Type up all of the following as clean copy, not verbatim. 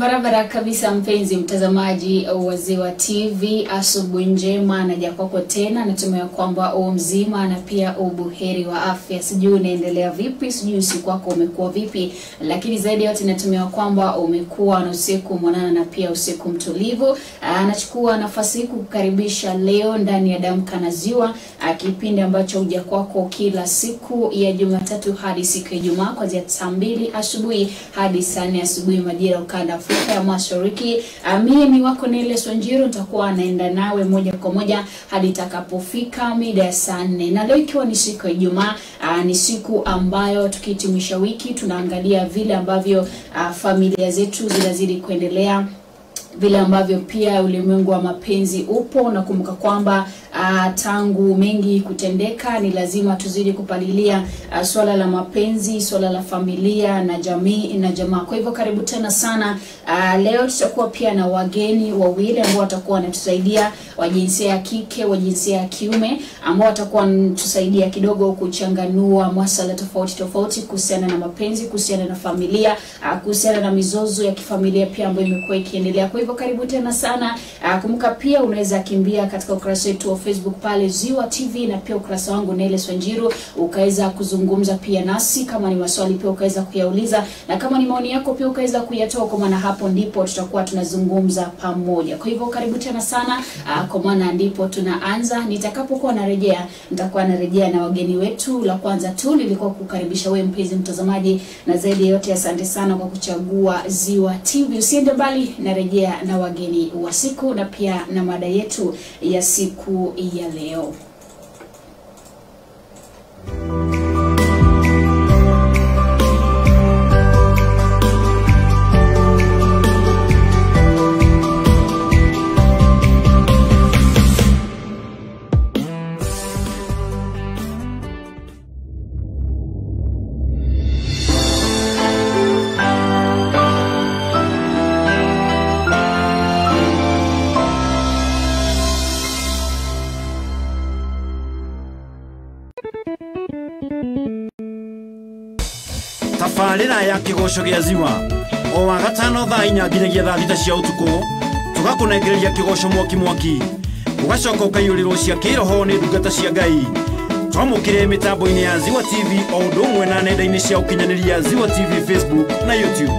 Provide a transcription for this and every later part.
Barabara kabisa mpenzi mtazamaji wa Ziwa TV, asubuhi njema naja kwako tena. Natumai kwamba mzima na pia ubuheri wa afya. Sijui unaendelea vipi, sijui usiku wako umekuwa vipi, lakini zaidi yote natumai kwamba umekuwa na usiku mwanana na pia usiku mtulivu. Nachukua nafasi hii kukukaribisha leo ndani ya Damka na Ziwa, kipindi ambacho huja kwako kila siku ya Jumatatu hadi siku ya Ijumaa kuanzia saa 2 asubuhi hadi saa 4 asubuhi majira ukanda Afrika ya Mashariki. Mimi wako Nele Sonjiro nitakuwa naenda nawe moja kwa moja hadi itakapofika mida ya saa 4. Na leo ikiwa ni siku ya Ijumaa, ni siku ambayo tukihitimisha wiki tunaangalia vile ambavyo familia zetu zinazidi kuendelea, vile ambavyo pia ulimwengu wa mapenzi upo. Na kumbuka kwamba tangu mengi kutendeka ni lazima tuzidi kupalilia swala la mapenzi, swala la familia na jamii na jamaa. Kwa hivyo karibu tena sana. Leo tutakuwa pia na wageni wawili ambao watakuwa wanatusaidia, wa jinsia ya kike, wa jinsia ya kiume, ambao watakuwa wanatusaidia kidogo kuchanganua masuala tofauti kuhusiana na mapenzi, kuhusiana na familia, kuhusiana na mizozo ya kifamilia pia ambayo imekuwa ikiendelea. Kwa hivyo karibu tena sana. Kumbuka pia unaweza kimbia katika ukurasa wetu wa Facebook pale Ziwa TV, na pia ukurasa wangu Nele Sonjiro, ukaweza kuzungumza pia nasi. Kama ni maswali pia ukaweza kuyauliza, na kama ni maoni yako pia ukaweza kuyatoa, kwa maana hapo ndipo tutakuwa tunazungumza pamoja. Kwa hivyo karibu tena sana, kwa maana ndipo tunaanza. Nitakapokuwa narejea, nitakuwa narejea na wageni wetu. La kwanza tu nilikuwa kukaribisha wewe mpenzi mtazamaji, na zaidi yote asante sana kwa kuchagua Ziwa TV. Usiende mbali, narejea na wageni wa siku na pia na mada yetu ya siku ya leo. Tafarĩra ya kĩgoco gĩa Ziwa o wa gatano thaa 4 nginyagia thaa 6 cia ũtukũ, tũgakũnengereria kĩgoco mwaki ũgacoka ũkaiyũrĩrwo cia kĩroho nĩ ndungata cia Ngai. Twamũkĩre mĩtambo-inĩ ya Ziwa TV o ũndũ ũmwe na nenda-inĩ cia ũkinyanĩria Ziwa TV Facebook na YouTube.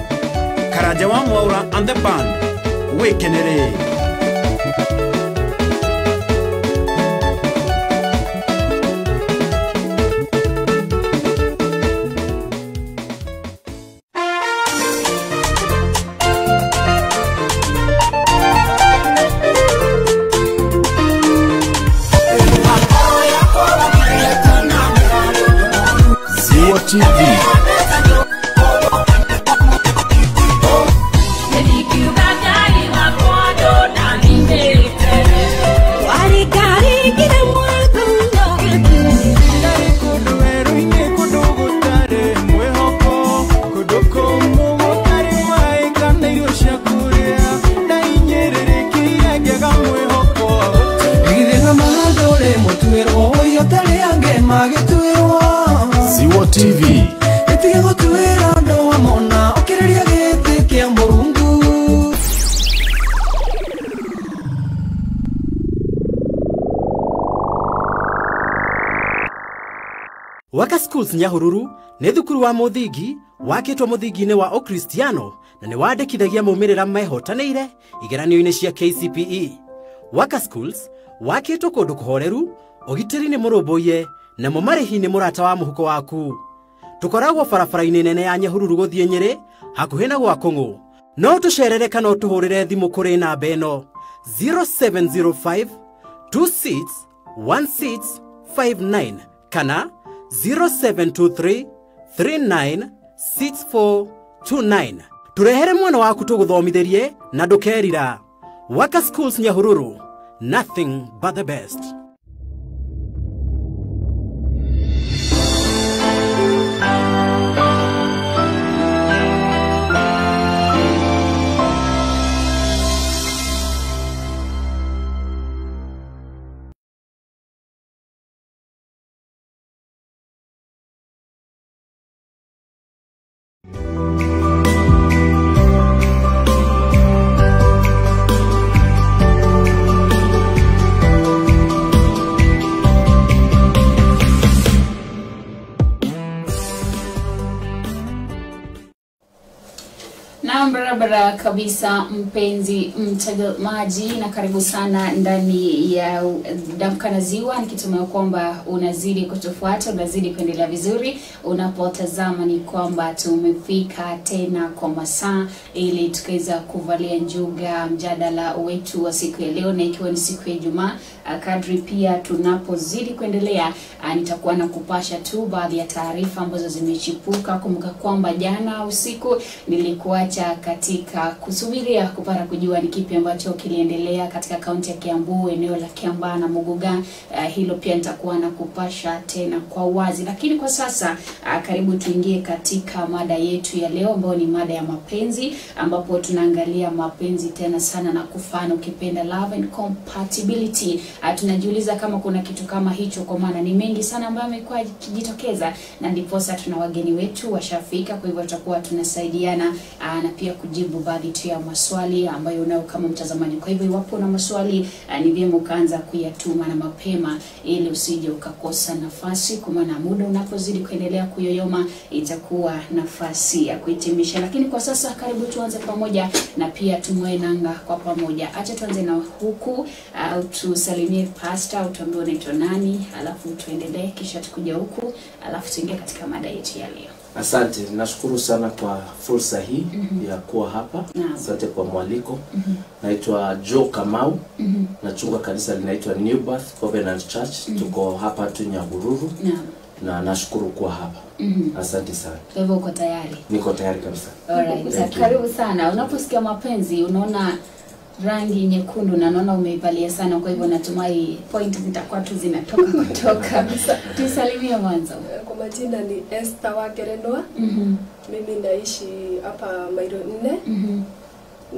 Karanja wa Mwaura and the band, wĩkenere. TV. Ziwa TV. Waka Schools Nyahururu nĩ thukuru wa mũthingi wakĩtwo mũthingi-inĩ wa Okristiano na nĩ wandĩkithagia maumĩrĩra mehotanĩire igeranio-inĩ cia KCPE. Waka Schools wakĩtwo kũndũ kũhoreru, ũgitĩri nĩ mũrũmbũiye na marĩhi nĩ mũrata wa mũhuko waku. Tũkoragwo barabara-inĩ nene ya Nyahururu gũthiĩ Nyĩrĩ hakuhĩ na gwa Kũng'ũ. No tũcerere kana ũtũhũrĩre thimũ kũrĩ namba ĩno 0705 261659 kana 0723 396429. Turehere mwana waku tũgũthomithĩrie na ndũkerira. Waka Schools Nyahururu, nothing but the best. Barabara kabisa mpenzi mtazamaji, na karibu sana ndani ya Damka na Ziwa, nikitumai kwamba unazidi kutufuata, unazidi kuendelea vizuri. Unapotazama ni kwamba tumefika tena kwa masaa ili tukaweza kuvalia njuga mjadala wetu wa siku ya leo, na ikiwa ni siku ya Ijumaa. Kadri pia tunapozidi kuendelea, nitakuwa na kupasha tu baadhi ya taarifa ambazo zimechipuka. Kumbuka kwamba jana usiku nilikuacha katika kusubiria kupata kujua ni kipi ambacho kiliendelea katika kaunti ya Kiambu, eneo la Kiambaa na Muguga. Hilo pia nitakuwa na kupasha tena kwa wazi, lakini kwa sasa karibu tuingie katika mada yetu ya leo, ambayo ni mada ya mapenzi, ambapo tunaangalia mapenzi tena sana na kufana, ukipenda love and compatibility. Tunajiuliza kama kuna kitu kama hicho, kwa maana ni mengi sana ambayo yamekuwa yakijitokeza, na ndipo sasa tuna wageni wetu washafika. Kwa hivyo tutakuwa tunasaidiana na pia kujibu baadhi tu ya maswali ambayo unao kama mtazamaji. Kwa hivyo iwapo una maswali, ni vyema ukaanza kuyatuma na mapema ili usije ukakosa nafasi, kwa maana muda unapozidi kuendelea kuyoyoma itakuwa nafasi ya kuhitimisha. Lakini kwa sasa karibu tuanze pamoja na pia tumwe nanga kwa pamoja. Acha tuanze na huku, tusalimie pastor, utuambie unaitwa nani, alafu tuendelee, kisha tukuja huku, alafu tuingie katika mada yetu ya leo. Asante, nashukuru sana kwa fursa hii ya kuwa hapa. Asante kwa mwaliko. Naitwa Joe Kamau. Nachunga kanisa linaitwa New Birth Covenant Church. Tuko hapa tu Nyahururu. Na nashukuru kuwa hapa. Asante sana. Kwa hivyo uko tayari? Niko tayari kabisa. Alright, karibu sana. Unaposikia mapenzi unaona rangi nyekundu na naona umeivalia sana, kwa hivyo natumai point zitakuwa tu zinatoka kutoka. Tusalimie mwanzo. Kwa majina ni Esther Wagerenwa. Mimi naishi hapa Mairo 4.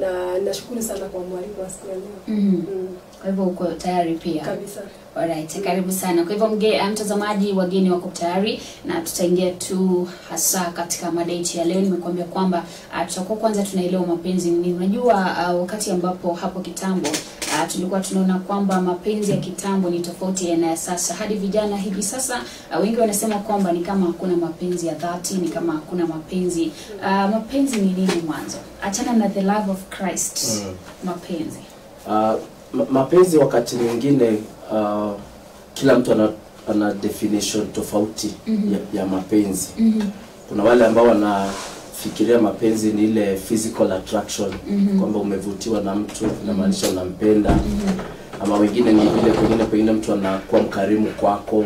Na nashukuru sana kwa mwalimu wa siku ya leo. Kwa hivyo uko tayari pia? Kabisa. Alright, karibu sana. Kwa hivyo mtazamaji, wageni wako tayari na tutaingia tu hasa katika mada yetu ya leo. Nimekuambia kwamba tutakuwa kwanza tunaelewa mapenzi ni. Unajua wakati ambapo hapo kitambo tulikuwa tunaona kwamba mapenzi ya kitambo ni tofauti na ya sasa. Hadi vijana hivi sasa wengi wanasema kwamba ni kama hakuna mapenzi ya dhati, ni kama hakuna mapenzi. Mapenzi ni nini mwanzo? Achana na the love of Christ. Mapenzi. Mapenzi wakati mwingine kila mtu ana definition tofauti ya mapenzi. Kuna wale ambao wanafikiria mapenzi ni ile physical attraction, kwamba umevutiwa na mtu inamaanisha unampenda. Ama wengine ni vile pengine mtu anakuwa mkarimu kwako,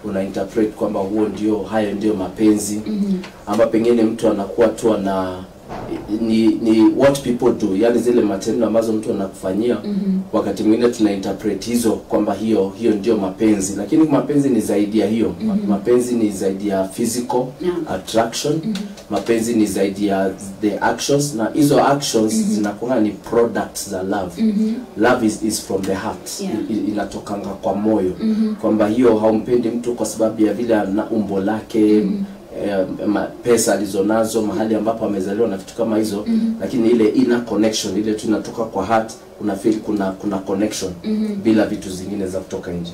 una interpret kwamba hayo ndio mapenzi. Ama pengine mtu anakuwa tu ni what people do, yani zile matendo ambazo mtu anakufanyia. Wakati mwingine tuna interpret hizo kwamba hiyo ndio mapenzi, lakini mapenzi ni zaidi ya hiyo. Mapenzi ni zaidi ya physical attraction. Mapenzi ni zaidi ya the actions, na hizo actions zinakuwa ni products za love. Love is from the heart. Inatokanga kwa moyo, kwamba hiyo haumpendi mtu kwa sababu ya vile na umbo lake, pesa alizonazo, mahali ambapo amezaliwa na vitu kama hizo, lakini ile inner connection ile tu inatoka kwa heart, una feel kuna connection bila vitu zingine za kutoka nje.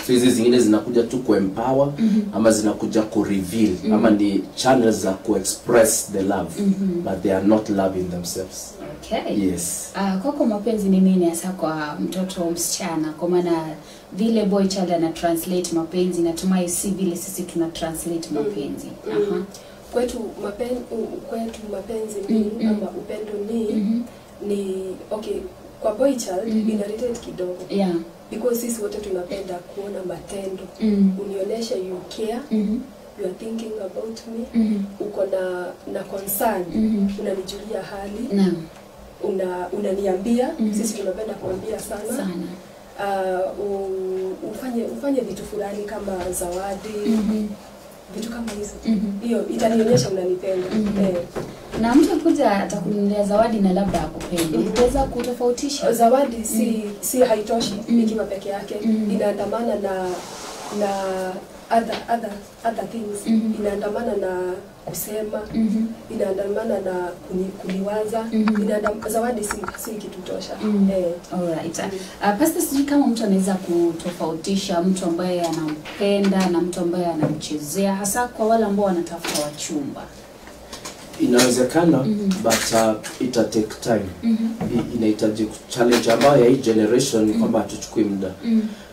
So hizi zingine zinakuja tu kuempower, ama zinakuja kureveal, ama ni channels za kuexpress the love, but they are not love in themselves. Okay. Yes. Kwako mapenzi ni nini hasa kwa mtoto msichana? Kwa maana vile boy child ana translate mapenzi, natumai si vile sisi tuna translate mapenzi. Kwetu mapenzi ni ama upendo ni okay, kwa boy child ina relate kidogo. Because sisi wote tunapenda kuona matendo. Unionyesha you care, you are thinking about me, uko na concern, unanijulia hali, unaniambia. Sisi tunapenda kuambia sana. Ufanye vitu fulani kama zawadi, vitu kama hizo. Hiyo itanionyesha unanipenda. Na mtu kuja atakununulia zawadi na labda akupende, unaweza kutofautisha? Zawadi si haitoshi ikiwa peke yake. Inaandamana na other things. Inaandamana na kusema, inaandamana na kuniwaza. Zawadi si kitu tosha. Alright. Pastor, sijui kama mtu anaweza kutofautisha mtu ambaye anampenda na mtu ambaye anamchezea, hasa kwa wale ambao wanatafuta wachumba. inawezekana but ita take time. Inahitaji challenge ambayo ya hii generation ni kwamba hatuchukui muda.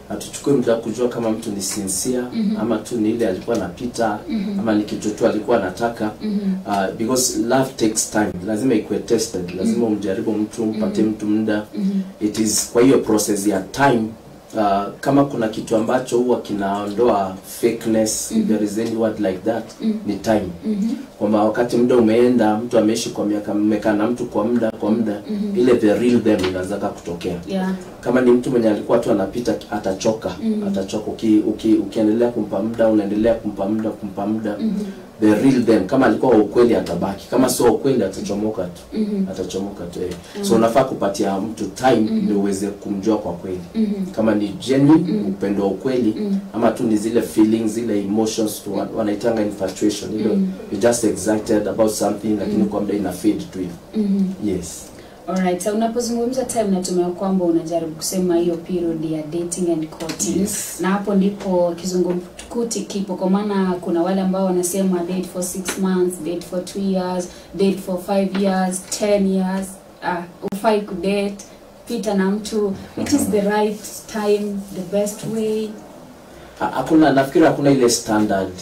Hatuchukui muda kujua kama mtu ni sincere ama tu ni ile alikuwa anapita ama ni kitu tu alikuwa anataka. Because love takes time. Lazima ikuwe tested. Lazima umjaribu mtu, mpate mtu muda. It is kwa hiyo process ya time. Kama kuna kitu ambacho huwa kinaondoa fakeness, if there is any word like that, ni time. Kwamba wakati muda umeenda, mtu ameishi kwa miaka, mmekaa na mtu kwa muda ile the real them inaanza kutokea. Kama ni mtu mwenye alikuwa tu anapita, atachoka. Ukiendelea kumpa muda, unaendelea kumpa muda, the real them, kama alikuwa ukweli atabaki, kama sio ukweli atachomoka tu. So unafaa kupatia mtu time ndio uweze kumjua kwa kweli. Kama ni genuine upendo wa ukweli ama tu ni zile feelings, zile emotions wanaitanga infatuation, ile you just excited about something lakini kwa muda ina fade tu hivyo. Yes. Alright, so unapozungumza time natumia kwamba unajaribu kusema hiyo period ya dating and courting. Yes. Na hapo ndipo kizungumkuti kipo, kwa maana kuna wale ambao wanasema date for 6 months, date for 2 years, date for 5 years, 10 years, ufai kudate, pita na mtu, it is the right time, the best way. Nafikiri hakuna ile standard,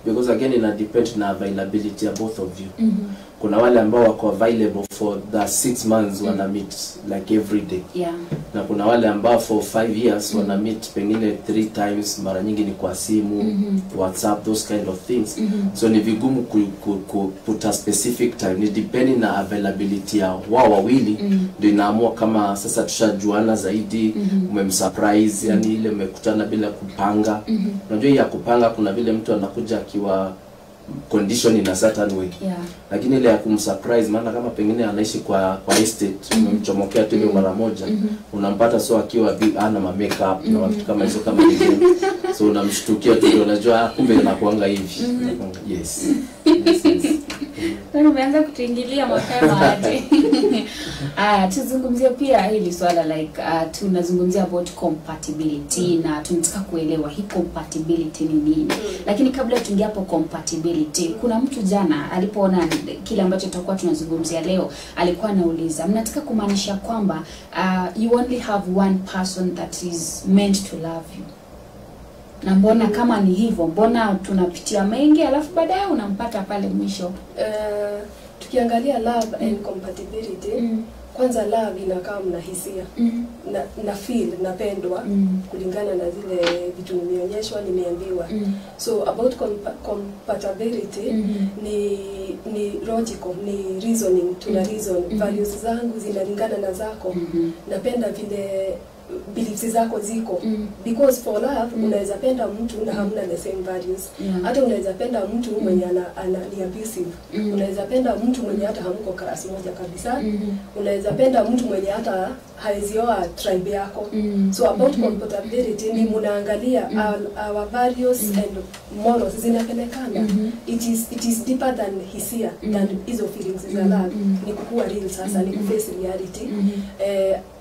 because again ina depend na availability ya both of you. Kuna wale ambao wako available for the 6 months wana meet like every day. Na kuna wale ambao for 5 years wana meet pengine 3 times, mara nyingi ni kwa simu, WhatsApp, those kind of things. So ni vigumu put a specific time, ni depending na availability ya wao wawili ndio inaamua kama sasa tushajuana zaidi, umemsurprise, yani ile mmekutana bila kupanga. Unajua ya kupanga kuna vile mtu anakuja akiwa condition in a certain way. Lakini ile ya kumsurprise, maana kama pengine anaishi kwa estate, umemchomokea tu mara moja, unampata so akiwa ana makeup na watu kama hizo kama hizo. So unamshtukia tu, unajua kumbe inakuanga hivi. Yes. Umeanza kutuingilia mapema hadi. Tuzungumzie pia hili swala like tunazungumzia about compatibility na tunataka kuelewa hii compatibility ni nini. Lakini kabla tuingie hapo compatibility, kuna mtu jana alipoona kile ambacho tutakuwa tunazungumzia leo, alikuwa anauliza, mnataka kumaanisha kwamba you only have one person that is meant to love you? Na mbona kama ni hivyo, mbona tunapitia mengi alafu baadaye unampata pale mwisho? Tukiangalia love and compatibility, kwanza love inakaa mna hisia, na feel napendwa kulingana na zile vitu nimeonyeshwa, nimeambiwa. So about compatibility ni logical, ni reasoning, tuna reason, values zangu zinalingana na zako, napenda vile beliefs zako ziko. Because for love unaweza penda mtu na hamna the same values. Hata unaweza penda mtu mwenye ni abusive. Unaweza penda mtu mwenye hata hamko class moja kabisa. Unaweza penda mtu mwenye hata haizioa tribe yako. So about compatibility ni mnaangalia our values and morals zinapelekana. It is deeper than hisia, than hizo feelings za love. Ni kukua real sasa, ni kuface reality.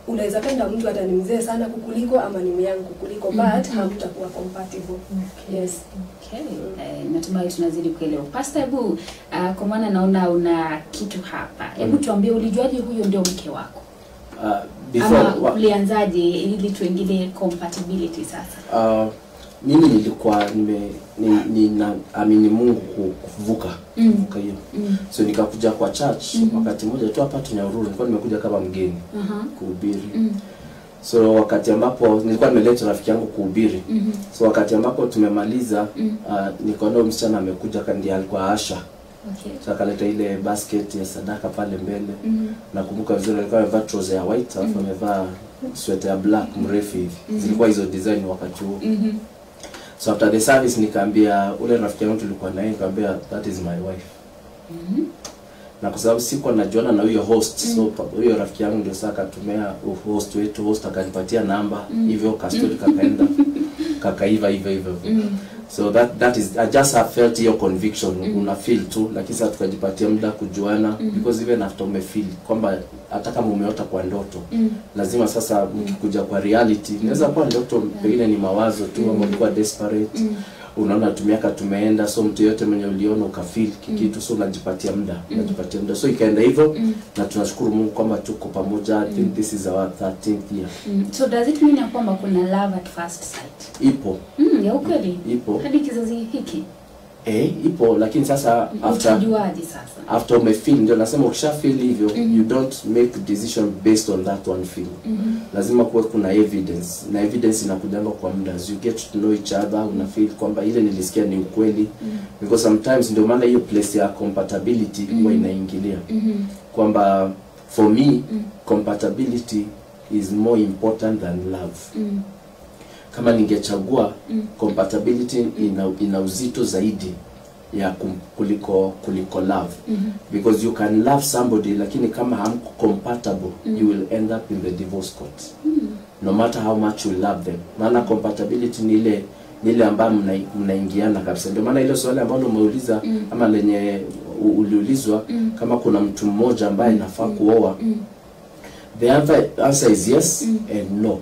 Unaweza penda mtu hata ni mzee sana kukuliko ama ni young kukuliko, but hamtakuwa compatible. Yes. Okay. Natumai tunazidi kuelewa. Pastor Ebu, kwa maana naona una kitu hapa. Hebu tuambie, ulijuaje huyo ndio mke wako? Ama ulianzaje ili tuingilie compatibility sasa? Mimi nilikuwa ninaamini Mungu kuvuka hiyo. So nikakuja kwa church wakati mmoja tu hapa Nyahururu, nilikuwa nimekuja kama mgeni kuhubiri. So wakati ambapo nilikuwa nimeleta rafiki yangu kuhubiri. So wakati ambapo tumemaliza nikaona msichana amekuja, kandi alikuwa Asha. So akaleta ile basket ya sadaka pale mbele. Nakumbuka vizuri alikuwa amevaa trouser ya white, alafu amevaa sweater ya black mrefu hivi. Zilikuwa hizo design wakati huo. So after the service nikaambia ule rafiki yangu tulikuwa naye, nikamwambia that is my wife. Na kwa sababu sikuwa najuana na huyo host, so huyo rafiki yangu ndio sasa akatumia host wetu, host akanipatia namba, hivyo kastori kakaenda kakaiva hivyo. So that is, I just have felt your conviction, una feel tu, lakini sasa tukajipatia muda kujuana, because even after umefeel kwamba hata kama umeota kwa ndoto, lazima sasa mkikuja kwa reality, inaweza kuwa ndoto pengine ni mawazo tu, ama ulikuwa desperate, unaona tumiaka tumeenda, so mtu yote mwenye uliona ukafeel kitu, so unajipatia muda, so ikaenda hivyo, na tunashukuru Mungu kwamba tuko pamoja. I think this is our 13th year. So does it mean kwamba kuna love at first sight? Ipo. Ya ukweli? Ipo. Hadi kizazi hiki? Ipo, lakini sasa after umefeel, ndio nasema ukisha feel hivyo, you don't make decision based on that one feel. Lazima kuwe kuna evidence, na evidence inakujanga kwa muda, as you get to know each other, una feel kwamba ile nilisikia ni ukweli, because sometimes ndio maana hiyo place ya compatibility huwa inaingilia, kwamba for me compatibility is more important than love. Kama ningechagua compatibility ina uzito zaidi ya kuliko love, because you can love somebody lakini kama hamko compatible, you will end up in the divorce court, no matter how much you love them. Maana compatibility ni ile ambayo mnaingiana kabisa. Ndio maana ile swali ambalo umeuliza ama lenye uliulizwa, kama kuna mtu mmoja ambaye nafaa kuoa, the answer is yes and no.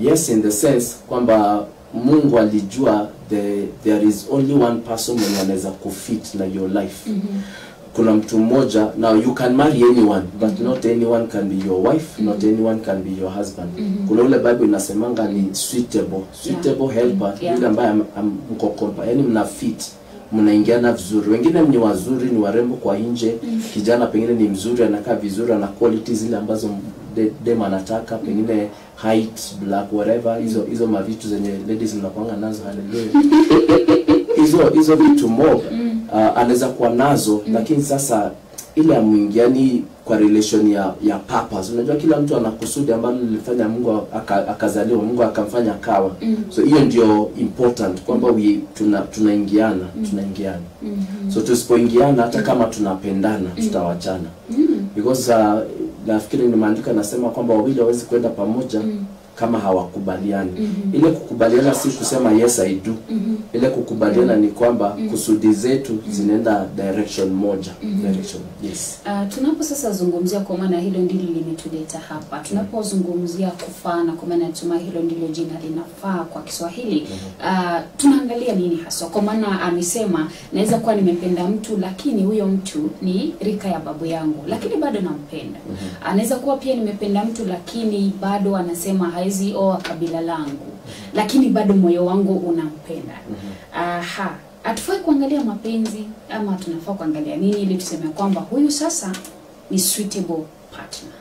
Yes, in the sense kwamba Mungu alijua there is only one person mwenye anaweza kufit na your life. Kuna mtu mmoja, now you can marry anyone, but not anyone can be your wife, not anyone can be your husband. Kuna ule Bible inasemanga ni suitable helper, yule ambaye mko compa, yani mna fit, mnaingiana vizuri. Wengine ni wazuri, ni warembo kwa nje, kijana pengine ni mzuri, anakaa vizuri, ana qualities zile ambazo dem anataka, pengine height, black, whatever, hizo mavitu zenye ladies mnakuanga nazo, hallelujah. hizo vitu mob anaweza kuwa nazo, lakini sasa ile amuingiani kwa relation ya purpose. Unajua kila mtu ana kusudi ambalo lilifanya Mungu akazaliwa, Mungu akamfanya kawa. So hiyo ndio important, kwamba tunaingiana. So tusipoingiana, hata kama tunapendana, tutawachana. Because nafikiri nimeandika nasema kwamba wawili hawezi kwenda pamoja kama hawakubaliani. Ile kukubaliana si kusema yes I do. Ile kukubaliana ni kwamba kusudi zetu zinaenda direction moja. Yes. Tunapo sasa zungumzia, kwa maana hilo ndilo limetuleta hapa. Tunapozungumzia kufana, kwa maana tuma hilo ndilo jina linafaa kwa Kiswahili. Tunaangalia nini hasa? Kwa maana amesema naweza kuwa nimependa mtu lakini huyo mtu ni rika ya babu yangu, lakini bado nampenda. Anaweza kuwa pia nimependa mtu lakini bado anasema haizi oa kabila langu, lakini bado moyo wangu unampenda. Atufai kuangalia mapenzi ama tunafaa kuangalia nini ili tuseme kwamba huyu sasa ni suitable partner?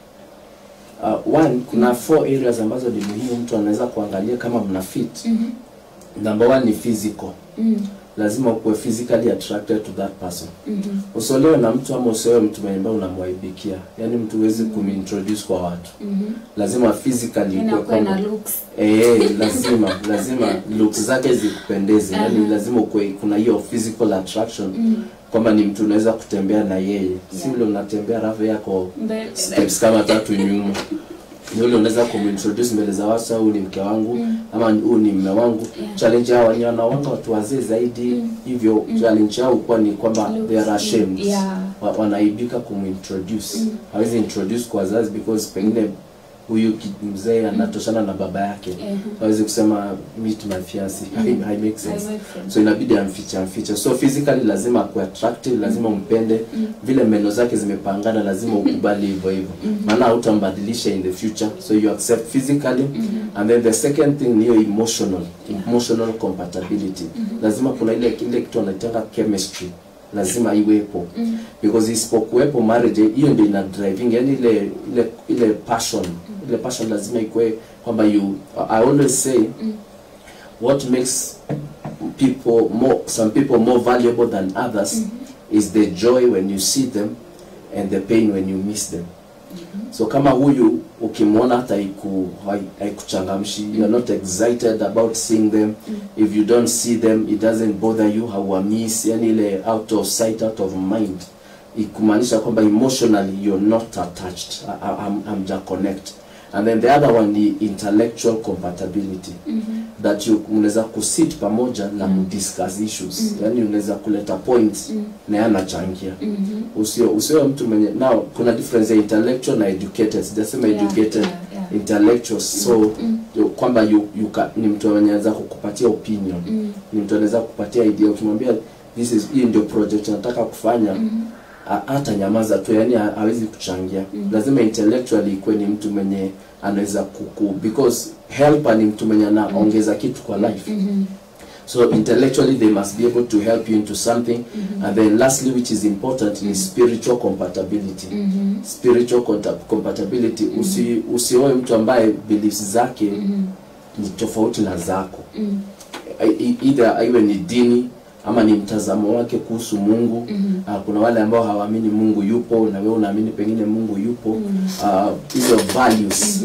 One, kuna 4 areas ambazo ni muhimu mtu anaweza kuangalia kama mna fit. Number 1 ni physical. Lazima ukuwe physically attracted to that person. Usolewe na mtu ama usolewe mtu mwenye unamwaibikia. Yani mtu huwezi kumintroduce kwa watu. Lazima physically ukuwe na looks. Lazima looks zake zikupendeze. Yani lazima ukuwe kuna hiyo physical attraction. Kwamba ni mtu unaweza kutembea na yeye. Si vile unatembea rafu yako steps kama 3 nyuma. Yule unaweza kumintroduce mbele za watu, huyu ni mke wangu ama huyu ni mume wangu. Challenge yao ni wanaanga watu wazee zaidi, hivyo challenge yao kwa ni kwamba they are ashamed. Wanaibika kumintroduce. Hawezi introduce kwa wazazi because pengine huyu mzee anatoshana na baba yake. Hawezi kusema meet my fiancé. I make sense. So inabidi amficha. So physically lazima kuwa attractive, lazima umpende. Vile meno zake zimepangana lazima ukubali hivyo. Maana hutambadilisha in the future. So you accept physically. And then the second thing ni emotional compatibility. Lazima kuna ile kitu wanaitanga chemistry. Lazima iwepo. Because isipokuwepo marriage hiyo ndio ina driving, yani ile passion. Ile passion lazima ikue kwamba I always say what makes some people more valuable than others is the joy when you see them and the pain when you miss them. So kama huyu ukimwona hata haikuchangamshi, you are not excited about seeing them. If you don't see them, it doesn't bother you, hauwamiss, yani ile out of sight, out of mind. Ikumaanisha kwamba emotionally you're not attached. I'm just connect. And then the other one is intellectual compatibility. That you unaweza kusit pamoja na discuss issues. Yani unaweza kuleta points na yanachangia. Usio mtu mwenye now kuna difference ya intellectual na educated. Sijasema educated. intellectuals, so kwamba ni mtu anaweza kukupatia opinion, ni mtu anaweza kukupatia idea, ukimwambia hii ndio project nataka kufanya, hata nyamaza tu, yani hawezi kuchangia. Lazima intellectually ikuwe ni mtu mwenye anaweza because helper ni mtu mwenye anaongeza kitu kwa life. So intellectually they must be able to help you into something. And then lastly, which is important, is spiritual compatibility. Spiritual compatibility. Usioe mtu ambaye beliefs zake ni tofauti na zako. Either iwe ni dini ama ni mtazamo wake kuhusu Mungu. Kuna wale ambao hawaamini Mungu yupo na wewe unaamini pengine Mungu yupo. Hizo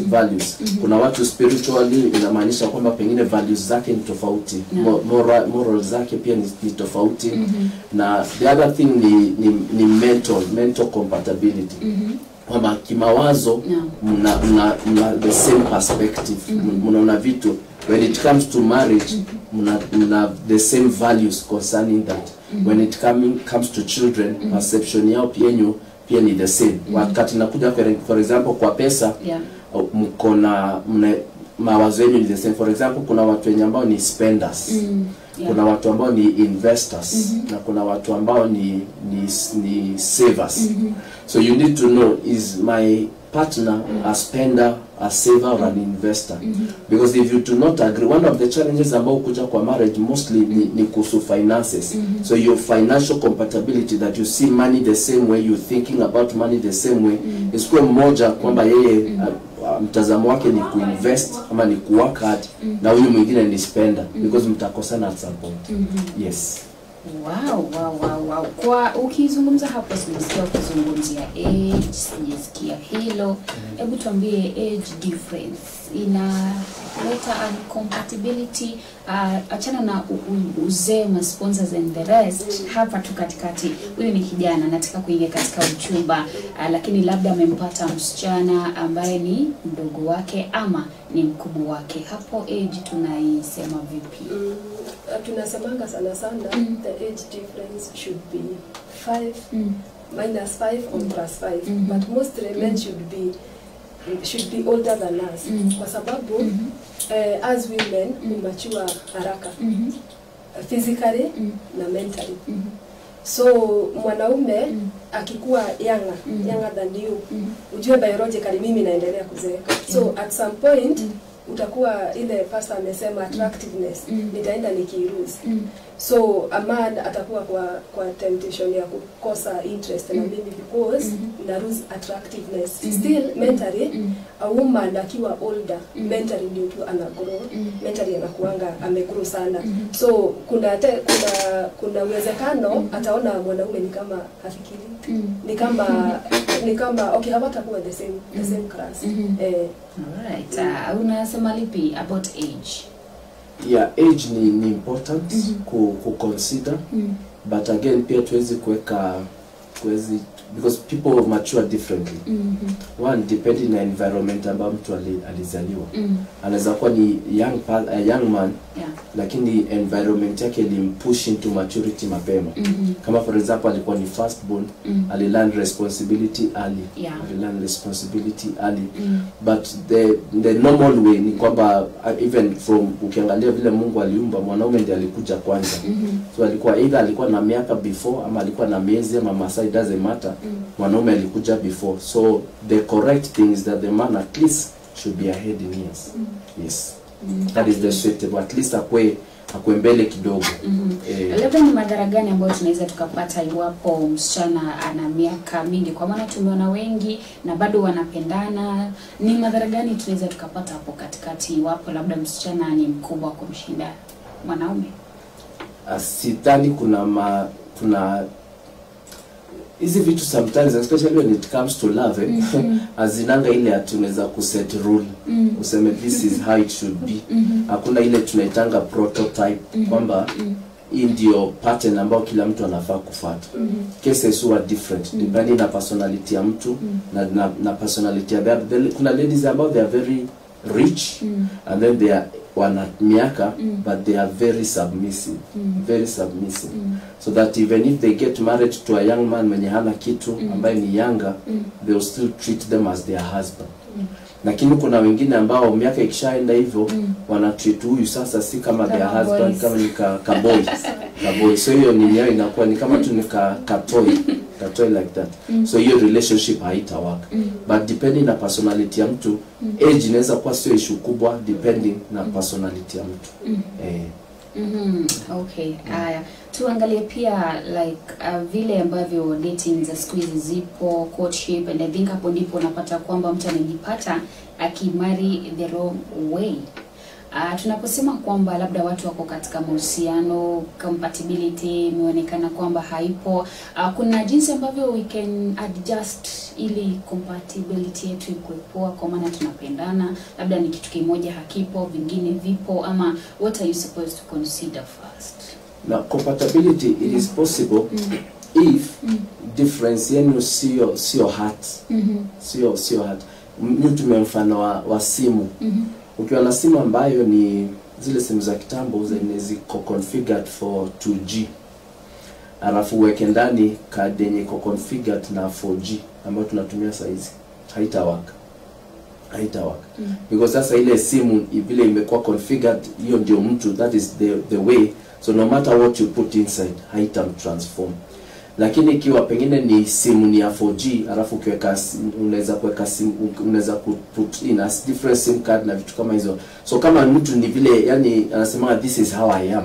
values. Kuna watu spiritually inamaanisha kwamba pengine values zake ni tofauti. Moral zake pia ni tofauti. Na the other thing ni mental compatibility. Kwamba kimawazo mna the same perspective. Mnaona vitu. When it comes to marriage, mna the same values concerning that. When it comes to children, perception yao pia ni the same. Wakati nakuja for example kwa pesa, mkona mawazo yenu ni the same. For example, kuna watu wenye ambao ni spenders. Kuna watu ambao ni investors, na kuna watu ambao ni savers. So you need to know, is my partner a spender, a saver, or an investor? Because if you do not agree, one of the challenges ambao kuja kwa marriage mostly ni kuhusu finances. So your financial compatibility, that you see money the same way, you thinking about money the same way, is kwa mmoja kwamba yeye mtazamo wake ni kuinvest ama ni kuwork hard, na huyu mwingine ni spender, because mtakosana at some point. Yes. Wow. Kwa ukizungumza hapo, sijasikia ukizungumzia age, sijasikia hilo. Hebu tuambie, age difference inaleta incompatibility, achana na uzee, sponsors and the rest. Hapa tu katikati, huyu ni kijana anataka kuingia katika uchumba, lakini labda amempata msichana ambaye ni mdogo wake ama ni mkubwa wake. Hapo age tunaisema vipi? Tunasemanga sana the age difference should be 5 minus 5 or plus 5, but mostly men should be older than us, kwa sababu as women we mature haraka physically na mentally. So mwanaume akikuwa younger than you, ujue biologically mimi naendelea kuzeeka. So at some point utakuwa ile pastor amesema attractiveness, nitaenda nikiruse. So a man atakuwa kwa temptation ya kukosa interest na mimi, because na lose attractiveness. Still mentally, a woman akiwa older, mentally ndio tu ana grow, mentally anakuanga amegrow sana. So kuna uwezekano ataona mwanaume ni kama hafikiri, ni kama okay, hawatakuwa the same class. Alright. Unasema lipi about age? Yeah, age ni important ku consider, but again pia tuwezi kuweka because people mature differently. One, depending na environment ambayo mtu alizaliwa. Anaweza kuwa ni young man, lakini environment yake ilimpush into maturity mapema. Kama for example alikuwa ni firstborn, alilearn responsibility early. But the normal way ni kwamba even from ukiangalia vile Mungu aliumba, mwanaume ndiye alikuja kwanza. So alikuwa na miaka before ama alikuwa na miezi ama masaa, it doesn't matter. Mwanaume alikuja before. So the correct thing is that the man at least should be ahead in years. Yes. That is the suitable. At least akwe mbele kidogo. Labda ni madhara gani ambayo tunaweza tukapata iwapo msichana ana miaka mingi? Kwa maana tumeona wengi na bado wanapendana. Ni madhara gani tunaweza tukapata hapo katikati iwapo labda msichana ni mkubwa kumshinda mwanaume? Sidhani kuna hizi vitu sometimes, especially when it comes to love, azinanga ile atunaweza kuset rule, useme this is how it should be. Hakuna ile tunaitanga prototype, kwamba hii ndio pattern ambayo kila mtu anafaa kufuata. Cases are different depending na personality ya mtu na personality ya kuna ladies ambao they are very rich, and then they are wana miaka, but they are very submissive, so that even if they get married to a young man mwenye hana kitu ambaye ni younger, they will still treat them as their husband. Lakini kuna wengine ambao miaka ikishaenda hivyo wana treat huyu sasa si kama their husband, kama ni kaboy. So hiyo ni yao inakuwa ni kama tu ni katoy like that. So hiyo relationship haita work. But depending na personality ya mtu, age inaweza kuwa sio issue kubwa depending na personality ya mtu. Okay. Haya, tuangalie pia like vile ambavyo dating za siku hizi zipo, courtship, and I think hapo ndipo unapata kwamba mtu anajipata akimari the wrong way. Tunaposema kwamba labda watu wako katika mahusiano, compatibility imeonekana kwamba haipo, kuna jinsi ambavyo we can adjust ili compatibility yetu ikuwe poa, kwa maana tunapendana, labda ni kitu kimoja hakipo, vingine vipo, ama what are you supposed to consider first? Now compatibility it is possible if difference yenu sio heart. Sio heart. Mtu mfano wa simu. Ukiwa na simu ambayo ni zile simu za kitambo zenye ziko configured for 2G, alafu uweke ndani card yenye iko configured na 4G ambayo tunatumia saa hizi, haita work. Because sasa ile simu vile imekuwa configured, hiyo ndio mtu, that is the way, so no matter what you put inside haita transform. Lakini ikiwa pengine ni simu ni ya 4G, alafu ukiweka unaweza kuweka simu, unaweza put in a different sim card na vitu kama hizo. So kama mtu ni vile yani anasema this is how I am,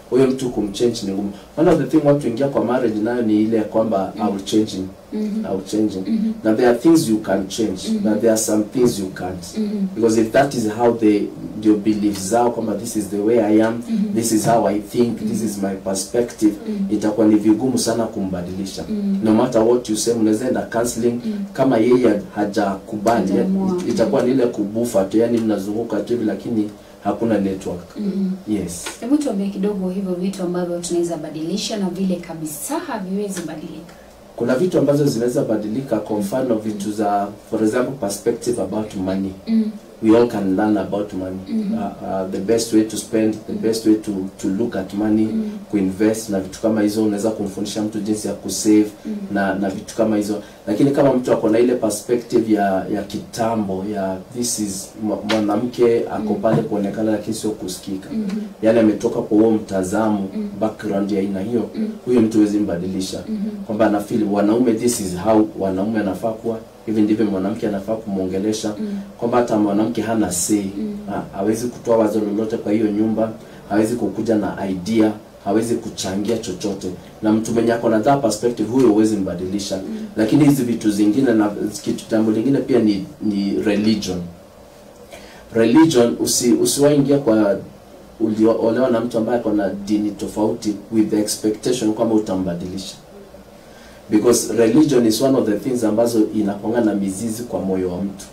huyo mtu kumchange ni ngumu. One of the thing watu ingia kwa marriage nayo ni ile kwamba I will changing. Now there are things you can change, but there are some things you can't. Because if that is how your beliefs are, kwamba this is the way I am, this is how I think, this is my perspective, itakuwa ni vigumu sana kumbadilisha. No matter what you say, unaweza enda counseling, kama yeye hajakubali, itakuwa ni ile kubufa tu, yani mnazunguka tu lakini hakuna network. Yes. Hebu tuambie kidogo hivyo vitu ambavyo tunaweza badilisha na vile kabisa haviwezi badilika. Kuna vitu ambazo zinaweza badilika, kwa mfano vitu za, for example, perspective about money. We all can learn about money. The best way to spend, the best way to look at money, kuinvest na vitu kama hizo. Unaweza kumfundisha mtu jinsi ya kusave na vitu kama hizo. Lakini kama mtu ako na ile perspective ya kitambo ya this is mwanamke ako pale kuonekana lakini sio kusikika, yani ametoka kwa huo mtazamo, background ya aina hiyo, huyo mtu hawezi mbadilisha. Kwamba ana feel wanaume, this is how wanaume anafaa kuwa, hivi ndivyo mwanamke anafaa kumuongelesha, kwamba hata mwanamke hana say, hawezi kutoa wazo lolote kwa hiyo nyumba, hawezi kukuja na idea, hawezi kuchangia chochote. Na mtu mwenye ako na that perspective, huyo huwezi mbadilisha. Lakini hizi vitu zingine na kitu jambo lingine pia ni religion. Usiwaingia kwa uliolewa na mtu ambaye ako na dini tofauti with the expectation kwamba utambadilisha. Because religion is one of the things ambazo inakuanga na mizizi kwa moyo wa mtu.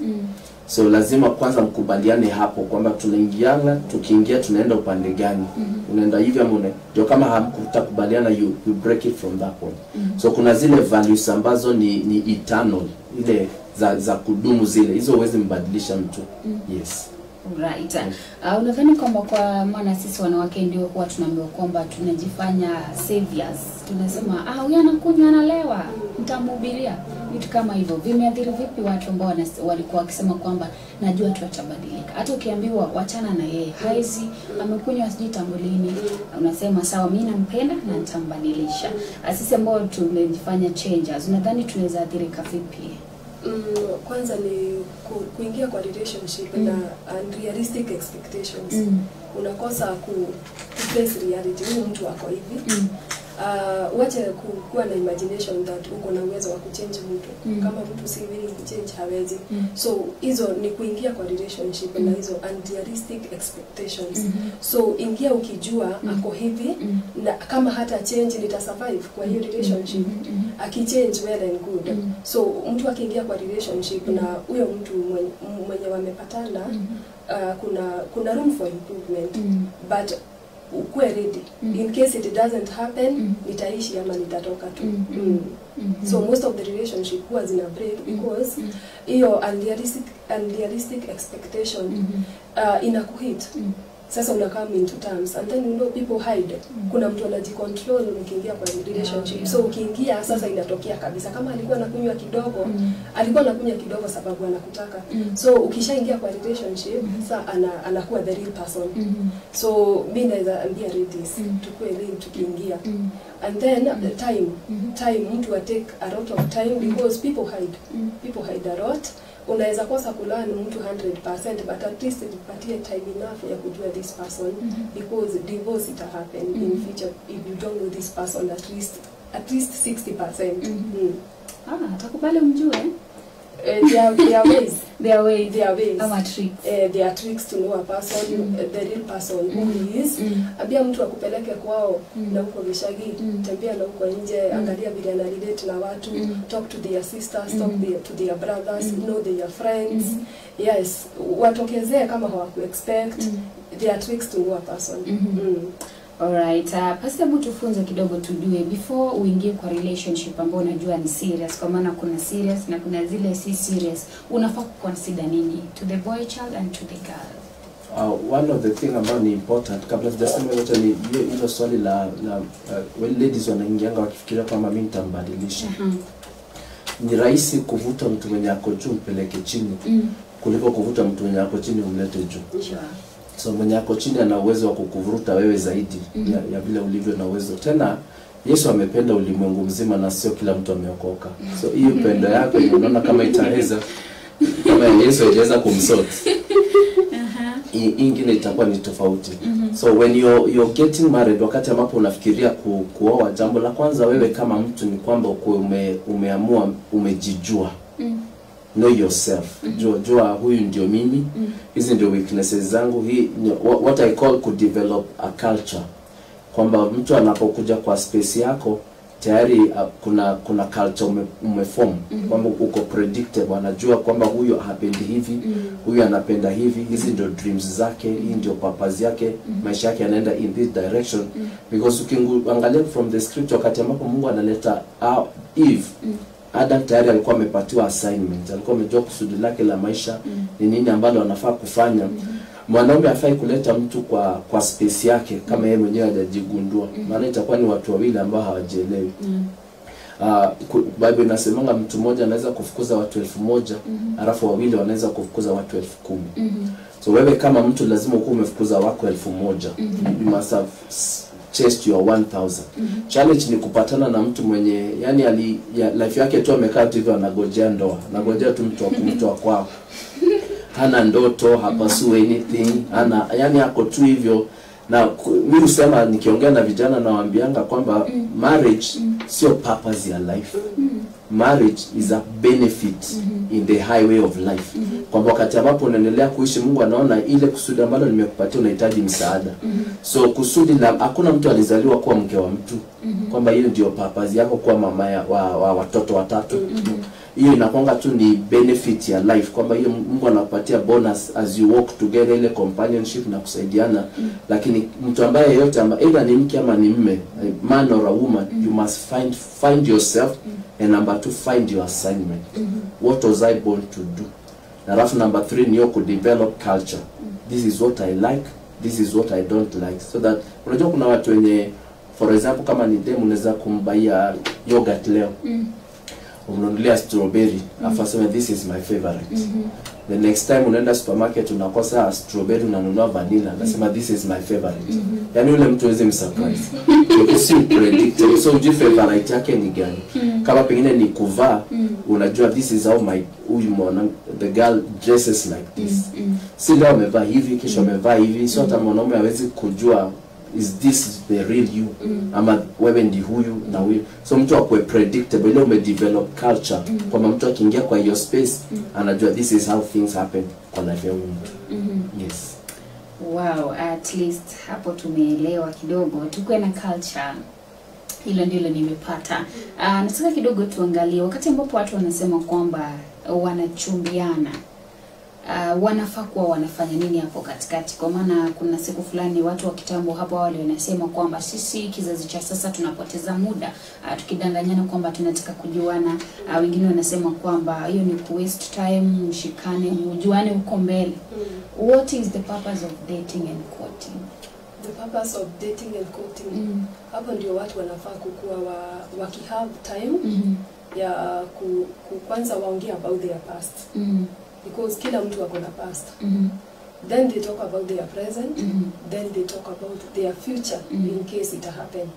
So lazima kwanza mkubaliane hapo kwamba tunaingiana, tukiingia tunaenda upande gani. Unaenda hivi ama ndio, kama hamkutakubaliana you break it from that point. So kuna zile values ambazo ni eternal, ile za kudumu zile, hizo huwezi mbadilisha mtu. Yes. Right. Unadhani kwamba kwa maana sisi wanawake ndio huwa tunaambiwa kwamba tunajifanya saviors, tunasema huyu anakunywa analewa, nitamhubiria, vitu kama hivyo, vimeathiri vipi watu ambao walikuwa wakisema kwamba najua tu atabadilika? Hata ukiambiwa wachana na yeye, haizi amekunywa sijui tambulini, unasema sawa, mimi nampenda na nitambadilisha. Sisi ambao tumejifanya changers, unadhani tunaweza athirika vipi? Kwanza ni kuingia kwa relationship na unrealistic expectations. Unakosa ku face reality. Huyu mtu wako hivi. Wacha kuwa na imagination that uko na uwezo wa kuchange mtu. Kama mtu si willing to change, hawezi. So hizo ni kuingia kwa relationship na hizo unrealistic expectations. So ingia ukijua ako hivi na kama hata change nita survive kwa hiyo relationship. Akichange well and good. So mtu akiingia kwa relationship na huyo mtu mwenye wamepatana, kuna room for improvement. But ukue ready. In case it doesn't happen, nitaishi ama nitatoka tu. So most of the relationship huwa zina break because hiyo unrealistic expectation inakuhit. Sasa una come into terms and then you know people hide. Kuna mtu anajicontrol ukiingia kwa relationship. So ukiingia sasa inatokea kabisa kama alikuwa anakunywa kidogo, alikuwa anakunywa kidogo sababu anakutaka. So ukishaingia kwa relationship, sasa anakuwa the real person. So mimi naweza ambia ladies tukue real tukiingia. And then time mtu take a lot of time because people hide a lot. Unaweza kosa kulani mtu 100% but at least ipatie time enough ya kujua this person because divorce it happen in future if you don't know this person at least 60%. Atakubali mjue. There are ways. Ama tricks. There are tricks to know a person, the real person who he is. Abia mtu akupeleke kwao na uko Gishagi, tembea na uko nje, angalia vile ana relate na watu, talk to their sisters, talk to their brothers, know their friends. Yes, watokezee kama hawaku expect. There are tricks to know a person. Alright, Pastor hebu tufunze kidogo tujue before uingie kwa relationship ambayo unajua ni serious, kwa maana kuna serious na kuna zile si serious. Unafaa kuconsider nini to the boy child and to the girl? One of the thing ambayo ni important kabla sijasema yote ni hilo swali la when ladies wanaingianga wakifikiria kwamba mimi nitambadilisha. Ni rahisi kuvuta mtu mwenye ako juu mpeleke chini kuliko kuvuta mtu mwenye ako chini umlete juu. So mwenye ako chini ana uwezo wa kukuvuruta wewe zaidi ya vile ulivyo na uwezo. Tena Yesu amependa ulimwengu mzima na sio kila mtu ameokoka. So hiyo pendo yako unaona kama itaweza kama Yesu hajaweza kumsort. Ingine itakuwa ni tofauti. So when you're getting married, wakati ambapo unafikiria kuoa, jambo la kwanza wewe kama mtu ni kwamba umeamua umejijua. Know yourself. Jua huyu ndio mimi. Hizi ndio weaknesses zangu. What I call could develop a culture. Kwamba mtu anapokuja kwa space yako tayari kuna culture umeform. Kwamba uko predictable, anajua kwamba huyu hapendi hivi, huyu anapenda hivi, hizi ndio dreams zake, hii ndio purpose yake, maisha yake yanaenda in this direction. Because ukiangalia from the scripture wakati ambapo Mungu analeta Eve, Adam tayari alikuwa amepatiwa assignment, alikuwa amejua kusudi lake la maisha ni nini ambalo anafaa kufanya. Mwanaume hafai kuleta mtu kwa space yake kama yeye mwenyewe hajajigundua, maana itakuwa ni watu wawili ambao hawajielewi. Bible inasemanga mtu mmoja anaweza kufukuza watu 1000, alafu wawili wanaweza kufukuza watu 10,000. So wewe kama mtu lazima ukue umefukuza wako 1000. You must have chased your 1000. Challenge ni kupatana na mtu mwenye yani life yake tu amekaa tu hivyo anagojea ndoa, anagojea tu mtu wa kumtoa kwao. Hana ndoto, hapasui anything, yani hako tu hivyo. Na mimi husema nikiongea na vijana nawaambianga kwamba marriage sio purpose ya life. Marriage is a benefit in the highway of life. Kwamba wakati ambapo unaendelea kuishi Mungu anaona ile kusudi ambalo nimekupatia unahitaji msaada. So kusudi la hakuna mtu alizaliwa kuwa mke wa mtu. Kwamba hiyo ndio purpose yako kuwa mama wa watoto watatu. Hiyo inakonga tu ni benefit ya life, kwamba hiyo Mungu anakupatia bonus as you walk together, ile companionship na kusaidiana. Lakini mtu ambaye yote either ni mke ama ni mume, man or a woman, you must find yourself, and number 2 find your assignment. What was I born to do? Na alafu number 3 ni ku develop culture. This is what I like, this is what I don't like, so that unajua kuna watu wenye for example kama ni demu unaweza kumbaia yogurt leo, unanunulia strawberry, afasema this is my favorite. The next time unaenda supermarket unakosa strawberry unanunua vanilla, nasema this is my favorite. Yani ule mtu wezi msurprise. Because you predictable. So ujue favorite yake ni gani. Kama pengine ni kuvaa, unajua this is how the girl dresses like this. Si leo amevaa hivi, kesho amevaa hivi. So hata mwanaume hawezi kujua is this the real you, ama wewe ndi huyu na huyu. So mtu akwe predictable, ile umedevelop culture kwamba mtu akiingia kwa hiyo space anajua this is how things happen kwa life ya mtu. Yes. Wow, at least hapo tumeelewa kidogo. Tukue na culture. Hilo ndilo nimepata. Nataka kidogo tuangalie wakati ambapo watu wanasema kwamba wanachumbiana. wanafaa kuwa wanafanya nini hapo katikati? Kwa maana kuna siku fulani watu wa kitambo hapo awali wanasema kwamba sisi kizazi cha sasa tunapoteza muda tukidanganyana kwamba tunataka kujuana. Wengine wanasema kwamba hiyo ni waste time, mshikane mjuane huko mbele. What is the purpose of dating and courting? The purpose of dating and courting, hapo ndio watu wanafaa kukua wakihave time ya kwanza waongea about their past. Because kila mtu ako na past. Then they talk about their present, then they talk about their future in case it happen.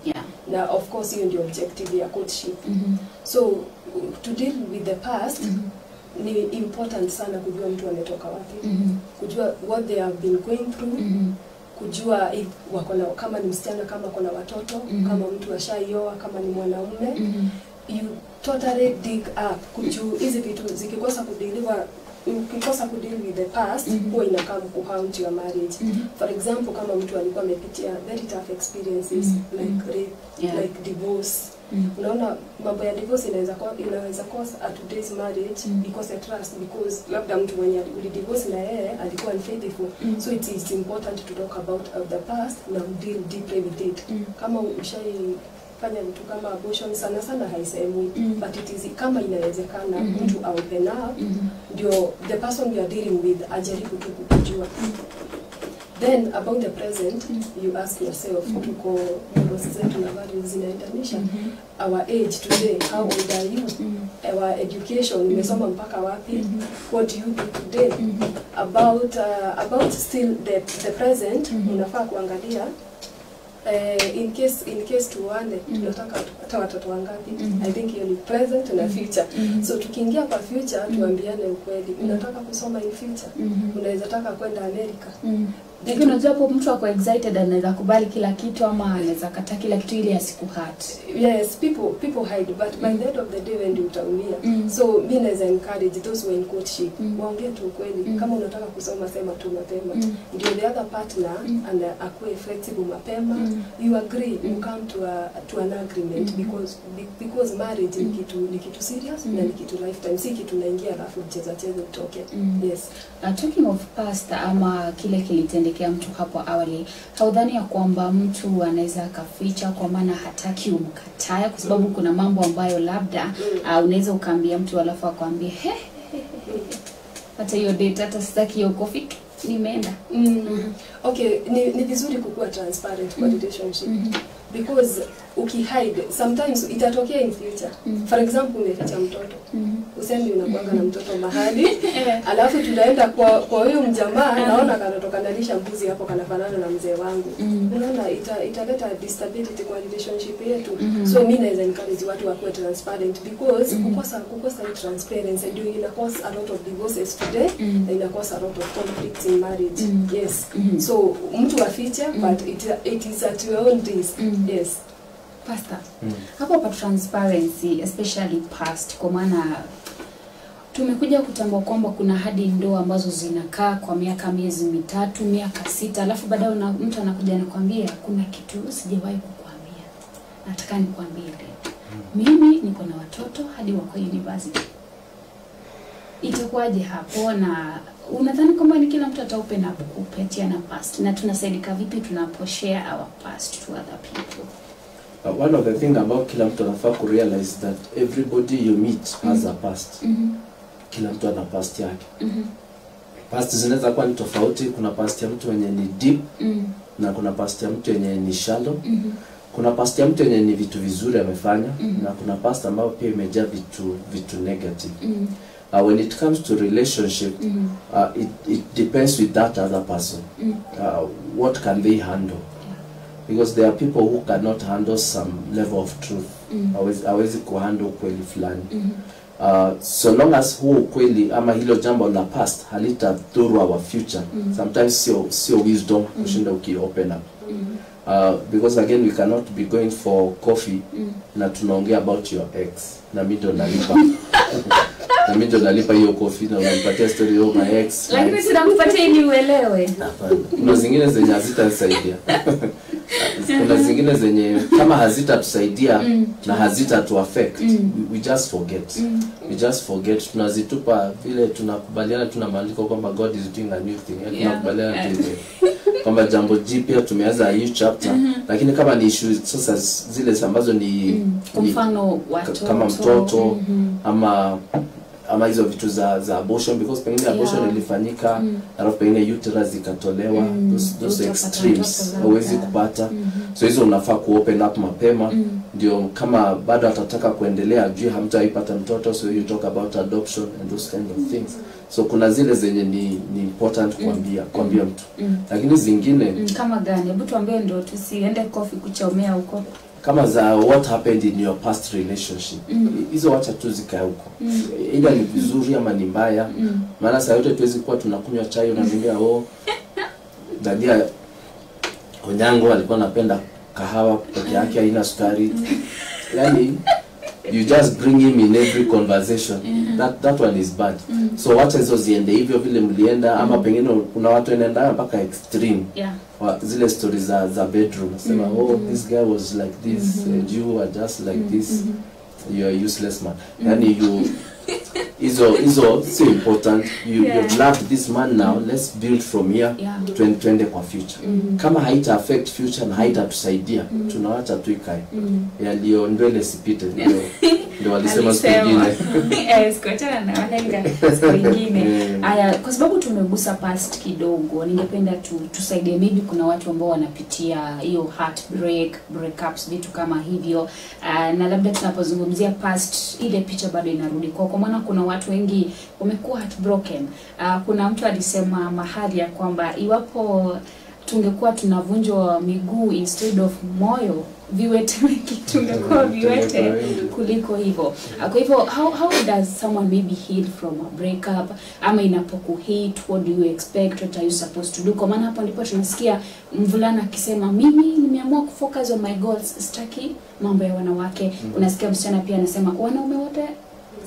Now of course hiyo ndio objective ya courtship. So to deal with the past ni important sana kujua mtu ametoka wapi, kujua what they have been going through, kujua if wakona, kama ni msichana kama kuna watoto, kama mtu ashaioa, kama ni mwanaume. You totally dig up kujua hizi vitu zikikosa kudeliver, ukikosa kudeal with the past, huwa inakam kuhaunt your marriage. For example, kama mtu alikuwa amepitia very tough experiences like rape, like divorce. Unaona mambo ya divorce inaweza cause a today's marriage because of trust, because labda mtu mwenye ulidivorce na yeye alikuwa unfaithful. So it is important to talk about the past na deal deeply with it. Kama fanya vitu kama abortion sana haisemwi, but it is kama inawezekana mtu open up, ndio the person we are dealing with ajaribu tu kujua. Then about the present, you ask yourself, tuko zetu na values zinaendanisha, our age today, how old are you, our education, umesoma mpaka wapi, what do you do today, about still the present, unafaa kuangalia in case tuone tunataka hata watoto wangapi. I think hiyo ni present na future. So tukiingia kwa future tuambiane ukweli, unataka kusoma in future, unaweza taka kwenda America. Lakini unajua hapo mtu ako excited anaweza kubali kila kitu ama anaweza kataa kila kitu ili asikuhurt. Yes, people hide, but by the end of the day when you utaumia. So mimi naweza encourage those who in courtship, waongee tu kweli. Kama unataka kusoma sema tu mapema. Ndio the other partner and akue flexible mapema. You agree, you come to an agreement, because marriage ni kitu serious na ni kitu lifetime, si kitu naingia alafu cheza utoke. Yes. Talking of past ama kile kilitendekea mtu hapo awali, haudhani ya kwamba mtu anaweza akaficha kwa maana hataki umkatae, kwa sababu kuna mambo ambayo labda unaweza ukaambia mtu alafu akwambie hata hiyo date hata sitaki hiyo coffee nimeenda. Okay, ni vizuri kukuwa transparent kwa relationship, because ukihide sometimes itatokea in future. For example, umeficha mtoto, usemi unakuanga na mtoto mahali, alafu tunaenda kwa huyo mjamaa, naona kanatoka nalisha mbuzi hapo kanafanana na mzee wangu. Unaona italeta instability kwa relationship yetu. So mimi naweza encourage watu wakuwe transparent, because kukosa transparency ndio ina cause a lot of divorces today, na ina cause a lot of conflicts in marriage. Yes. So mtu afiche, but it is at your own risk. Yes. Pastor, hapo pa transparency, especially past, kwa maana tumekuja kutambua kwamba kuna hadi ndoa ambazo zinakaa kwa miaka, miezi mitatu, miaka 6, alafu baadaye mtu anakuja anakuambia kuna kitu sijawahi kukuambia, nataka nikwambie leo. Mimi niko na watoto hadi wako university. Itakuwaje hapo? Na unadhani kwamba ni kila mtu ataopen up kupitia na past, na tunasaidika vipi tunaposhare our past to other people? One of the thing about kila mtu anafaa ku realize that everybody you meet has a past. Kila mtu ana past yake. Past zinaweza kuwa ni tofauti. Kuna past ya mtu mwenye ni deep, na kuna past ya mtu mwenye ni shallow. Kuna past ya mtu mwenye ni vitu vizuri amefanya, na kuna past ambayo pia imejaa vitu negative. When it comes to relationship, it depends with that other person. What can they handle? Because there are people who cannot handle some level of truth. Hawezi kuhandle kweli fulani. So long as huo kweli ama hilo jambo la past halita through our future, sometimes sio wisdom kushinda uki open up. Because again we cannot be going for coffee na tunaongea about your ex na mimi ndo nalipa. Na mimi ndo nalipa hiyo coffee na unanipatia story of my ex. Lakini sina kupatia ili uelewe. Kuna zingine zenye hazitanisaidia. kuna zingine zenye kama hazitatusaidia na hazitatu affect, we just forget. We just forget, tunazitupa vile tunakubaliana, tuna maandiko kwamba God is doing a new thing. Tunakubaliana tu kwamba jambo jipya tumeanza hii chapter, lakini kama ni issue sasa zile ambazo ni mfano watoto kama mtoto ama hizo vitu za abortion, because pengine abortion ilifanyika alafu pengine uterus ikatolewa, those extremes hauwezi kupata. So hizo unafaa open up mapema, ndio kama bado atataka kuendelea ajue hamtaipata mtoto, so you talk about adoption and those kind of things. So kuna zile zenye ni important kuambia mtu. Lakini zingine kama gani? Hebu tuambie ndio tusiende coffee kuchomea huko. Kama za what happened in your past relationship. Hizo wacha tu zikae huko. Ila ni vizuri ama ni mbaya. Maana saa yote tuwezi kuwa tunakunywa chai unaniambia Dadia Onyango alikuwa anapenda kahawa peke yake haina sukari. Yani you just bring him in every conversation. That one is bad. So wacha hizo ziende hivyo vile mlienda ama pengine kuna watu wanaenda mpaka extreme. Zile stories za bedroom nasema this guy was like this and you are just like this, you are useless man. Yani you izo so important, you love this man now, let's build from here twende kwa future. Kama haita affect future na haita tusaidia tunaacha tu ikae. Ndio ndwele sipite, ndio walisema siku nyingine sikotana na walenga siku nyingine. Aya, kwa sababu tumegusa past kidogo, ningependa tusaidie, maybe kuna watu ambao wanapitia hiyo breakups, vitu kama hivyo, na labda tunapozungumzia past ile picha bado inarudi kwa maana kuna watu wengi wamekuwa heartbroken. Kuna mtu alisema mahali ya kwamba iwapo tungekuwa tunavunjwa miguu instead of moyo, viwete wengi tungekuwa viwete kuliko hivyo. Kwa hivyo how does someone maybe heal from a breakup? Ama inapokuhit, what do you expect, what are you supposed to do? Kwa maana hapo ndipo tunasikia mvulana akisema mimi nimeamua kufocus on my goals, sitaki mambo ya wanawake. Unasikia msichana pia anasema wanaume wote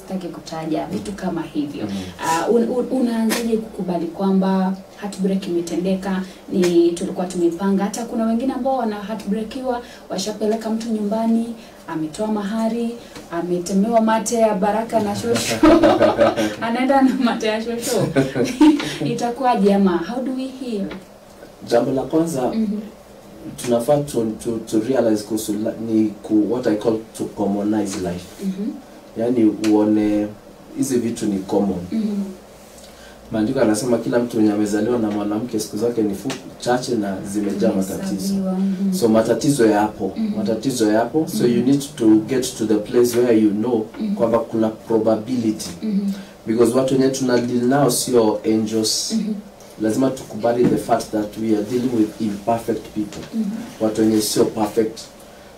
sitaki kutaja, vitu kama hivyo. Unaanzaje kukubali kwamba heartbreak imetendeka, ni tulikuwa tumepanga? Hata kuna wengine ambao wana heartbreakiwa, washapeleka mtu nyumbani, ametoa mahari, ametemewa mate ya baraka na shosho anaenda na mate ya shosho itakuwaje ama how do we heal? Jambo la kwanza tunafaa to realize kuhusu ni what I call to commonize life. Yani uone hizi vitu ni common. Maandiko yanasema kila mtu mwenye amezaliwa na mwanamke siku zake ni chache na zimejaa matatizo. So matatizo yapo. So you need to get to the place where you know kwamba kuna probability. Because watu wenye tunadeal nao sio angels. Lazima tukubali the fact that we are dealing with imperfect people. Watu wenye sio perfect.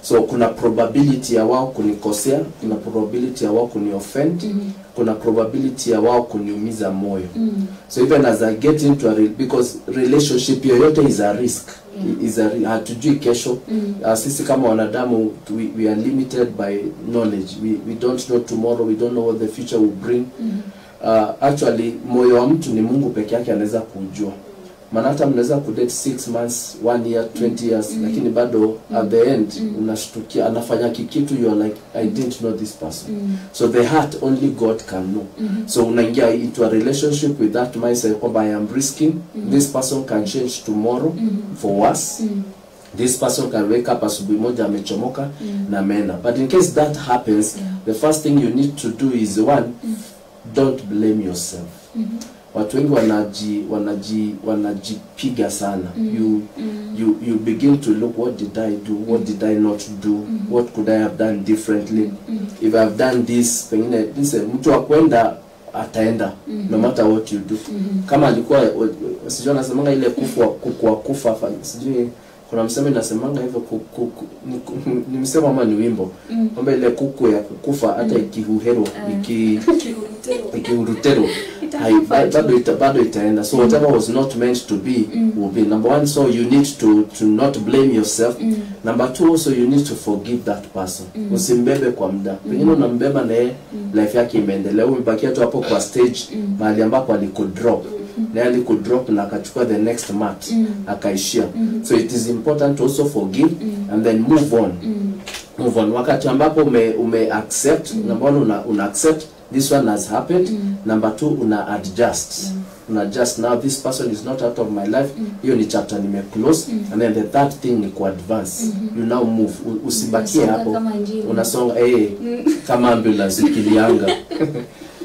So kuna probability ya wao kunikosea, kuna probability ya wao kunioffend, kuna probability ya wao kuniumiza moyo. So even as I get into because relationship yoyote is a risk. Hatujui kesho. Sisi kama wanadamu we are limited by knowledge. We don't know tomorrow, we don't know what the future will bring. Actually moyo wa mtu ni Mungu peke yake anaweza kujua. Maana hata mnaweza kudate 6 months, 1 year, 20 years, lakini bado at the end unashtukia anafanya kitu, you are like I didn't know this person. So the heart only God can know. So unaingia into a relationship with that mindset kwamba I am risking, this person can change tomorrow for worse. This person can wake up asubuhi moja amechomoka na mena. But in case that happens, the first thing you need to do is don't blame yourself. Watu wengi wanajipiga sana. You begin to look, what did I do, what did I not do, what could I have done differently, if I have done this, pengine mtu akwenda ataenda no matter what you do. Kama alikuwa sijui nasemanga ile kufa sijui kuna msemo inasemanga hivyo ni msemo ama ni wimbo kwamba ile kuku ya kukufa hata ikihuhero ikihurutero bado itaenda. So whatever was not meant to be will be. Number one, so you need to not blame yourself. Number two, also you need to forgive that person. Usimbebe kwa muda. Pengine unambeba na life yake imeendelea, umebakia tu hapo kwa stage mahali ambapo alikudrop. na yeye could drop na akachukua the next mat akaishia. So it is important to also forgive and then move on. Move on. Wakati ambapo ume accept, number one una accept this one has happened, number two una adjust. Una adjust, now this person is not out of my life, hiyo ni chapter nime close, and then the third thing ni ku advance. You now move, usibakie hapo unasonga kama ambulance ikilianga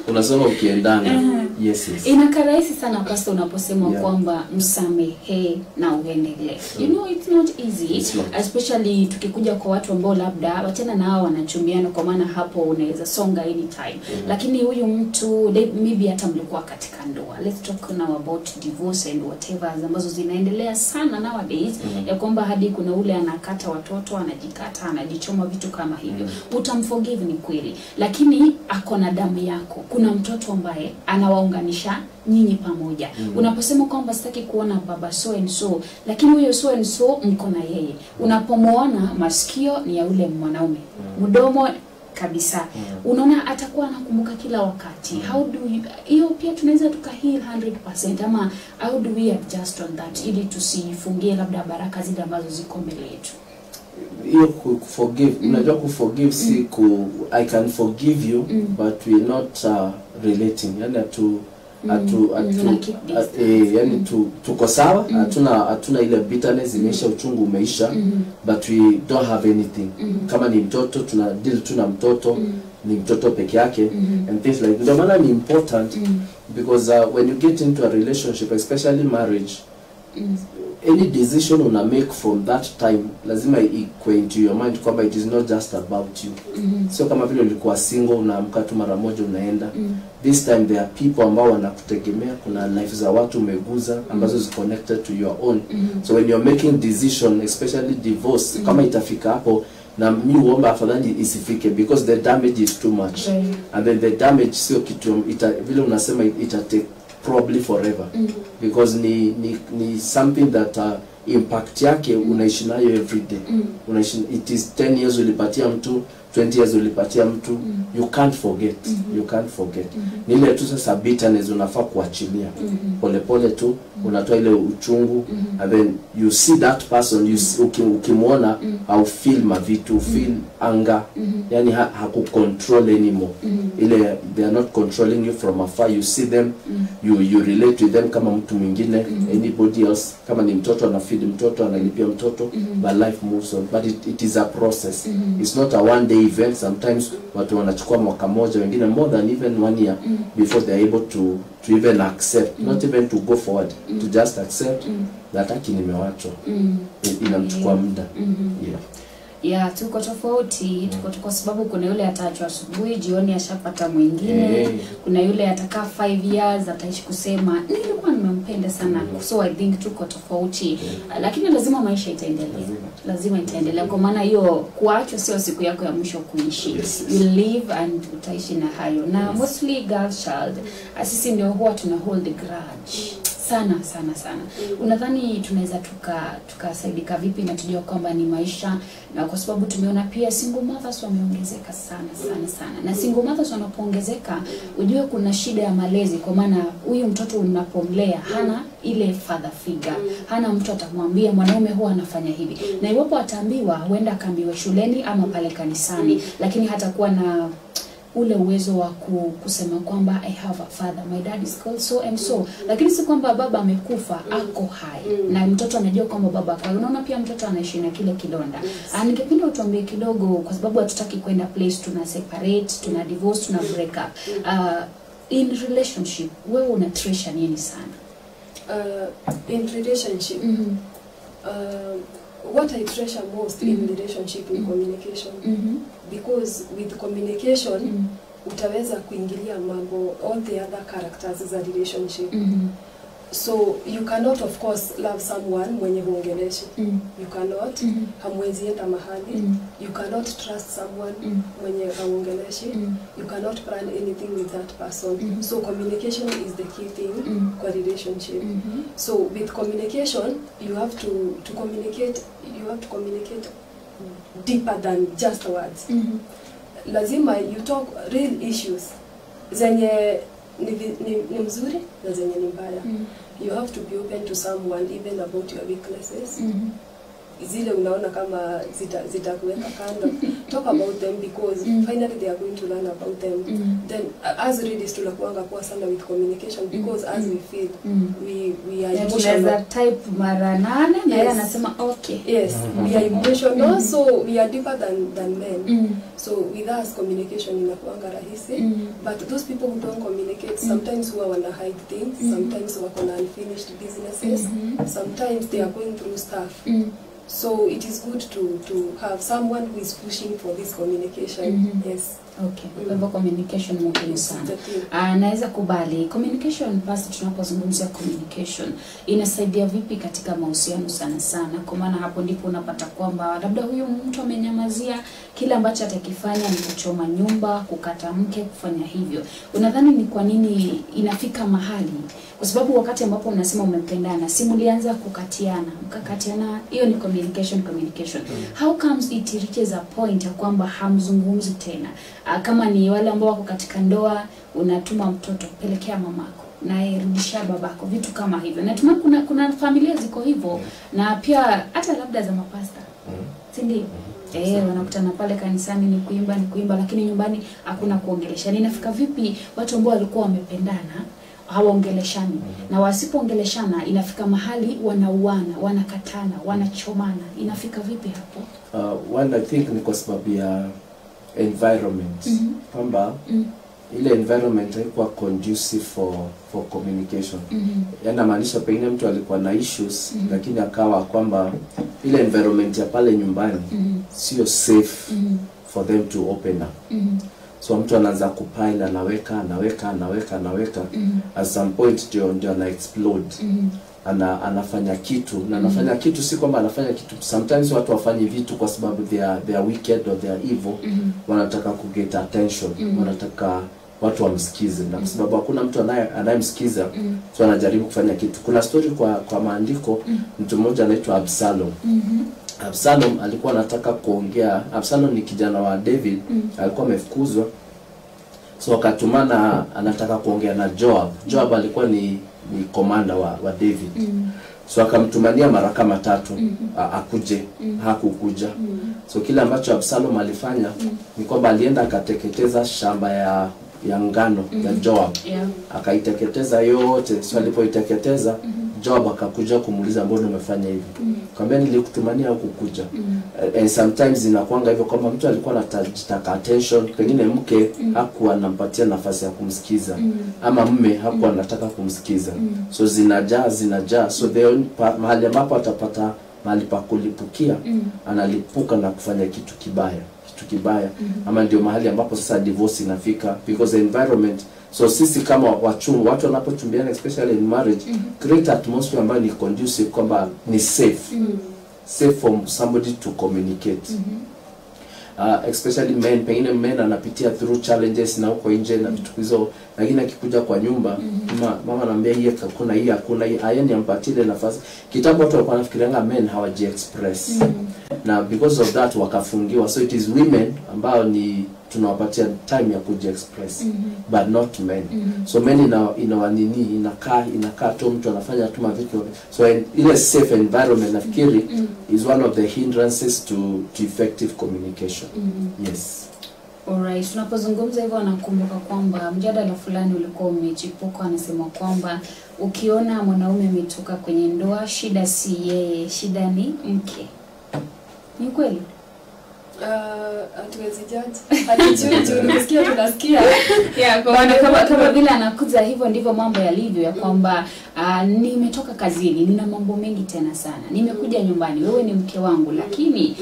unasonga ukiendana. Yes. Inakaa rahisi sana pasta unaposema kwamba msamehe na uendelee. You know it's not easy, especially tukikuja kwa watu ambao labda wachana na hao wanachumbiana, kwa maana hapo unaweza songa anytime. Lakini huyu mtu maybe hata mlikuwa katika ndoa. Let's talk now about divorce and whatever ambazo zinaendelea sana nowadays, ya kwamba hadi kuna ule anakata watoto, anajikata, anajichoma, vitu kama hivyo. Utamforgive ni kweli, lakini ako na damu yako. Kuna mtoto ambaye anawaunganisha nyinyi pamoja. Unaposema kwamba sitaki kuona baba so and so, lakini huyo so and so mko na yeye. Unapomuona masikio ni ya ule mwanaume, mdomo kabisa, unaona atakuwa anakumbuka kila wakati. How do you, hiyo pia tunaweza tukaheal 100%, ama how do we adjust on that ili tusifungie labda baraka zile ambazo ziko mbele yetu? Hiyo forgive, unajua forgive si I can forgive you but we not relating, yani yani tuko sawa, hatuna ile bitterness, imeisha, uchungu umeisha, but we don't have anything. Kama ni mtoto tuna deal tuna mtoto, ni mtoto peke yake, and things like that. Ndio maana ni important because when you get into a relationship, especially marriage, any decision una make from that time lazima ikuwe into your mind kwamba it is not just about you. So kama vile ulikuwa single unaamka tu mara moja unaenda, this time there are people ambao wanakutegemea, kuna life za watu umeguza ambazo is connected to your own. So when you're making decision, especially divorce, kama itafika hapo, na mimi huomba afadhali isifike, because the damage is too much. And then the damage sio kitu vile unasema take probably forever, because ni something that impact yake unaishi nayo every day. Unaishi, it is 10 years ulipatia mtu, 20 years ulipatia mtu, you can't forget. You can't forget. Ni ile tu sasa bitterness unafaa kuachilia. Pole pole tu unatoa ile uchungu, and then you see that person, you ukimwona au feel mavitu, feel anger, yani hakucontrol anymore. Ile they are not controlling you from afar, you see them, you relate with them kama mtu mwingine, anybody else. Kama ni mtoto anafeed mtoto, analipia mtoto, but life moves on. But it is a process. It's not a one day event. Sometimes watu wanachukua mwaka moja, wengine more than even 1 year before they are able to even accept, not even to go forward, to just accept that haki nimewachwa. Inamchukua muda. Tuko tofauti, tuko sababu kuna yule ataachwa asubuhi, jioni ashapata mwingine. Kuna yule atakaa 5 years ataishi kusema nilikuwa nimempenda sana. So I think tuko tofauti. Lakini lazima maisha itaendelea. Lazima itaendelea, kwa maana hiyo kuachwa sio siku yako ya mwisho kuishi. You live and utaishi na hayo. Na mostly girl child, sisi ndio huwa tuna hold grudge sana. Unadhani tunaweza tukasaidika vipi na tujue kwamba ni maisha? Na kwa sababu tumeona pia single mothers wameongezeka sana. Na single mothers wanapoongezeka, ujue kuna shida ya malezi, kwa maana huyu mtoto unapomlea hana ile father figure. Hana mtu atamwambia mwanaume huwa anafanya hivi. Na iwapo ataambiwa, huenda akaambiwa shuleni ama pale kanisani, lakini hatakuwa na ule uwezo wa kusema kwamba I have a father, my dad is called so and so. Lakini si kwamba baba amekufa, ako hai. Na mtoto anajua kwamba baba kwa. Unaona pia mtoto anaishi na kile kidonda. Ningependa utuambie kidogo, kwa sababu hatutaki kwenda place tuna separate, tuna divorce, tuna break up. In relationship, wewe una treasure nini sana? In relationship, what I treasure most in relationship is communication. Because with communication, utaweza kuingilia mambo, all the other characters za relationship. So you cannot of course love someone mwenye huongeleshi. You cannot, hamwezi enda mahali. You cannot trust someone mwenye haongeleshi. You cannot plan anything with that person. So communication is the key thing kwa relationship. So with communication, you have to communicate, deeper than just words. Lazima you talk real issues zenye ni mzuri na zenye ni mbaya. You have to be open to someone even about your weaknesses. Zile unaona kama zitakuweka kando. Talk about them because finally they are going to learn about them. Then as ladies tunakuanga kwa sana with communication because as we feel we are emotional type mara 8 na yeye anasema okay. Yes, we are emotional so we are deeper than men. So with us communication inakuanga rahisi. But those people who don't communicate sometimes who wanna hide things, sometimes wako na unfinished businesses, sometimes they are going through stuff. So it is good to have someone who is pushing for this communication. Yes. Okay. Kwa hivyo communication muhimu sana. Naweza kubali communication basi tunapozungumzia communication inasaidia vipi katika mahusiano sana sana, kwa maana hapo ndipo unapata kwamba labda huyu mtu amenyamazia kile ambacho atakifanya ni kuchoma nyumba, kukata mke, kufanya hivyo. Unadhani ni kwa nini inafika mahali? Kwa sababu wakati ambapo unasema umependana, si mlianza kukatiana, mkakatiana, hiyo ni communication. How comes it reaches a point ya kwamba hamzungumzi tena? Kama ni wale ambao wako katika ndoa, unatuma mtoto pelekea mamako na irudisha babako, vitu kama hivyo. Natumai kuna familia ziko hivyo na pia hata labda za mapasta. Si ndio? Wanakutana pale kanisani ni kuimba lakini nyumbani hakuna kuongeleshana. Inafika vipi watu ambao walikuwa wamependana hawaongeleshani, na wasipoongeleshana inafika mahali wanauana, wanakatana, wanachomana? Inafika vipi hapo? One I think ni kwa sababu ya environment. Kwamba ile environment haikuwa conducive for communication. Maanisha pengine mtu alikuwa na issues lakini akawa kwamba ile environment ya pale nyumbani sio safe for them to open up. So mtu anaanza kupile, anaweka at some point ndio ana explode. Anafanya kitu na anafanya kitu si kwamba anafanya kitu. Sometimes watu wafanye vitu kwa sababu they are wicked or they are evil. Wanataka ku get attention, wanataka watu wamsikize, na kwa sababu hakuna mtu anayemsikiza so anajaribu kufanya kitu. Kuna story kwa maandiko, mtu mmoja anaitwa Absalom. Absalom alikuwa anataka kuongea. Absalom ni kijana wa David, alikuwa amefukuzwa. So akatumana anataka kuongea na Joab. Joab alikuwa ni commander wa David. So akamtumania mara kama 3 akuje, hakukuja. So kile ambacho Absalom alifanya ni kwamba alienda akateketeza shamba ya ngano ya Joab. Akaiteketeza yote. So alipoiteketeza Joab akakuja kumuuliza mbona umefanya hivi? Kwambia nilikutumania hukukuja. And sometimes inakuanga hivyo kwamba mtu alikuwa anataka attention, pengine mke hakuwa anampatia nafasi ya kumsikiza, ama mume hakuwa anataka kumsikiza. So zinajaa. So mahali ambapo atapata mahali pa kulipukia, analipuka na kufanya kitu kibaya. Ama ndio mahali ambapo sasa divorce inafika, because the environment. So sisi kama watu wanapochumbiana, especially in marriage, create atmosphere ambayo ni conducive, kwamba ni safe for somebody to communicate. Especially men, pengine men anapitia through challenges na uko nje na vitu hizo, lakini akikuja kwa nyumba mama anambia hii hakuna hii ayeni ampatile nafasi. Kitabu watu walikuwa wanafikirianga men hawaji express, na because of that wakafungiwa. So it is women ambao ni tunawapatia time ya kuji express, but not men. So men inakaa tu mtu anafanya tu mavitu. So ile safe environment nafikiri is one of the hindrances to effective communication. Yes. Alright, tunapozungumza hivyo nakumbuka kwamba mjadala fulani ulikuwa umechipuka, anasema kwamba ukiona mwanaume ametoka kwenye ndoa, shida si yeye, shida ni mke. Ni kweli? Hatuwezi judge. Hatuchuju, nimesikia tunasikia. Kama vile anakuza hivyo ndivyo mambo yalivyo, ya kwamba nimetoka kazini, nina mambo mengi tena sana. Nimekuja nyumbani, wewe ni mke wangu, lakini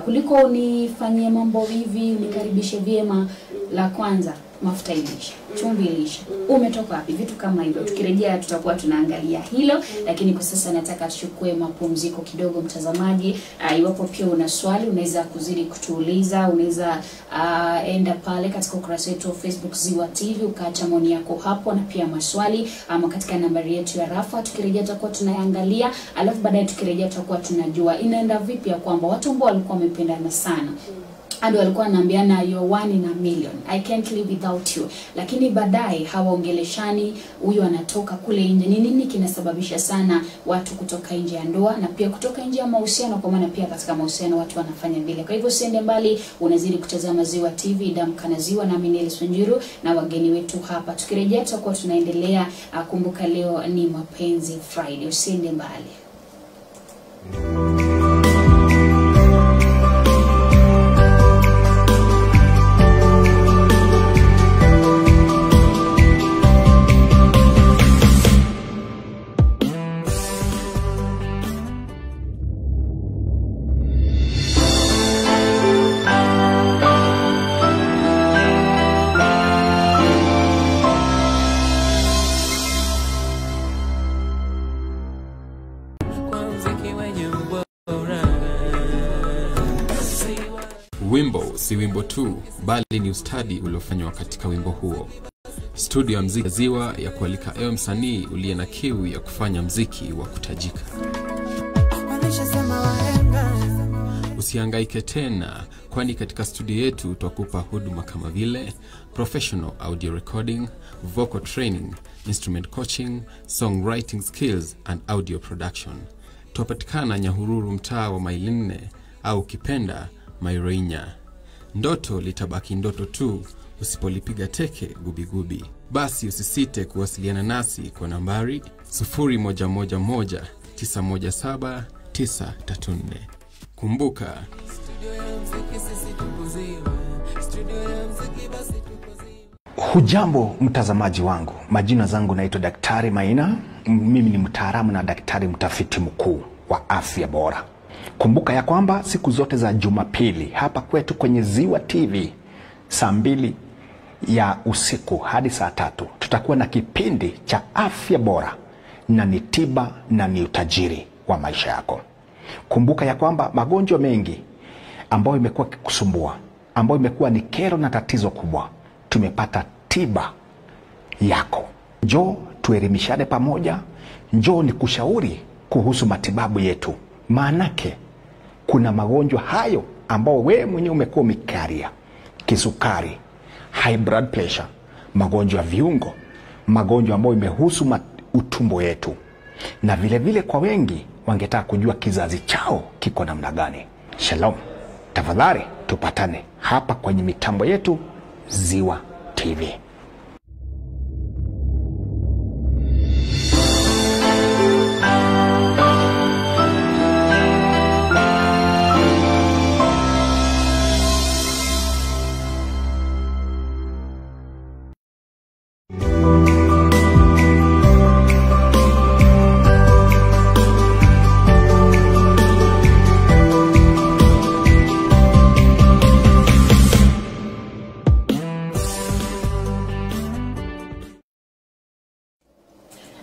kuliko unifanyie mambo hivi, unikaribishe vyema, la kwanza mafuta ilisha, chumvi ilisha, umetoka wapi, vitu kama hivyo. Tukirejea tutakuwa tunaangalia hilo, lakini kwa sasa nataka tuchukue mapumziko kidogo. Mtazamaji, iwapo pia una swali unaweza kuzidi kutuuliza, unaweza enda pale katika ukurasa wetu wa Facebook Ziwa TV ukaacha maoni yako hapo, na pia maswali ama katika nambari yetu ya rafa. Tukirejea tutakuwa tunaangalia, alafu baadaye tukirejea tutakuwa tunajua inaenda vipi ya kwamba watu ambao walikuwa wamependana sana hadi walikuwa wanaambiana you're one in a million, I can't live without you. Lakini baadaye hawaongeleshani, huyu anatoka kule nje. Ni nini kinasababisha sana watu kutoka nje ya ndoa na pia kutoka nje ya mahusiano, kwa maana pia katika mahusiano watu wanafanya vile. Kwa hivyo usiende mbali, unazidi kutazama Ziwa TV, Damka na Ziwa na Mineli Sunjuru na wageni wetu hapa. Tukirejea tutakuwa tunaendelea. Kumbuka leo ni Mapenzi Friday, usiende mbali. Wimbo si wimbo tu, bali ni ustadi uliofanywa katika wimbo huo. Studio ya mziki Ziwa ya kualika ewe msanii uliye na kiu ya kufanya mziki wa kutajika. Usihangaike tena, kwani katika studio yetu tutakupa huduma kama vile professional audio recording, vocal training, instrument coaching, songwriting skills and audio production. Tupatikana Nyahururu, mtaa wa Maili 4 au kipenda Mairoinya. Ndoto litabaki ndoto tu usipolipiga teke gubi. Basi usisite kuwasiliana nasi kwa nambari 0111 917 934. Kumbuka, hujambo mtazamaji wangu, majina zangu naitwa Daktari Maina. Mimi ni mtaalamu na daktari mtafiti mkuu wa afya bora. Kumbuka ya kwamba siku zote za Jumapili hapa kwetu kwenye Ziwa TV saa 2 ya usiku hadi saa 3 tutakuwa na kipindi cha afya bora, na ni tiba na ni utajiri wa maisha yako. Kumbuka ya kwamba magonjwa mengi ambayo imekuwa kukusumbua, ambayo imekuwa ni kero na tatizo kubwa, tumepata tiba yako. Njoo tuelimishane pamoja, njoo nikushauri kuhusu matibabu yetu. Maanake kuna magonjwa hayo ambao wewe mwenyewe umekuwa umekaria: kisukari, high blood pressure, magonjwa ya viungo, magonjwa ambayo imehusu utumbo yetu. Na vile vile kwa wengi wangetaka kujua kizazi chao kiko namna gani. Shalom. Tafadhali tupatane hapa kwenye mitambo yetu Ziwa TV.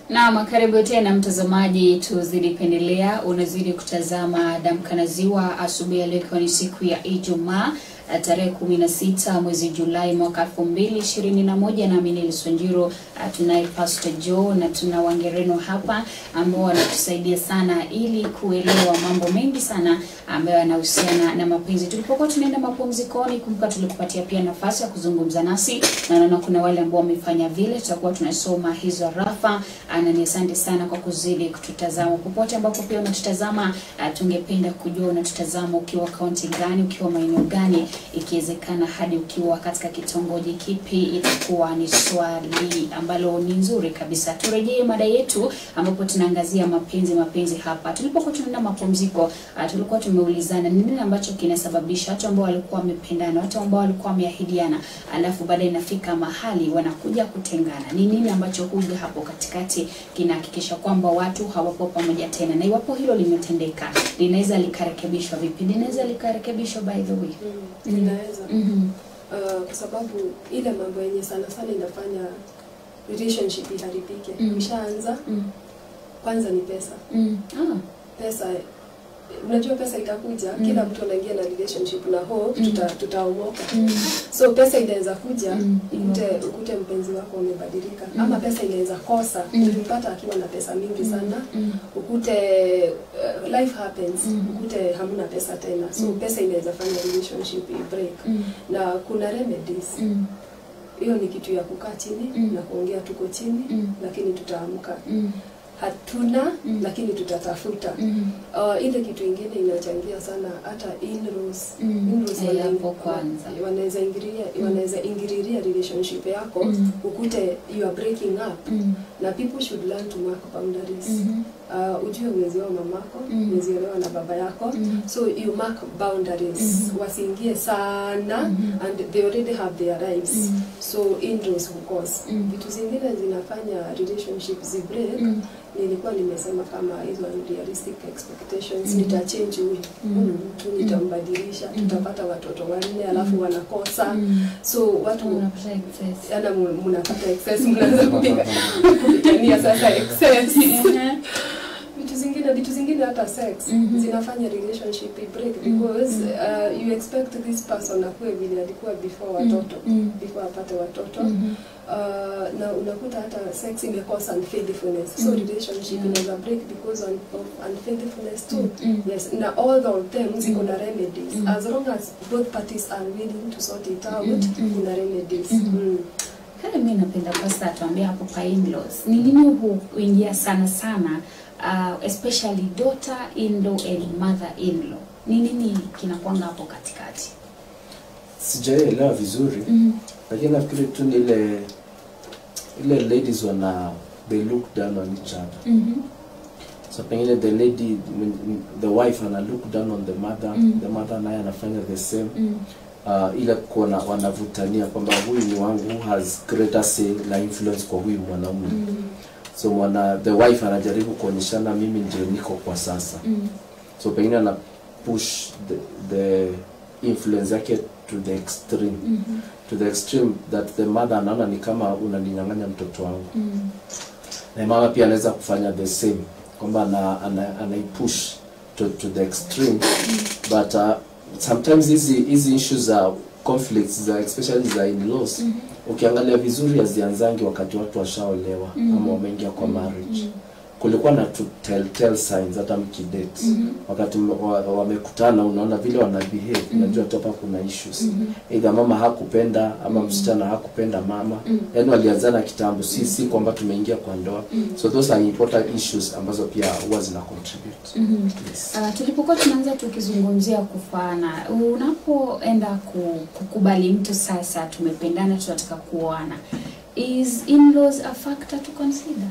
Na karibu tena mtazamaji, tuzidi kuendelea. Unazidi kutazama Damka na Ziwa. Asubuhi leo ni siku ya Ijumaa, tarehe 16 mwezi Julai mwaka 2021, na Mineli Sunjuru. Tunaye Pastor Joe na tuna Wangereno hapa ambao wanatusaidia sana ili kuelewa mambo mengi sana ambayo yanahusiana na mapenzi. Tulipokuwa tunaenda mapumzikoni, kumbuka tulikupatia pia nafasi ya kuzungumza nasi, na naona kuna wale ambao wamefanya vile. Tutakuwa tunasoma hizo rafa. Na ni asante sana kwa kuzidi kututazama popote ambapo pia unatutazama. Tungependa kujua unatutazama ukiwa kaunti gani, ukiwa maeneo gani, ikiwezekana hadi ukiwa katika kitongoji kipi. Itakuwa ni swali ambalo ni nzuri kabisa. Turejee mada yetu ambapo tunaangazia mapenzi hapa. Tulipokuwa tunaenda mapumziko, tulikuwa tumeulizana ni nini ambacho kinasababisha watu ambao walikuwa wamependana, watu ambao walikuwa wameahidiana, alafu baadaye inafika mahali wanakuja kutengana. Ni nini ambacho huja hapo katikati kinahakikisha kwamba watu hawapo pamoja tena? Na iwapo hilo limetendeka, linaweza likarekebishwa vipi? Linaweza likarekebishwa by the way? Linaweza. Kwa sababu ile mambo yenye sana inafanya relationship iharibike. Ukishaanza kwanza ni pesa. Pesa unajua pesa itakuja, kila mtu anaingia na relationship na hope tutaomoka. So pesa inaweza kuja, ukute mpenzi wako umebadilika, ama pesa inaweza kosa, ulimpata akiwa na pesa mingi sana, ukute life happens, ukute hamna pesa tena. So pesa inaweza fanya relationship break. Na kuna remedies. Hiyo ni kitu ya kukaa chini na kuongea, tuko chini lakini tutaamka. Hatuna lakini tutatafuta. Ile kitu ingine inachangia sana hata in-laws. Wanaweza ingililia relationship yako, ukute you are breaking up. Na people should learn to mark boundaries. Ujue umeziwa mamako, umezielewa na baba yako, so you mark boundaries. Wasiingie sana, and they already have their lives. So in-laws of course. Vitu zingine zinafanya relationships break. Nilikuwa nimesema kama hizo unrealistic expectations, nitachange huyu mtu, nitambadilisha, tutapata watoto wanne alafu wanakosa. So watu mnapata excess, mnaanza kupigania sasa excess. Vitu zingine hata sex zinafanya relationship break, because you expect this person akue vile alikuwa before watoto, before apate watoto. Na unakuta hata sex imekosa unfaithfulness. So relationship inaweza break because of unfaithfulness too. Yes, na all of them ziko na remedies. As long as both parties are willing to sort it out, kuna remedies. Kale mimi napenda pasta atuambia hapo kwa in-laws. Ni nini huingia sana especially daughter-in-law and mother-in-law? Ni nini kinakuanga hapo katikati? Sijaelewa vizuri. Lakini nafikiri tu ni ile ladies they look down on each other. So pengine the lady, the wife look down on the mother naye anafanya the same. Ile kuona wanavutania kwamba huyu ni wangu, who has greater say na influence kwa huyu mwanaume. So the wife anajaribu kuonyeshana mimi ndio niko kwa sasa. So pengine ana push the influence yake to the extreme. To the extreme that the mother anaona ni kama unaninyang'anya mtoto wangu. Na mama pia anaweza kufanya the same, kwamba anaipush to the extreme. But sometimes hizi issues are conflicts, especially za in-laws, ukiangalia vizuri hazianzangi wakati watu washaolewa ama wameingia kwa marriage. Kulikuwa na tell signs hata mkidate. Wakati wamekutana unaona vile wana behave, unajua hapa kuna issues. Either mama hakupenda ama msichana hakupenda mama. Yaani walianzana kitambo, si kwamba tumeingia kwa ndoa. So those are important issues ambazo pia huwa zina contribute. Yes. Tulipokuwa tunaanza tukizungumzia kufaana, unapoenda kukubali mtu sasa tumependana tunataka kuoana, is in-laws a factor to consider?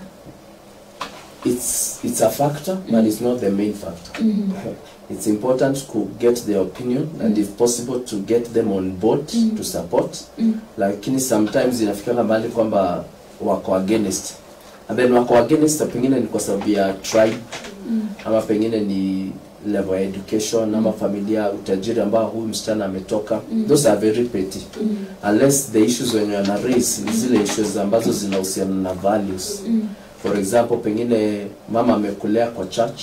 It's a factor, but it's not the main factor. It's important to get their opinion, and if possible to get them on board to support. Lakini sometimes inafika mahali kwamba wako against. And then wako against pengine ni kwa sababu ya tribe, ama pengine ni level of education, ama familia, utajiri ambao huyu msichana ametoka. Those are very petty. Unless the issues when you are raised ni zile issues ambazo zinahusiana na values. For example, pengine mama amekulea kwa church,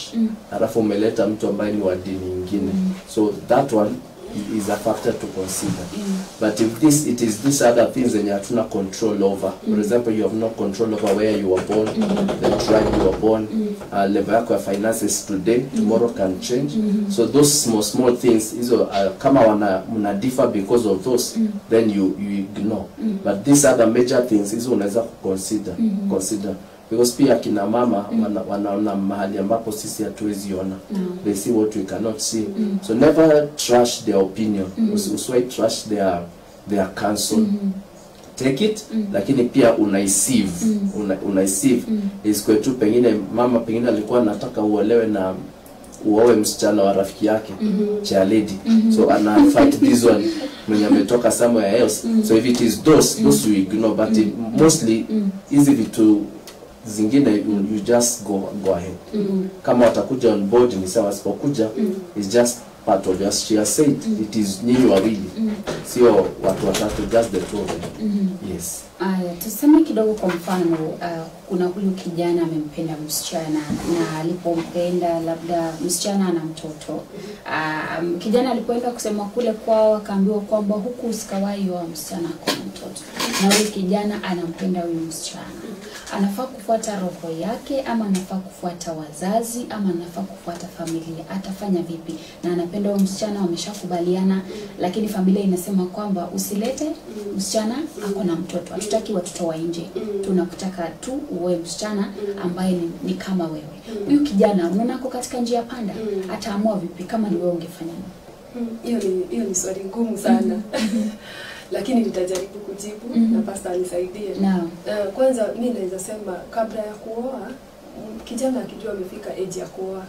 alafu umeleta mtu ambaye ni wa dini nyingine. So that one is a factor to consider. But if it is these other things that you have no control over. For example, you have no control over where you were born, the tribe you were born, level yako ya finances today, tomorrow can change. So those small things, kama muna differ because of those, then you ignore. But these other major things, hizo unaweza consider. Because pia kina mama wanaona mahali ambapo sisi hatuwezi ona. They see what we cannot see. So never trash their opinion. Usiwahi trash their counsel. Take it, lakini pia unaisive. Isikwetu pengine mama pengine alikuwa anataka uowe msichana wa rafiki yake, cha lady. So ana fight this one mwenye ametoka somewhere else. So if it is those we ignore, but mostly easy vitu zingine you just go ahead. Kama watakuja on board ni sawa, sipokuja is just part of, as she has said, it is nyinyi wawili, sio watu watatu, just the two of them. Yes. Tuseme kidogo kwa mfano, kuna huyu kijana amempenda msichana na alipompenda labda msichana ana mtoto. Kijana alipoenda kusema kule kwao akaambiwa kwamba huku usikawai wa msichana kwa mtoto. Na huyu kijana anampenda huyu msichana. Anafaa kufuata roho yake ama anafaa kufuata wazazi ama anafaa kufuata familia? Atafanya vipi? Na anapenda huyu msichana, wameshakubaliana, lakini familia inasema kwamba usilete msichana ako na mtoto. Hatutaki watoto wa nje. Tunakutaka tu uwe msichana ambaye ni kama wewe. Huyu kijana unaona ako katika njia panda, ataamua vipi kama ni wewe ungefanya nini? Hiyo ni swali ngumu sana. Lakini nitajaribu kujibu na pastor anisaidie. Kwanza mimi naweza sema kabla ya kuoa, kijana akijua amefika age ya kuoa,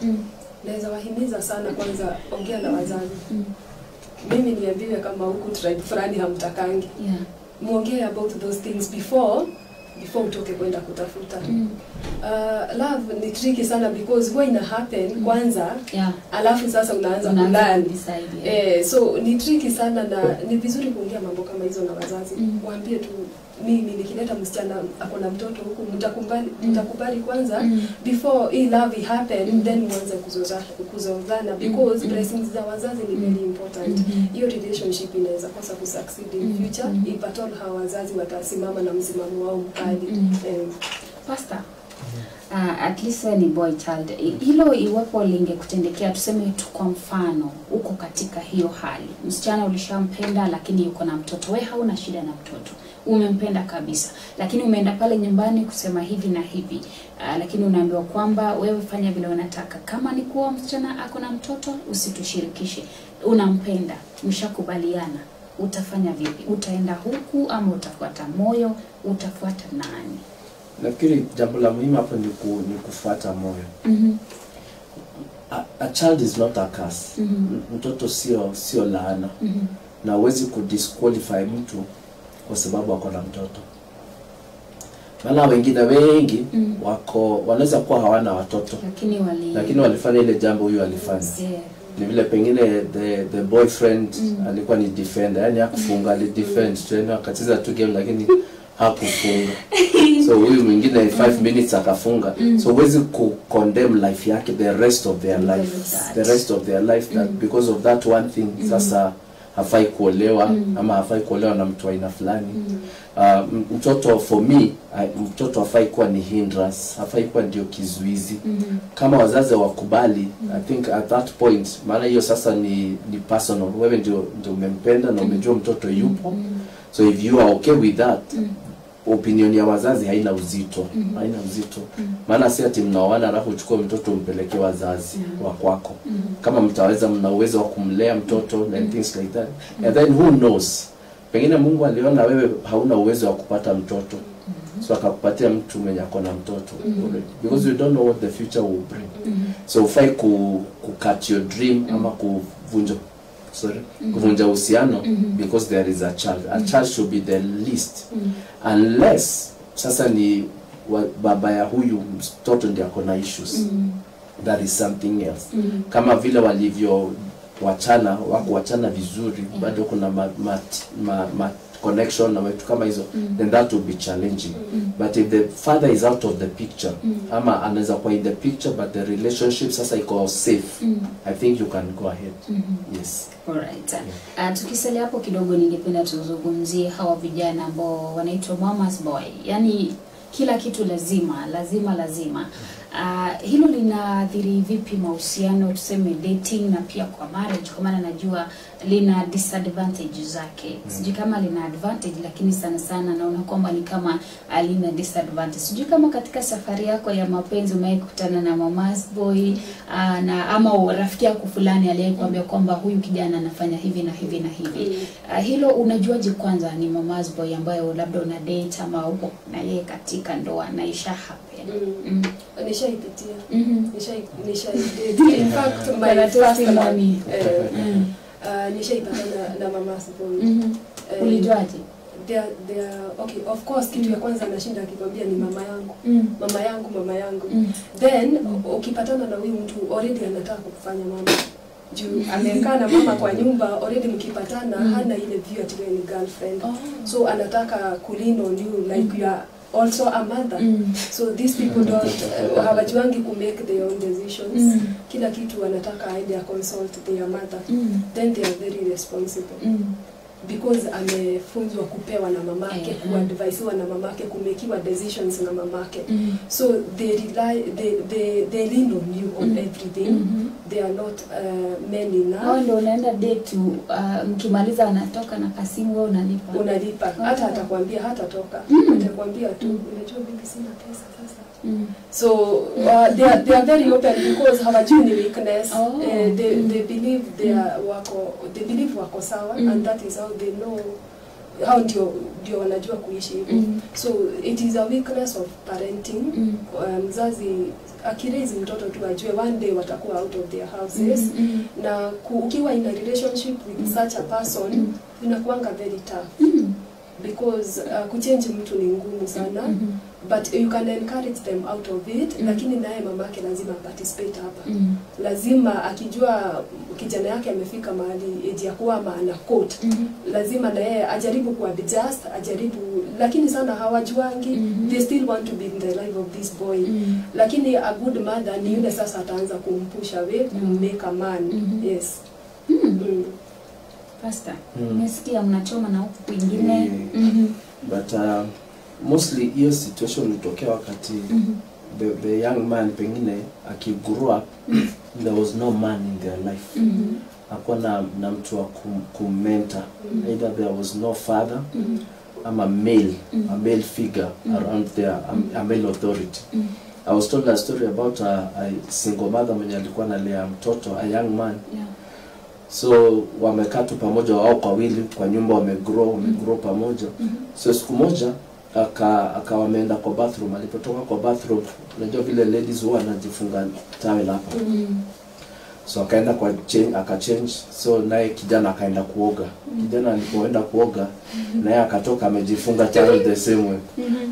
naweza wahimiza sana kwanza ongea na wazazi. Mimi niambiwe kama huku tribe fulani hamtakangi. Muongee about those things before utoke kwenda kutafuta. Love ni tricky sana because huwa ina happen kwanza, alafu sasa unaanza kulani. So ni tricky sana na ni vizuri kuongea mambo kama hizo na wazazi. Waambie tu mimi nikileta msichana akona mtoto huku mtakubali kwanza before hii love happen, then muanze kuzozana because blessings za wazazi ni very important. Hiyo relationship inaweza kosa kusucceed in future if at all hawa wazazi watasimama na msimamo wao mkali. Pastor, at least ni boy child. Hilo iwapo lingekutendekea, tuseme tu kwa mfano uko katika hiyo hali, msichana ulishampenda lakini yuko na mtoto, wewe hauna shida na mtoto, umempenda kabisa, lakini umeenda pale nyumbani kusema hivi na hivi, lakini unaambiwa kwamba wewe fanya vile unataka, kama ni kuwa msichana ako na mtoto usitushirikishe, unampenda, mshakubaliana, utafanya vipi? Utaenda huku ama utafuata moyo? Utafuata nani? Nafikiri jambo la muhimu hapo ni kufuata moyo. A child is not a curse. Mtoto sio laana. Na huwezi kudisqualify mtu kwa sababu ako na mtoto. Maana wengine wengi wako wanaweza kuwa hawana watoto, lakini walifanya ile jambo huyu alifanya. Ni vile pengine the boyfriend alikuwa ni defender, yani hakufunga, ali defend tena akacheza tu game lakini hakufunga. So huyu mwingine 5 minutes akafunga. So huwezi condemn life yake the rest of their life that because of that one thing sasa hafai kuolewa ama hafai kuolewa na mtu aina fulani. Mtoto for me, mtoto hafai kuwa ni hindrance, hafai kuwa ndio kizuizi. Kama wazazi wakubali, I think at that point, maana hiyo sasa ni personal. Wewe ndio umempenda na umejua mtoto yupo. So if you are okay with that, opinion ya wazazi haina uzito. Maana si ati mnaoana alafu uchukue mtoto umpeleke wazazi wa kwako. Kama mna uwezo wa kumlea mtoto and things like that. And then who knows? Pengine Mungu aliona wewe hauna uwezo wa kupata mtoto. So akakupatia mtu mwenye ako na mtoto. Because you don't know what the future will bring. So ufai cut your dream ama kuvunja uhusiano because there is a child. A child should be the least. Unless sasa ni baba ya huyu mtoto ndiye ako na issues. That is something else. Kama vile walivyo wachana vizuri, bado kuna connection na wetu kama hizo, then that will be challenging. But if the father is out of the picture, ama anaweza kuwa in the picture but the relationship sasa iko safe, I think you can go ahead. Yes. Alright. Tukisalia hapo kidogo, ningependa tuzungumzie hawa vijana ambao wanaitwa mama's boy. Yani kila kitu lazima. Hilo linaathiri vipi mahusiano, tuseme dating na pia kwa marriage? Kwa maana najua lina disadvantage zake. Sijui kama lina advantage, lakini sana naona kwamba ni kama lina disadvantage. Sijui kama katika safari yako ya mapenzi umekutana na mama's boy na ama rafiki yako fulani aliyekuambia kwamba huyu kijana anafanya hivi na hivi na hivi. Hilo unajuaje kwanza ni mama's boy ambayo labda una date ama uko na yeye katika ndoa na isha happen? Nishaipitia. In fact my first money nishaipatana na mama's boy. Ulijuaje? Okay, of course kitu ya kwanza anashinda akikwambia ni mama yangu. Then ukipatana na huyu mtu already anataka kukufanya mama. juu amekaa na mama kwa nyumba already, mkipatana hana ile view ati wewe ni girlfriend. So anataka kulin on you like you are also a mother. So these people don't hawajuangi ku make their own decisions. Kila kitu wanataka aende consult their mother. Then they are very responsible. Because amefunzwa kupewa na mamake, kuadvisiwa na mamake, kumekiwa decisions na mamake. So they rely, they lean on you on everything. They are not men enough. Ndio unaenda date, mkimaliza anatoka na kasimu, wewe unalipa. Hata atakwambia hata toka. Atakwambia tu unajua mimi sina pesa sasa. So they are very open because hawajui ni weakness. They believe they believe wako sawa, and that is how they know how ndio wanajua kuishi hivyo. So it is a weakness of parenting. Mzazi akiraise mtoto tu ajue one day watakuwa out of their houses. Na ukiwa in a relationship with such a person inakuanga very tough. Because kuchange mtu ni ngumu sana. But you can encourage them out of it. Lakini naye mamake lazima participate hapa. Lazima akijua kijana yake amefika mahali age ya kuwa maana court. Lazima naye ajaribu kuadjust, lakini sana hawajuangi. They still want to be in the life of this boy. Lakini a good mother ni yule sasa ataanza kumpusha away, make a man. Yes. Pastor, nasikia mnachoma na huku kwingine. But mostly hiyo situation utokea wakati the young man pengine akigrow up, there was no man in their life. Hakuwa na mtu wa kumentor. Either there was no father, a male figure around there, a male authority. I was told a story about a single mother mwenye alikuwa analea mtoto, a young man. So wamekaa tu pamoja wao kwa wili kwa nyumba, wamegrow pamoja. So siku moja akawameenda kwa bathroom. Alipotoka kwa bathroom, unajua vile ladies huwa anajifunga towel hapa. So akaenda kwa change. So naye kijana akaenda kuoga. Kijana alipoenda kuoga, naye akatoka amejifunga towel the same way.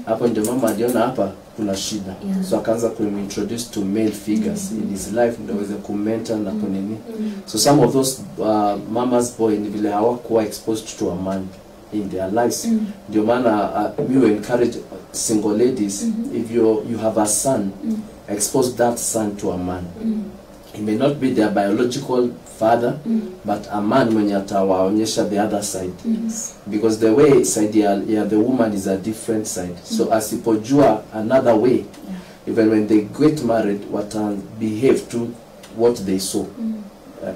Hapo ndio mama aliona hapa kuna shida. So akaanza kuintroduce to male figures in his life, ndio aweze kumentor na kunini. So some of those mama's boy ni vile hawakuwa exposed to a man in their lives. Ndio maana we encourage single ladies, if you have a son, expose that son to a man. He may not be their biological father, but a man mwenye atawaonyesha the other side. Because the way side ya the woman is a different side. So asipojua another way, even when they get married, what behave to what they saw.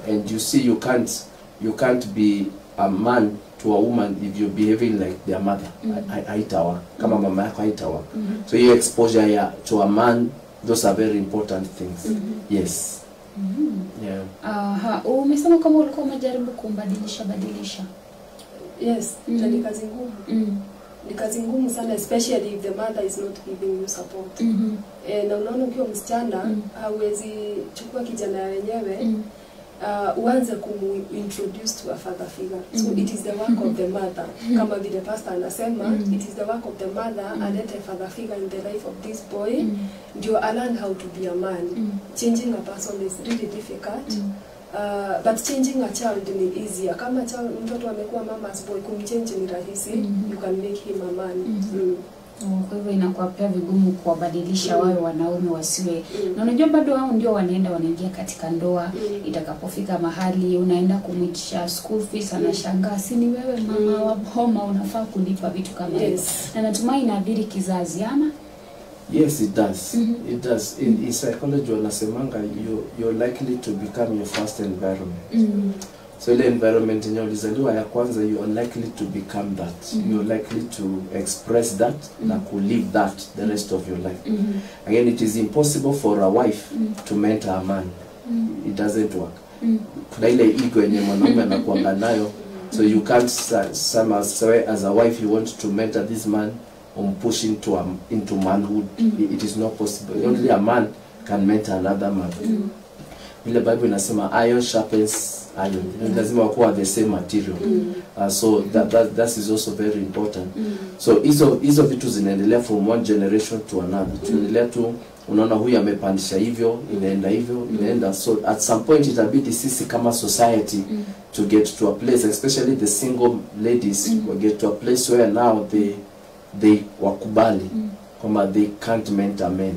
And you see, you can't be a man to a woman if you're behaving like their mother. Haitawa kama mama yako haitawa. So your exposure to a man, those are very important things. Yes. Yeah. Umesema kama ulikuwa umejaribu kumbadilisha. Yes, ni kazi ngumu. Ni kazi ngumu sana, especially if the mother is not giving you support. Na unaona ukiwa msichana hauwezi chukua kijana wenyewe uanze kumintroduce to a father figure. So it is the work of the mother. Kama vile pastor anasema, it is the work of the mother and let a father figure in the life of this boy. Ndio learn how to be a man. Changing a person is really difficult. But changing a child ni easier. Kama mtoto amekuwa mama's boy, kumchange ni rahisi. You can make him a man. Kwa hivyo inakuwa pia vigumu kuwabadilisha wawe wanaume wasiwe. Na unajua bado hao ndio wanaingia katika ndoa. Itakapofika mahali unaenda kumwitisha school fees, anashangaa si ni wewe mama wa homa unafaa kulipa vitu kama hivyo. Na natumai inadhiri kizazi ama? Yes, it does. It does. In psychology wanasemanga you're likely to become your first environment. So ile environment yenye ulizaliwa ya kwanza, you are likely to become that. You are likely to express that na to live that the rest of your life. Again, it is impossible for a wife to mentor a man. It doesn't work. Kuna ile ego yenye mwanaume anakuanga nayo. So you can't say as a wife you want to mentor this man push into manhood. It is not possible. Only a man can mentor another man. Ile Bible inasema iron sharpens iron. Lazima wakuwa the same material. So that is also very important. So hizo vitu zinaendelea from one generation to another. Tunaendelea tu, unaona huyu amepandisha hivyo, inaenda. So at some point itabidi sisi kama society to get to a place, especially the single ladies, we get to a place where now they wakubali kwamba they can't mentor men.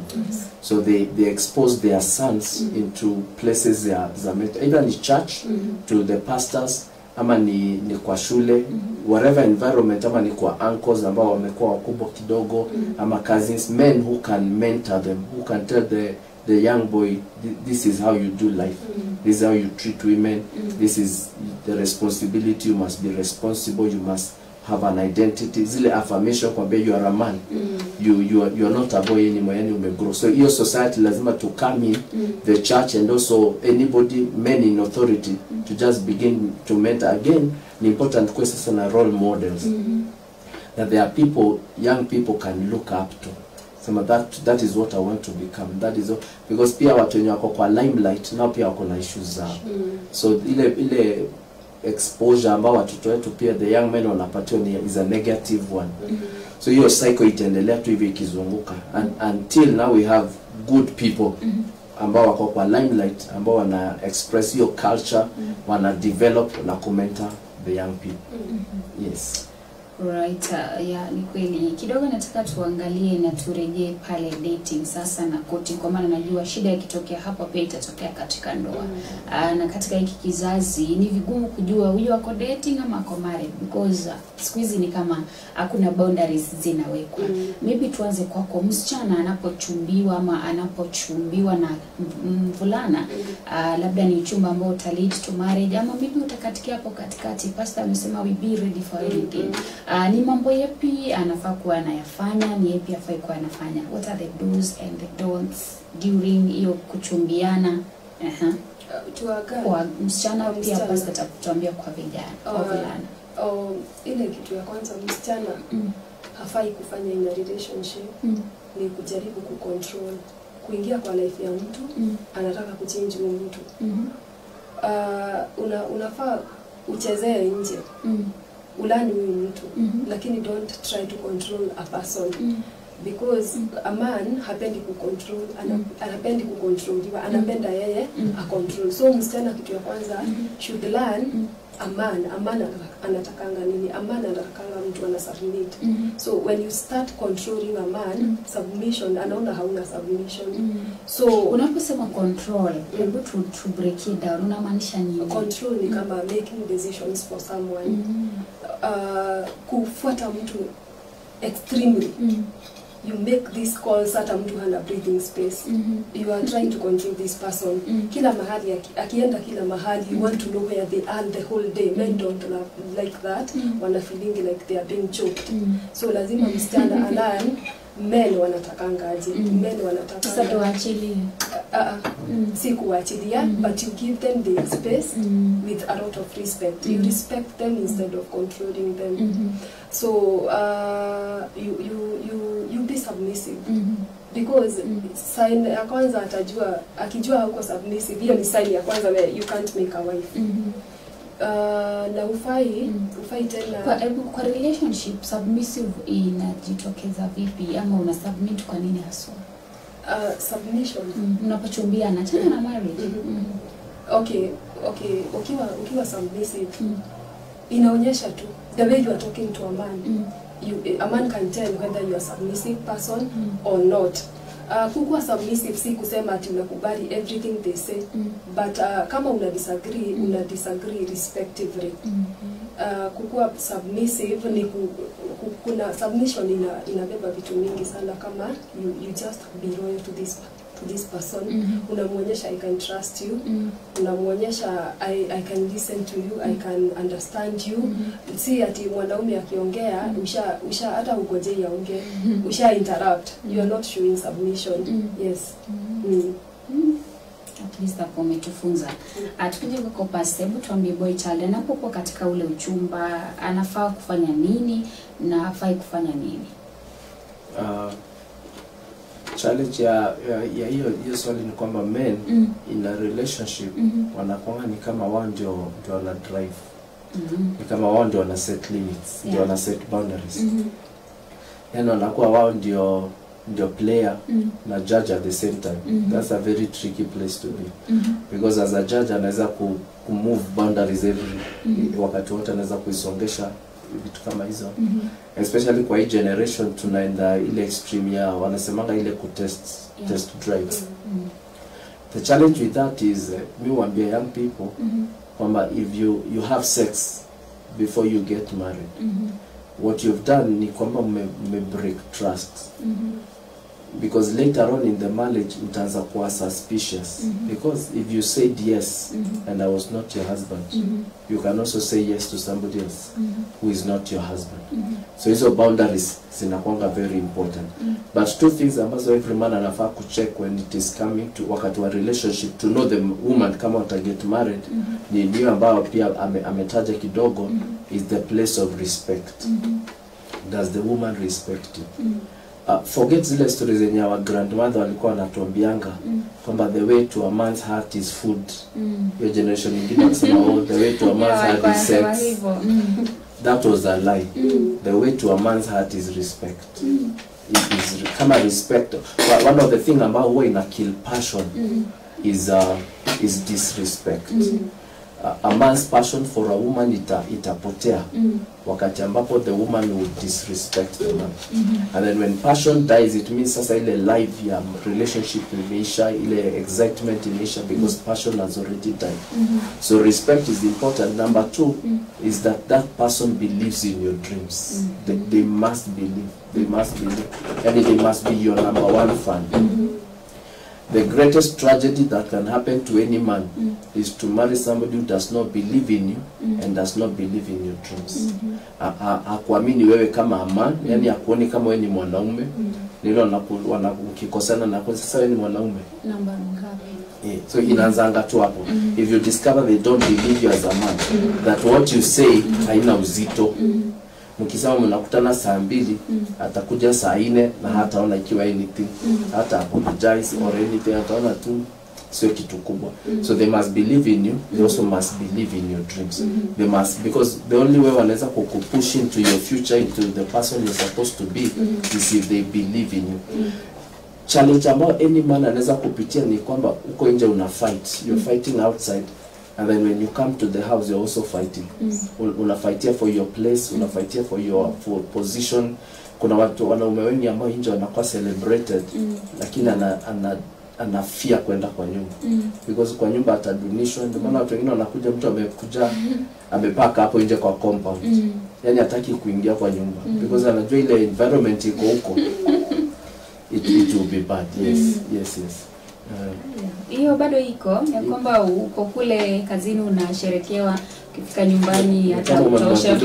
So they expose their sons into places za mentor, either ni church to the pastors, ama ni kwa shule, whatever environment, ama ni kwa uncles ambao wamekuwa wakubwa kidogo, ama cousins, men who can mentor them, who can tell the young boy, this is how you do life, this is how you treat women, this is the responsibility, you must be responsible, you must have an identity, zile affirmation kwamba you are a man, you are not a boy anymore, yani umegrow. So hiyo society lazima to come in, the church and also anybody, men in authority, to just begin to mentor. Again, ni important kwa sasa na role models, that there are people, young people can look up to. So that is what I want to become. That is all, because pia watu wenye wako kwa limelight nao pia wako na issues zao. So ile exposure ambao watoto wetu pia the young men wanapatiwa is a negative one. So hiyo cycle itaendelea tu hivi ikizunguka until now we have good people ambao wako kwa limelight, ambao wana express hiyo culture, wana develop na commenter the young people. Yes. Right, yeah, ni kweli. Kidogo nataka tuangalie na turejee pale dating sasa na courting, kwa maana najua shida ikitokea hapa pia itatokea katika ndoa. Na katika hiki kizazi ni vigumu kujua huyu wako dating ama ako married, because siku hizi ni kama hakuna boundaries zinawekwa. Maybe tuanze kwako, msichana anapochumbiwa ama anapochumbiwa na mvulana, labda ni uchumba ambao utalead to marriage, ama maybe utakatikia hapo katikati, pastor amesema we be ready for anything. Ni mambo yapi anafaa kuwa anayafanya, ni yapi afai kuwa anafanya? What are the do's and the don'ts during hiyo kuchumbiana? Kwa msichana pia pastor atakutuambia kwa vijana, kwa vulana. Ile kitu ya kwanza, msichana hafai kufanya in a relationship ni kujaribu kucontrol, kuingia kwa life ya mtu, anataka kuchange huyo mtu. Unafaa uchezee nje, ulani huyu mtu, lakini don't try to control a person, because a man hapendi kucontrol, anapendi kucontroliwa, anapenda yeye a control. So msichana kitu ya kwanza should learn a man anatakanga nini, a man anatakanga mtu ana submit. So when you start controlling a man, submission, anaona hauna submission. So unaposema control, hebu to break it down, unamaanisha nini? Control ni kama making decisions for someone, kufuata mtu extremely. You make these calls, hata mtu hana breathing space. You are trying to control this person. Kila mahali, akienda kila mahali, you want to know where they are the whole day. Men don't like that. Wana feeling like they are being choked. So lazima msichana learn men wanatakanga aje. Men wanataka sasa tuachilie. Si kuachilia, but you give them the space with a lot of respect. You respect them instead of controlling them. So you be submissive, because sign ya kwanza atajua, akijua hauko submissive, hiyo ni sign ya kwanza where you can't make a wife. Na ufai tena kwa relationship submissive inajitokeza vipi, ama una submit kwa nini haswa? Submission unapochumbiana tena na marriage. Okay, ukiwa submissive, inaonyesha tu the way you are talking to a man. A man can tell whether you are a submissive person or not. Kukuwa submissive si kusema ati unakubali everything they say, but kama una disagree respectively. Kukuwa submissive ni kuna submission inabeba vitu mingi sana, kama you just be loyal to this person. Unamuonyesha I can trust you, unamuonyesha I can listen to you, I can understand you. Si ati mwanaume akiongea usha hata ugojei aongee, usha interrupt. You are not showing submission. Yes. At least hapo umetufunza. Tukuje kwa pastor, hebu tuambie boy child anapokuwa katika ule uchumba anafaa kufanya nini na hafai kufanya nini? challenge ya hiyo swali ni kwamba men in a relationship wanakuwa ni kama wao ndio wana drive. Ni kama wao ndio wana set limits, ndio wana set boundaries. Yani wanakuwa wao ndio player na judge at the same time. That's a very tricky place to be. Because as a judge anaweza move boundaries every wakati wote, anaweza kuisongesha vitu kama hizo. Especially kwa hii generation tunaenda ile extreme ya wanasemanga ile test drive. The challenge with that is me waambia young people kwamba if you have sex before you get married, what you've done ni kwamba me break trust. Because later on in the marriage mtaanza kuwa suspicious. Because if you said yes and I was not your husband, you can also say yes to somebody else who is not your husband. So hizo boundaries zinakuanga very important. But two things ambazo every man anafaa kucheck when it is coming to wakati wa relationship to know the woman kama wata get married, ni ndio ambao pia ametaja kidogo, is the place of respect. Does the woman respect you? Forget zile stories zenye our grandmother walikuwa wanatuambianga kwamba the way to a man's heart is food. Your generation ingine wanasema the way to a man's heart is sex. That was a lie. The way to a man's heart is respect. It is kama respect. One of the things ambao huwa ina kill passion is disrespect. A man's passion for a woman itapotea wakati ambapo the woman will disrespect the man. And then when passion dies, it means sasa ile life ya relationship imeisha, ile excitement imeisha, because passion has already died. So respect is important. Number two is that person believes in your dreams. They must believe. And they must be your number one fan. The greatest tragedy that can happen to any man is to marry somebody who does not believe in you and does not believe in your dreams. Hakuamini wewe kama a man, yani hakuoni kama wewe ni mwanaume. Nilo wanakukikosana na kwa sasa wewe ni mwanaume. Namba ngapi? So inaanzanga tu hapo. If you discover they don't believe you as a man, that what you say haina uzito. Mkisema mnakutana saa 2, atakuja saa 4 na hataona ikiwa anything, hata apologize or anything, ataona tu sio kitu kubwa. So they must believe in you, they also must believe in your dreams. They must, because the only way wanaweza kukupush into your future, into the person you're supposed to be, is if they believe in you. Challenge ambayo any man anaweza kupitia ni kwamba uko nje una fight, you're fighting outside. And then when you come to the house, you're also fighting. Unafightia for your place, unafightia for your position. Kuna watu wanaume wengi ambao nje wanakuwa celebrated, lakini ana fear kwenda kwa nyumba. Because kwa nyumba atadunishwa. Ndio maana watu wengine wanakuja, mtu amekuja amepaka hapo nje kwa compound. Yani hataki kuingia kwa nyumba because anajua ile environment iko huko. It will be bad. Yes. Hiyo bado iko ya kwamba uko kule kazini unasherekewa, ukifika nyumbani hata utosha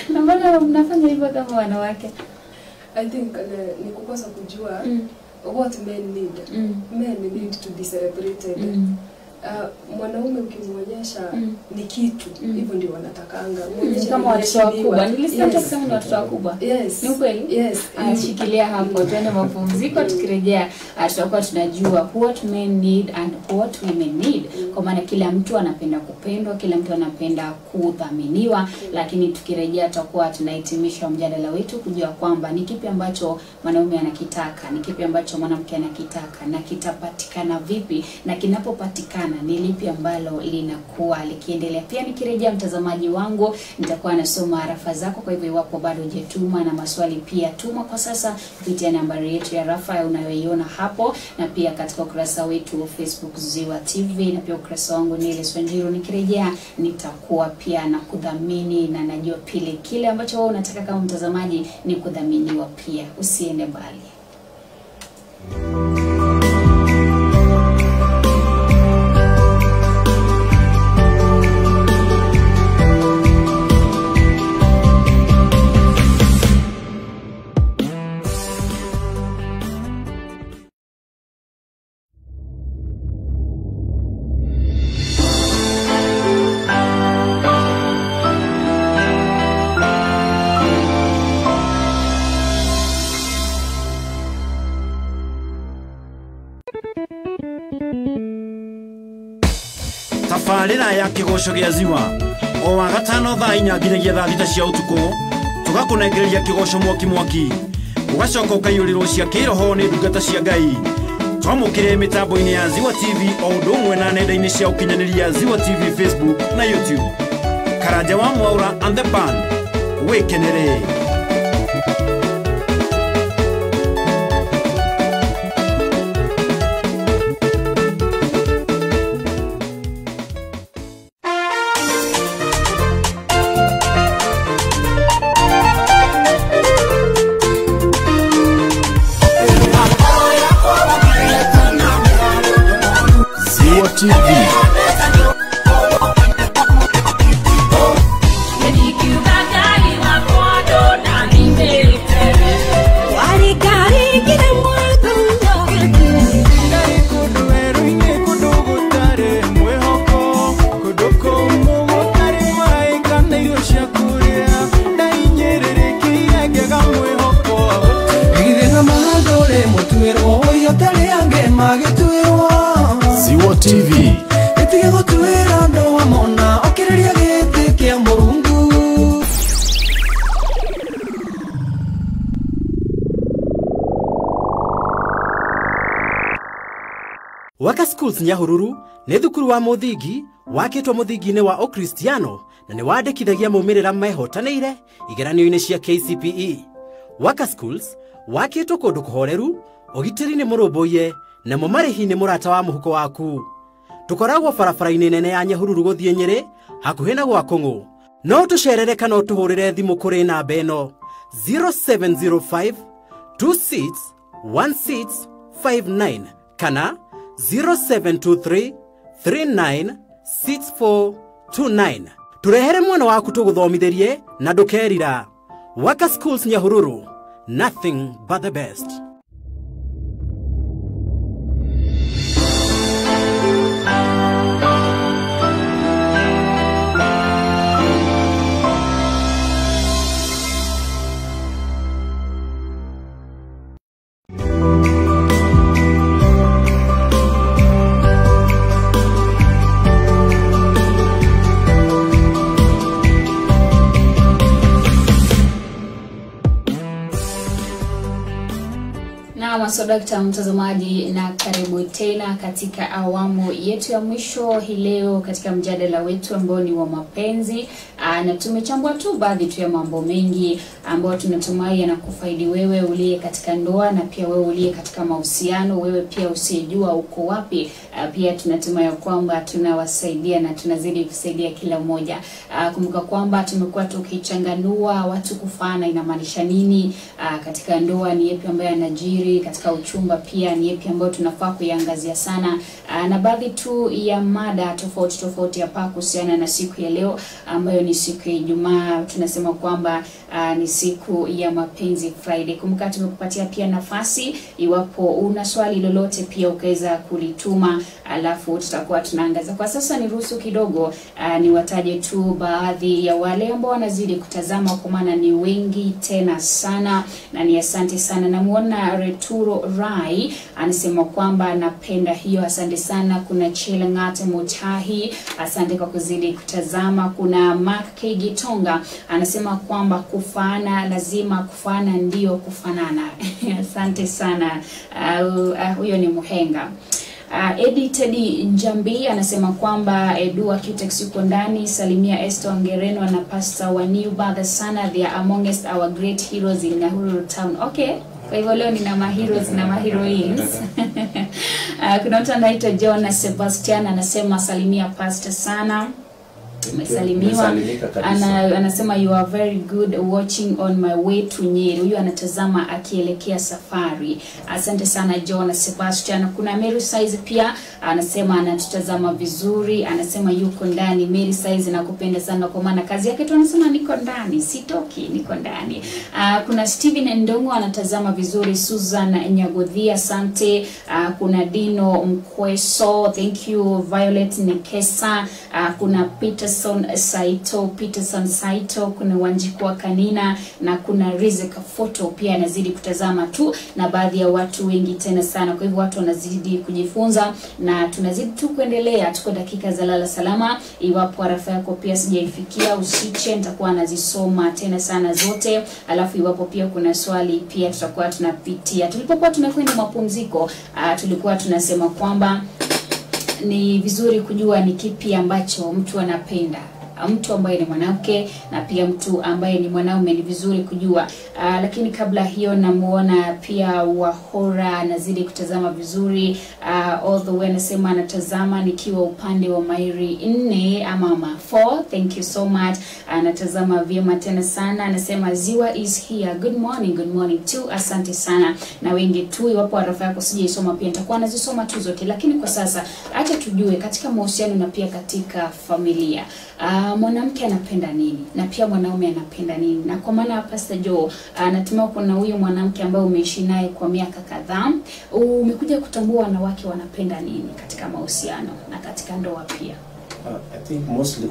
na mbona mnafanya hivyo kama wanawake? I think ni kukosa kujua what men need. Men need to be celebrated. Mwanaume ukimwonyesha ni kitu, hivyo ndio wanatakanga. Kama watoto wakubwa. Nilisikia kusema watoto wakubwa. Ni ukweli? Yes. Anashikilia hapo. Tuende mapumziko, tukirejea tutakuwa tunajua what men need and what women need. Kwa maana kila mtu anapenda kupendwa, kila mtu anapenda kudhaminiwa, lakini tukirejea tutakuwa tunahitimisha mjadala wetu kujua kwamba ni kipi ambacho mwanaume anakitaka, ni kipi ambacho mwanamke anakitaka, na kitapatikana vipi, na kinapopatikana ni lipi ambalo linakuwa likiendelea. Pia nikirejea, mtazamaji wangu, nitakuwa nasoma arafa zako. Kwa hivyo iwapo bado hujatuma na maswali, pia tuma kwa sasa kupitia nambari yetu ya rafa unayoiona hapo, na pia katika ukurasa wetu wa Facebook Ziwa TV, na pia ukurasa wangu Nile Swanjiru. Nikirejea nitakuwa pia na kudhamini, na najua pile kile ambacho wewe unataka kama mtazamaji ni kudhaminiwa pia. Usiende mbali. tabarĩra ya kĩgoco gĩa Ziwa o wa gatano thaa 4 nginyagia thaa 6 cia ũtukũ tũgakũnengereria kĩgoco mwaki ũgacoka ũkaiyũrĩrwo cia kĩroho nĩ ndungata cia Ngai twamũkĩre mĩtambo-inĩ ya Ziwa TV o ũndũ ũmwe na nenda-inĩ cia ũkinyanĩria Ziwa TV Facebook na YouTube. Karanja wa Mwaura and the band wĩkenere. Ziwa TV. Ziwa TV. Waka Schools Nyahururu nĩ thukuru wa mũthingi wakĩtwo mũthingi-inĩ wa Okristiano na nĩ wandĩkithagia maumĩrĩra mehotanĩire igeranio-inĩ cia KCPE. Waka Schools wakĩtwo kũndũ kũhoreru, ũgitĩri nĩ mũrũmbũiye na marĩhi nĩ mũrata wa mũhuko waku. Tũkoragwo barabara-inĩ nene ya Nyahururu gũthiĩ Nyĩrĩ hakuhĩ na gwa Kũng'ũ. No tũcerere kana ũtũhũrĩre thimũ kũrĩ namba ĩno 0705 261659 kana 0723 396429. Turehere mwana waku tũgũthomithĩrie na ndũkerira. Waka Schools Nyahururu, nothing but the best. Masodakta mtazamaji, na karibu tena katika awamu yetu ya mwisho hii leo katika mjadala wetu ambao ni wa mapenzi. Na tumechambua tu baadhi tu ya mambo mengi ambao tunatumai yanakufaidi wewe uliye katika ndoa na pia wewe uliye katika mahusiano, wewe pia usijua uko wapi. Pia tunatumai kwamba tunawasaidia na tunazidi kusaidia kila mmoja. Kumbuka kwamba tumekuwa tukichanganua watu kufana inamaanisha nini, katika ndoa ni yapi ambayo yanajiri, katika uchumba pia ni yapi ambayo tunafaa kuiangazia sana, na baadhi tu ya mada tofauti hapa kuhusiana na siku ya leo ambayo ni siku ya Ijumaa. Tunasema kwamba ni siku ya mapenzi Friday. Kumbuka tumekupatia pia nafasi, iwapo una swali lolote pia ukaweza kulituma, alafu tutakuwa tunaangaza. Kwa sasa niruhusu kidogo niwataje tu baadhi ya wale ambao wanazidi kutazama, kwa maana ni wengi tena sana na ni asante sana. Namuona Returo Rai anasema kwamba napenda hiyo, asante sana. Kuna Chelangate Mutahi, asante kwa kuzidi kutazama. Kuna Mark K. Gitonga anasema kwamba kufana lazima kufana ndio kufanana. Asante sana. Huyo ni muhenga. Eddie Teddy Njambi anasema kwamba Edua Qtex yuko ndani. Salimia Esther Ngereno na Pastor Waniuba the Sana, they are amongst our great heroes in Nyahururu town. Okay, kwa hivyo leo nina maheroes na maheroines. Kuna mtu anaitwa John Sebastian anasema salimia Pastor Sana. Umesalimiwa. Anasema you are very good watching on my way to Nyeri. Huyu anatazama akielekea safari. Asante sana John Sebastian. Kuna Mary Size pia anasema anatutazama vizuri, anasema yuko ndani. Mary Size nakupenda sana kwa maana kazi yake tu anasema niko ndani, sitoki, niko ndani. Kuna Steven Ndongo anatazama vizuri. Susan Nyagodhia, asante. Kuna Dino Mkweso, thank you. Violet Nekesa, kuna Peter Peterson Saito, kuna Wanjikwa Kanina na kuna Rizika Photo pia anazidi kutazama tu, na baadhi ya watu wengi tena sana. Kwa hivyo watu wanazidi kujifunza na tunazidi tu kuendelea. Tuko dakika za lala salama. Iwapo arafa yako pia sijaifikia, usiche, nitakuwa nazisoma tena sana zote. Alafu iwapo pia kuna swali pia tutakuwa tunapitia. Tulipokuwa tunakwenda mapumziko, tulikuwa tunasema kwamba ni vizuri kujua ni kipi ambacho mtu anapenda. Mtu ambaye ni mwanamke na pia mtu ambaye ni mwanaume ni vizuri kujua. Lakini kabla hiyo namuona pia Wahora anazidi kutazama vizuri. Although anasema anatazama nikiwa upande wa Mairi 4 ama 4. Thank you so much. Anatazama vyema tena sana. Anasema Ziwa is here. Good morning too. Asante sana. Na wengi tu, iwapo arafa yako sijaisoma pia nitakuwa nazisoma tu zote. Lakini kwa sasa acha tujue katika mahusiano na pia katika familia, mwanamke anapenda nini na pia mwanaume anapenda nini. Na kwa maana Pastor Joe, natumai kuna huyu mwanamke ambaye umeishi naye kwa miaka kadhaa, umekuja kutambua wanawake wanapenda nini katika mahusiano na katika ndoa pia. I think mostly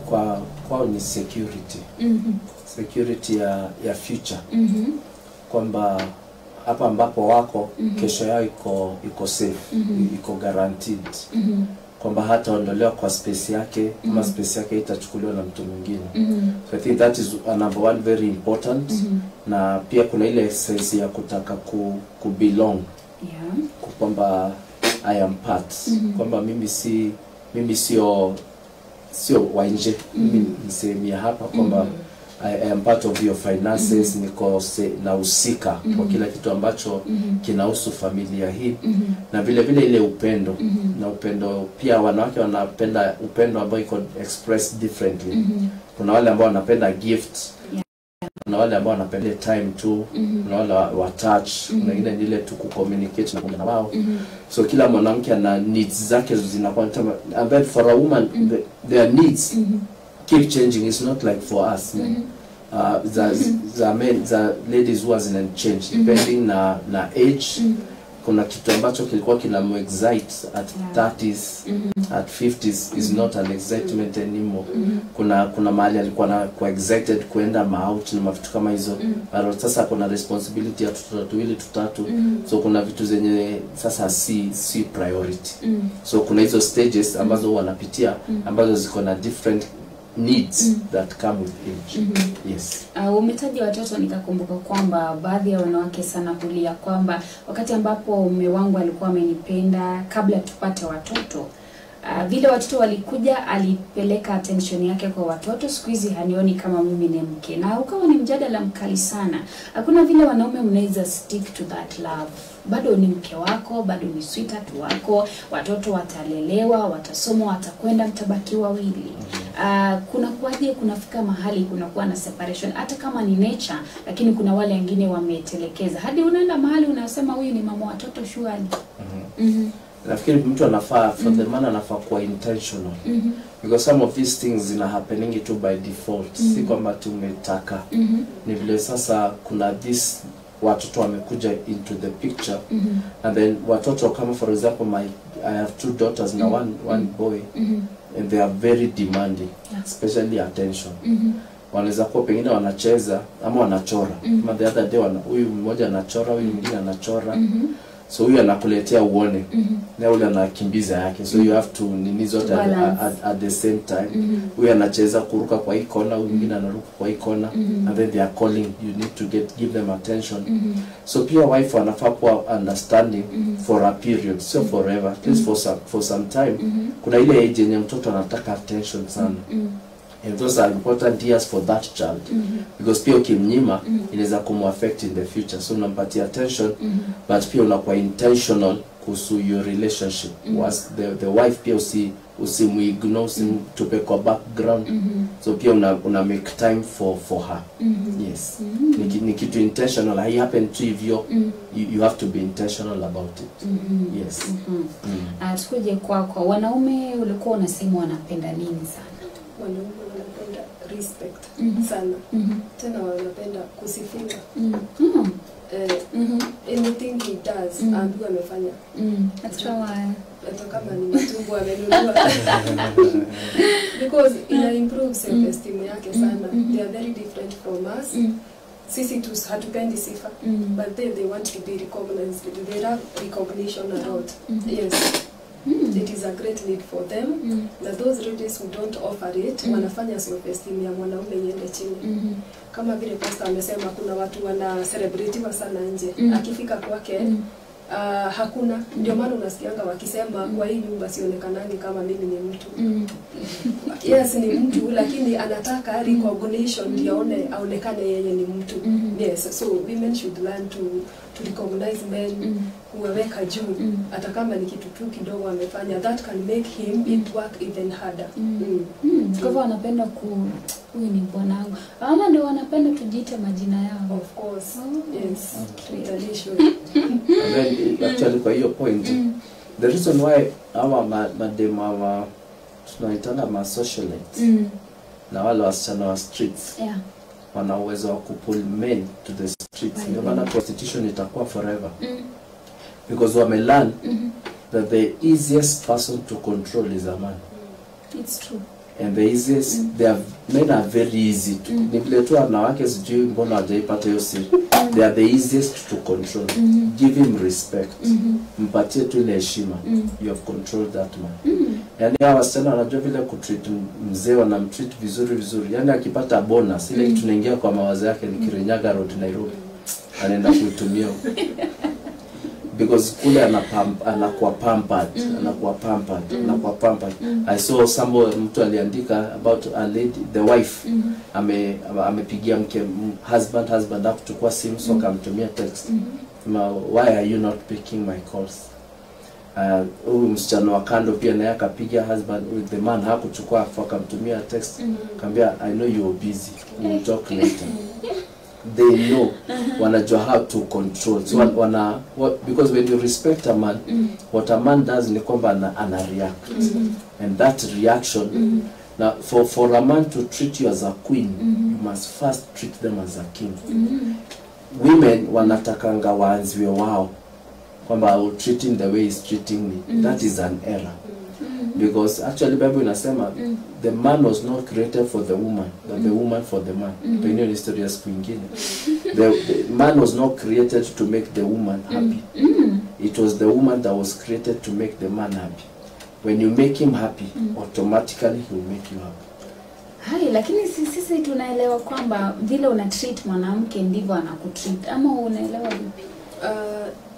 kwao ni security. Security ya future. Kwamba hapa ambapo wako kesho yao iko safe, iko guaranteed. Kwamba hata ondolewa kwa space yake ama space yake itachukuliwa na mtu mwingine. So I think that is number one, very important. Na pia kuna ile sense ya kutaka ku belong. Kwamba I am part. Kwamba mimi sio wa nje, mimi ni sehemu ya hapa. Kwamba I am part of your finances, niko na usika kwa kila kitu ambacho kinahusu familia hii. Na vile vile ile upendo. Na upendo pia wanawake wanapenda upendo ambao iko expressed differently. Kuna wale ambao wanapenda gift, kuna wale ambao wanapenda time tu, kuna wale wa touch, kuna wengine ile tu kucommunicate na wao. So kila mwanamke ana needs zake zinakuwa and then for a woman their needs keep changing. It's not like for us. The ladies who hasn't changed depending na age. Kuna kitu ambacho kilikuwa kinamu-excite at 30s, at 50s is not an excitement anymore. Kuna mahali alikuwa kwa excited kuenda out na mavitu kama hizo. Sasa kuna responsibility ya tuwili tutatu. So kuna vitu zenye sasa si priority. So kuna hizo stages ambazo wanapitia ambazo ziko na different needs that come with age. Yes. Umetaja watoto, nikakumbuka kwamba baadhi ya wanawake sana kulia kwamba wakati ambapo mume wangu alikuwa amenipenda kabla tupate watoto, vile watoto walikuja alipeleka attention yake kwa watoto, siku hizi hanioni kama mimi ni mke. Na ukawa ni mjadala mkali sana. Hakuna vile wanaume mnaweza stick to that love. Bado ni mke wako, bado ni sweetheart wako, watoto watalelewa, watasoma, watakwenda, mtabaki wawili. Kuna kuaje kunafika mahali kunakuwa na separation hata kama ni nature, lakini kuna wale wengine wametelekeza hadi unaenda mahali unasema huyu ni mama watoto surely. Nafikiri mtu anafaa for the man anafaa kuwa intentional. Because some of these things zina happening to by default. Si kwamba tumetaka. Ni vile sasa kuna this watoto wamekuja into the picture. And then watoto kama for example I have 2 daughters na one boy. And they are very demanding, especially attention. Wanaweza kuwa pengine wanacheza ama wanachora. Kama the other day huyu mmoja anachora, huyu mwingine anachora. So huyu anakuletea uone. Na yule anakimbiza yake. So you have to nini zote at the same time. Huyu anacheza kuruka kwa hii kona, huyu mwingine anaruka kwa hii kona. And then they are calling, you need to give them attention. So pia wife wanafaa kuwa understanding for a period, so forever, at least for some time. Kuna ile age yenye mtoto anataka attention sana. And those are important years for that child. Because pia ukimnyima inaweza kumu-affect in the future. So unampatia attention, but pia unakuwa intentional kuhusu your relationship. Was the wife pia usimu-ignore, usimtupe kwa background. So pia una make time for her. Yes. Ni kitu intentional. Hai happen to you have to be intentional about it. Yes. Tukuje kwa wanaume, ulikuwa unasema wanapenda nini sana? Wanaume wanapenda respect sana. Tena wanapenda kusifiwa. Anything he does, ambiwa amefanya. That's why. hata kama ni matumbo amenunua. Because ina improve self-esteem yake sana. They are very different from us. Sisi tu hatupendi sifa, but they want to be recognized. They have recognition a lot. Yes. It is a great need for them. Na those ladies who don't offer it, wanafanya self-esteem ya mwanaume iende chini. Kama vile pastor amesema, kuna watu wana celebrate sana nje. Akifika kwake hakuna. Ndio maana unasikianga wakisema kwa hii nyumba sionekanangi kama mimi ni mtu. Yes, ni mtu, lakini anataka recognition ndio aonekane yeye ni mtu. Yes, so women should learn to recognize men, kuwaweka juu, hata kama ni kitu tu kidogo amefanya, that can make him work even harder. Kwa hivyo wanapenda huyu ni bwanangu, ama ndio wanapenda tujiite majina yao. Of course. Yes. And then actually kwa hiyo point, the reason why our madem our tunaitana ma socialites na wale wasichana wa streets wana uwezo wa kupull men to the streets. Ndio maana prostitution itakuwa forever. Because wame learn that the easiest person to control is a man. It's true. And the easiest, men are very easy to, ni vile tu wanawake sijui mbona hawajaipata hiyo siri. They are the easiest to control. Give him respect. Mpatie tu ile heshima. You have controlled that man. Yani hawa wasichana wanajua vile kutreat mzee, wanamtreat vizuri. Yani akipata bonus, ile kitu tunaingia kwa mawazo yake ni Kirinyaga Road Nairobi. Anaenda kuitumia. Because kule anakuwa pampered. I saw mtu aliandika about a lady, the wife amepigia mke husband hakuchukua simu, so akamtumia text. Why are you not picking my calls? Huyu msichana wa kando pia naye akapigia husband, the man hakuchukua, akamtumia text, akamwambia I know you are busy, we'll talk later. They know wanajua how to control. So because when you respect a man, what a man does ni kwamba ana react. And that reaction, now for a man to treat you as a queen, you must first treat them as a king. Women wanatakanga waanziwe wao kwamba I will treat him the way he's treating me. That is an error. Because actually Bible inasema the man was not created for the woman, but the woman for the man. Penyo ni story ya siku nyingine. The man was not created to make the woman happy. It was the woman that was created to make the man happy. When you make him happy, automatically he will make you happy. Hai, lakini sisi tunaelewa kwamba vile una treat mwanamke ndivyo anakutreat, ama unaelewa vipi?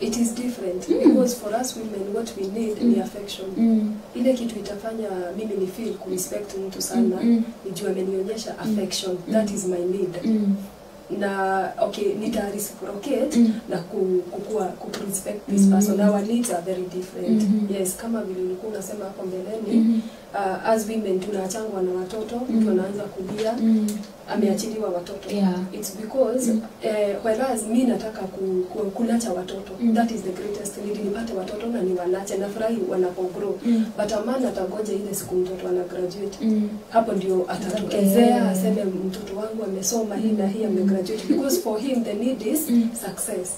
It is different because for us women what we need ni affection. Ile kitu itafanya mimi ni feel ku respect mtu sana, nijua amenionyesha affection. That is my need. Na okay, nita reciprocate na ku respect this person. Our needs are very different. Yes, kama vile ulikuwa unasema hapo mbeleni, as women tunaachangwa na watoto, mtu anaanza kulia, ameachiliwa watoto. It's because whereas mimi nataka kunacha watoto. That is the greatest need, nipate watoto na niwanache na furahi wanapogrow. But a man atagoja ile siku mtoto ana graduate. Hapo ndio atatokezea aseme mtoto wangu amesoma hii na hii amegraduate, because for him the need is success.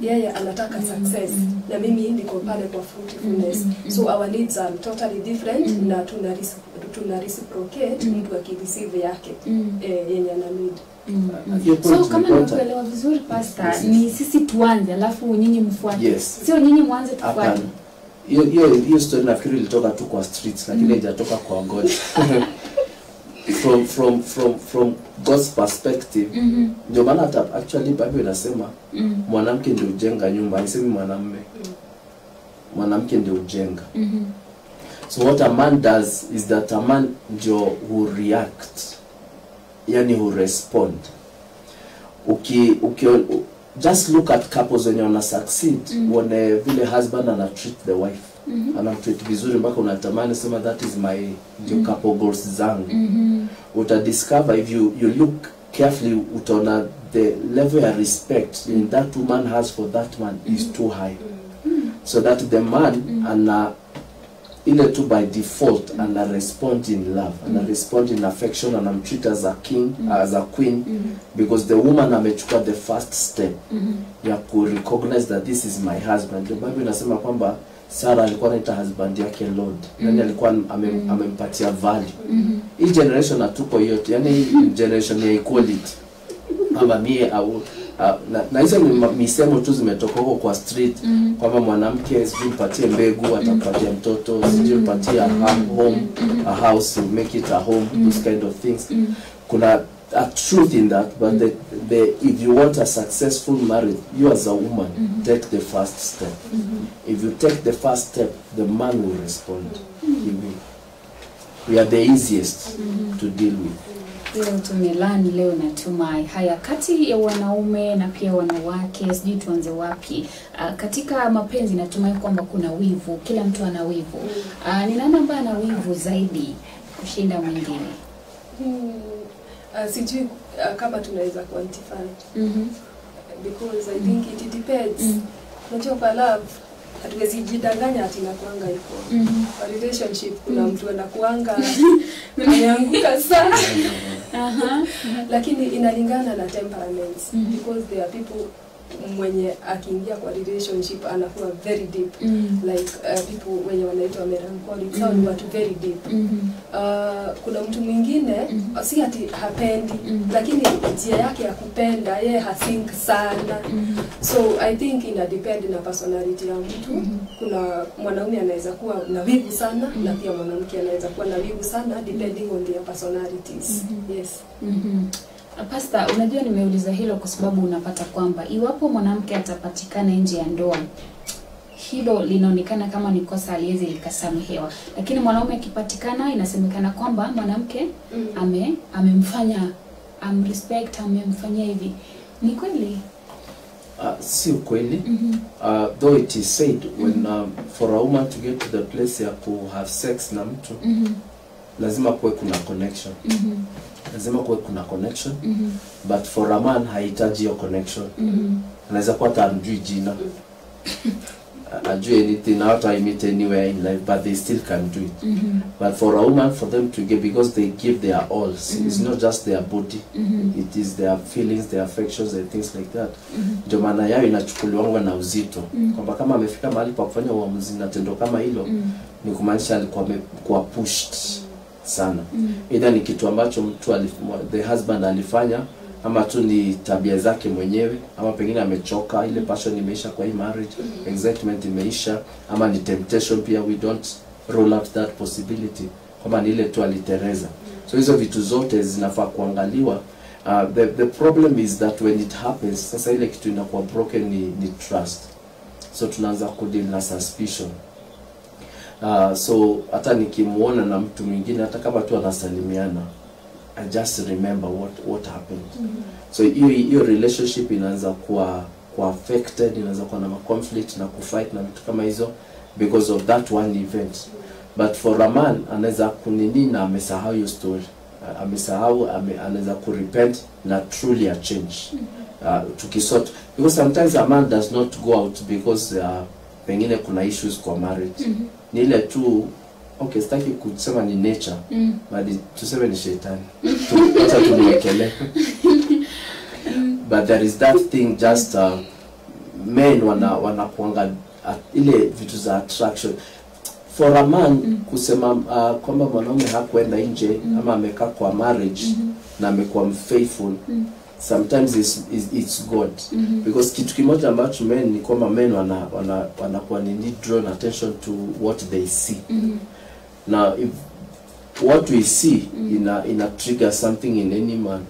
Yeye anataka success na mimi niko pale kwa fruitfulness. So our needs are totally different na tuna reciprocate mtu akireceive yake yenye ana need. So kama nimekuelewa vizuri pastor, ni sisi tuanze alafu nyinyi mfuate. Sio nyinyi mwanze tufuate. Hiyo story nafikiri ilitoka tu kwa streets, lakini haijatoka kwa God. From God's perspective, ndio maana actually Bible inasema mwanamke ndio ujenga nyumba, haisemi mwanamume. Mwanamke ndio ujenga. So what a man does is that a man ndio who react, yani who respond. Just look at couples when you succeed, when vile husband ana treat the wife, ana treat vizuri mpaka unatamani sema that is my couple goals zangu. Uta discover if you look carefully, utaona the level of respect in that woman has for that man is too high. So that the man ana ile tu by default and respond in love and respond in affection and treat as a king, as a queen, because the woman amechukua the first step ya ku recognize that this is my husband. The Bible inasema kwamba Sarah alikuwa anaita husband yake Lord. Yani alikuwa amempatia value. Hii generation hatuko yote. Yani hii generation ya equality. Ama mie au na hizo misemo tu zimetoka huko kwa street kwamba mwanamke simpatie mbegu atapatia mtoto, simpatie home, a house, make it a home, those kind of things. Kuna a truth in that, but if you want a successful marriage, you as a woman take the first step. If you take the first step, the man will respond. We are the easiest to deal with. Leo tumelani leo natumai haya kati ya wanaume na pia wanawake, sijui tuanze wapi. Katika mapenzi natumai kwamba kuna wivu, kila mtu ana wivu. Ni nani ambaye ana wivu zaidi kushinda mwingine? Sijui kama tunaweza quantify. Because I think it depends. Unajua kwa love hatuwezi jidanganya ati nakuanga iko. Kwa relationship kuna mtu anakuanga anaanguka sana. Lakini inalingana na temperaments. Because there are people mwenye akiingia kwa relationship anakuwa very deep. Like people wenye wanaitwa melancholic, sound watu very deep. Kuna mtu mwingine si ati hapendi, lakini njia yake ya kupenda yeye hasink sana. So I think ina depend na personality ya mtu. Kuna mwanaume anaweza kuwa na wivu sana na pia mwanamke anaweza kuwa na wivu sana depending on their personalities. Yes. Pastor, unajua nimeuliza hilo kwa sababu unapata kwamba iwapo mwanamke atapatikana nje ya ndoa, hilo linaonekana kama ni kosa aliwezi likasamehewa. Lakini mwanaume akipatikana inasemekana kwamba mwanamke amemfanya respect, amemfanyia hivi. Ni kweli? Si kweli. Though it is said when for a woman to get to the place ya ku have sex na mtu, lazima kuwe kuna connection. Lazima kuwe kuna connection. But for a man hahitaji hiyo connection. Anaweza kuwa hata amjui jina. Ajui anything, not I meet anywhere in life, but they still can do it. But for a woman, for them to give, because they give their all. It's not just their body. It is their feelings, their affections and things like that. Ndio maana yao inachukuliwa na uzito. Kwamba kama amefika mahali pa kufanya uamuzi na tendo kama hilo, ni kumaanisha alikuwa amekuwa pushed sana. Either ni kitu ambacho mtu the husband alifanya, ama tu ni tabia zake mwenyewe, ama pengine amechoka, ile passion imeisha kwa hii marriage, excitement imeisha, ama ni temptation pia. We don't rule out that possibility kama ni ile tu alitereza. So hizo vitu zote zinafaa kuangaliwa. The problem is that when it happens, sasa ile kitu inakuwa broken ni trust. So tunaanza kudeal na suspicion. So hata nikimuona na mtu mwingine, hata kama tu anasalimiana, I just remember what happened. So hiyo relationship inaanza kuwa affected, inaanza kuwa na conflict na kufight na vitu kama hizo because of that one event. But for a man anaweza kunini na amesahau hiyo story. Amesahau, anaweza kurepent na truly a change. Tukisort, because sometimes a man does not go out because pengine kuna issues kwa marriage. Ni ile tu, okay, sitaki kusema ni nature, but tuseme ni shetani. Acha tumwekele. But there is that thing, just men wanakuanga ile vitu za attraction. For a man kusema kwamba mwanaume hakwenda nje ama amekaa kwa marriage na amekuwa mfaithful, sometimes it's God. Because kitu kimoja ambacho men ni kwamba men wanakuwa ni drawn attention to what they see. Now if what we see ina trigger something in any man,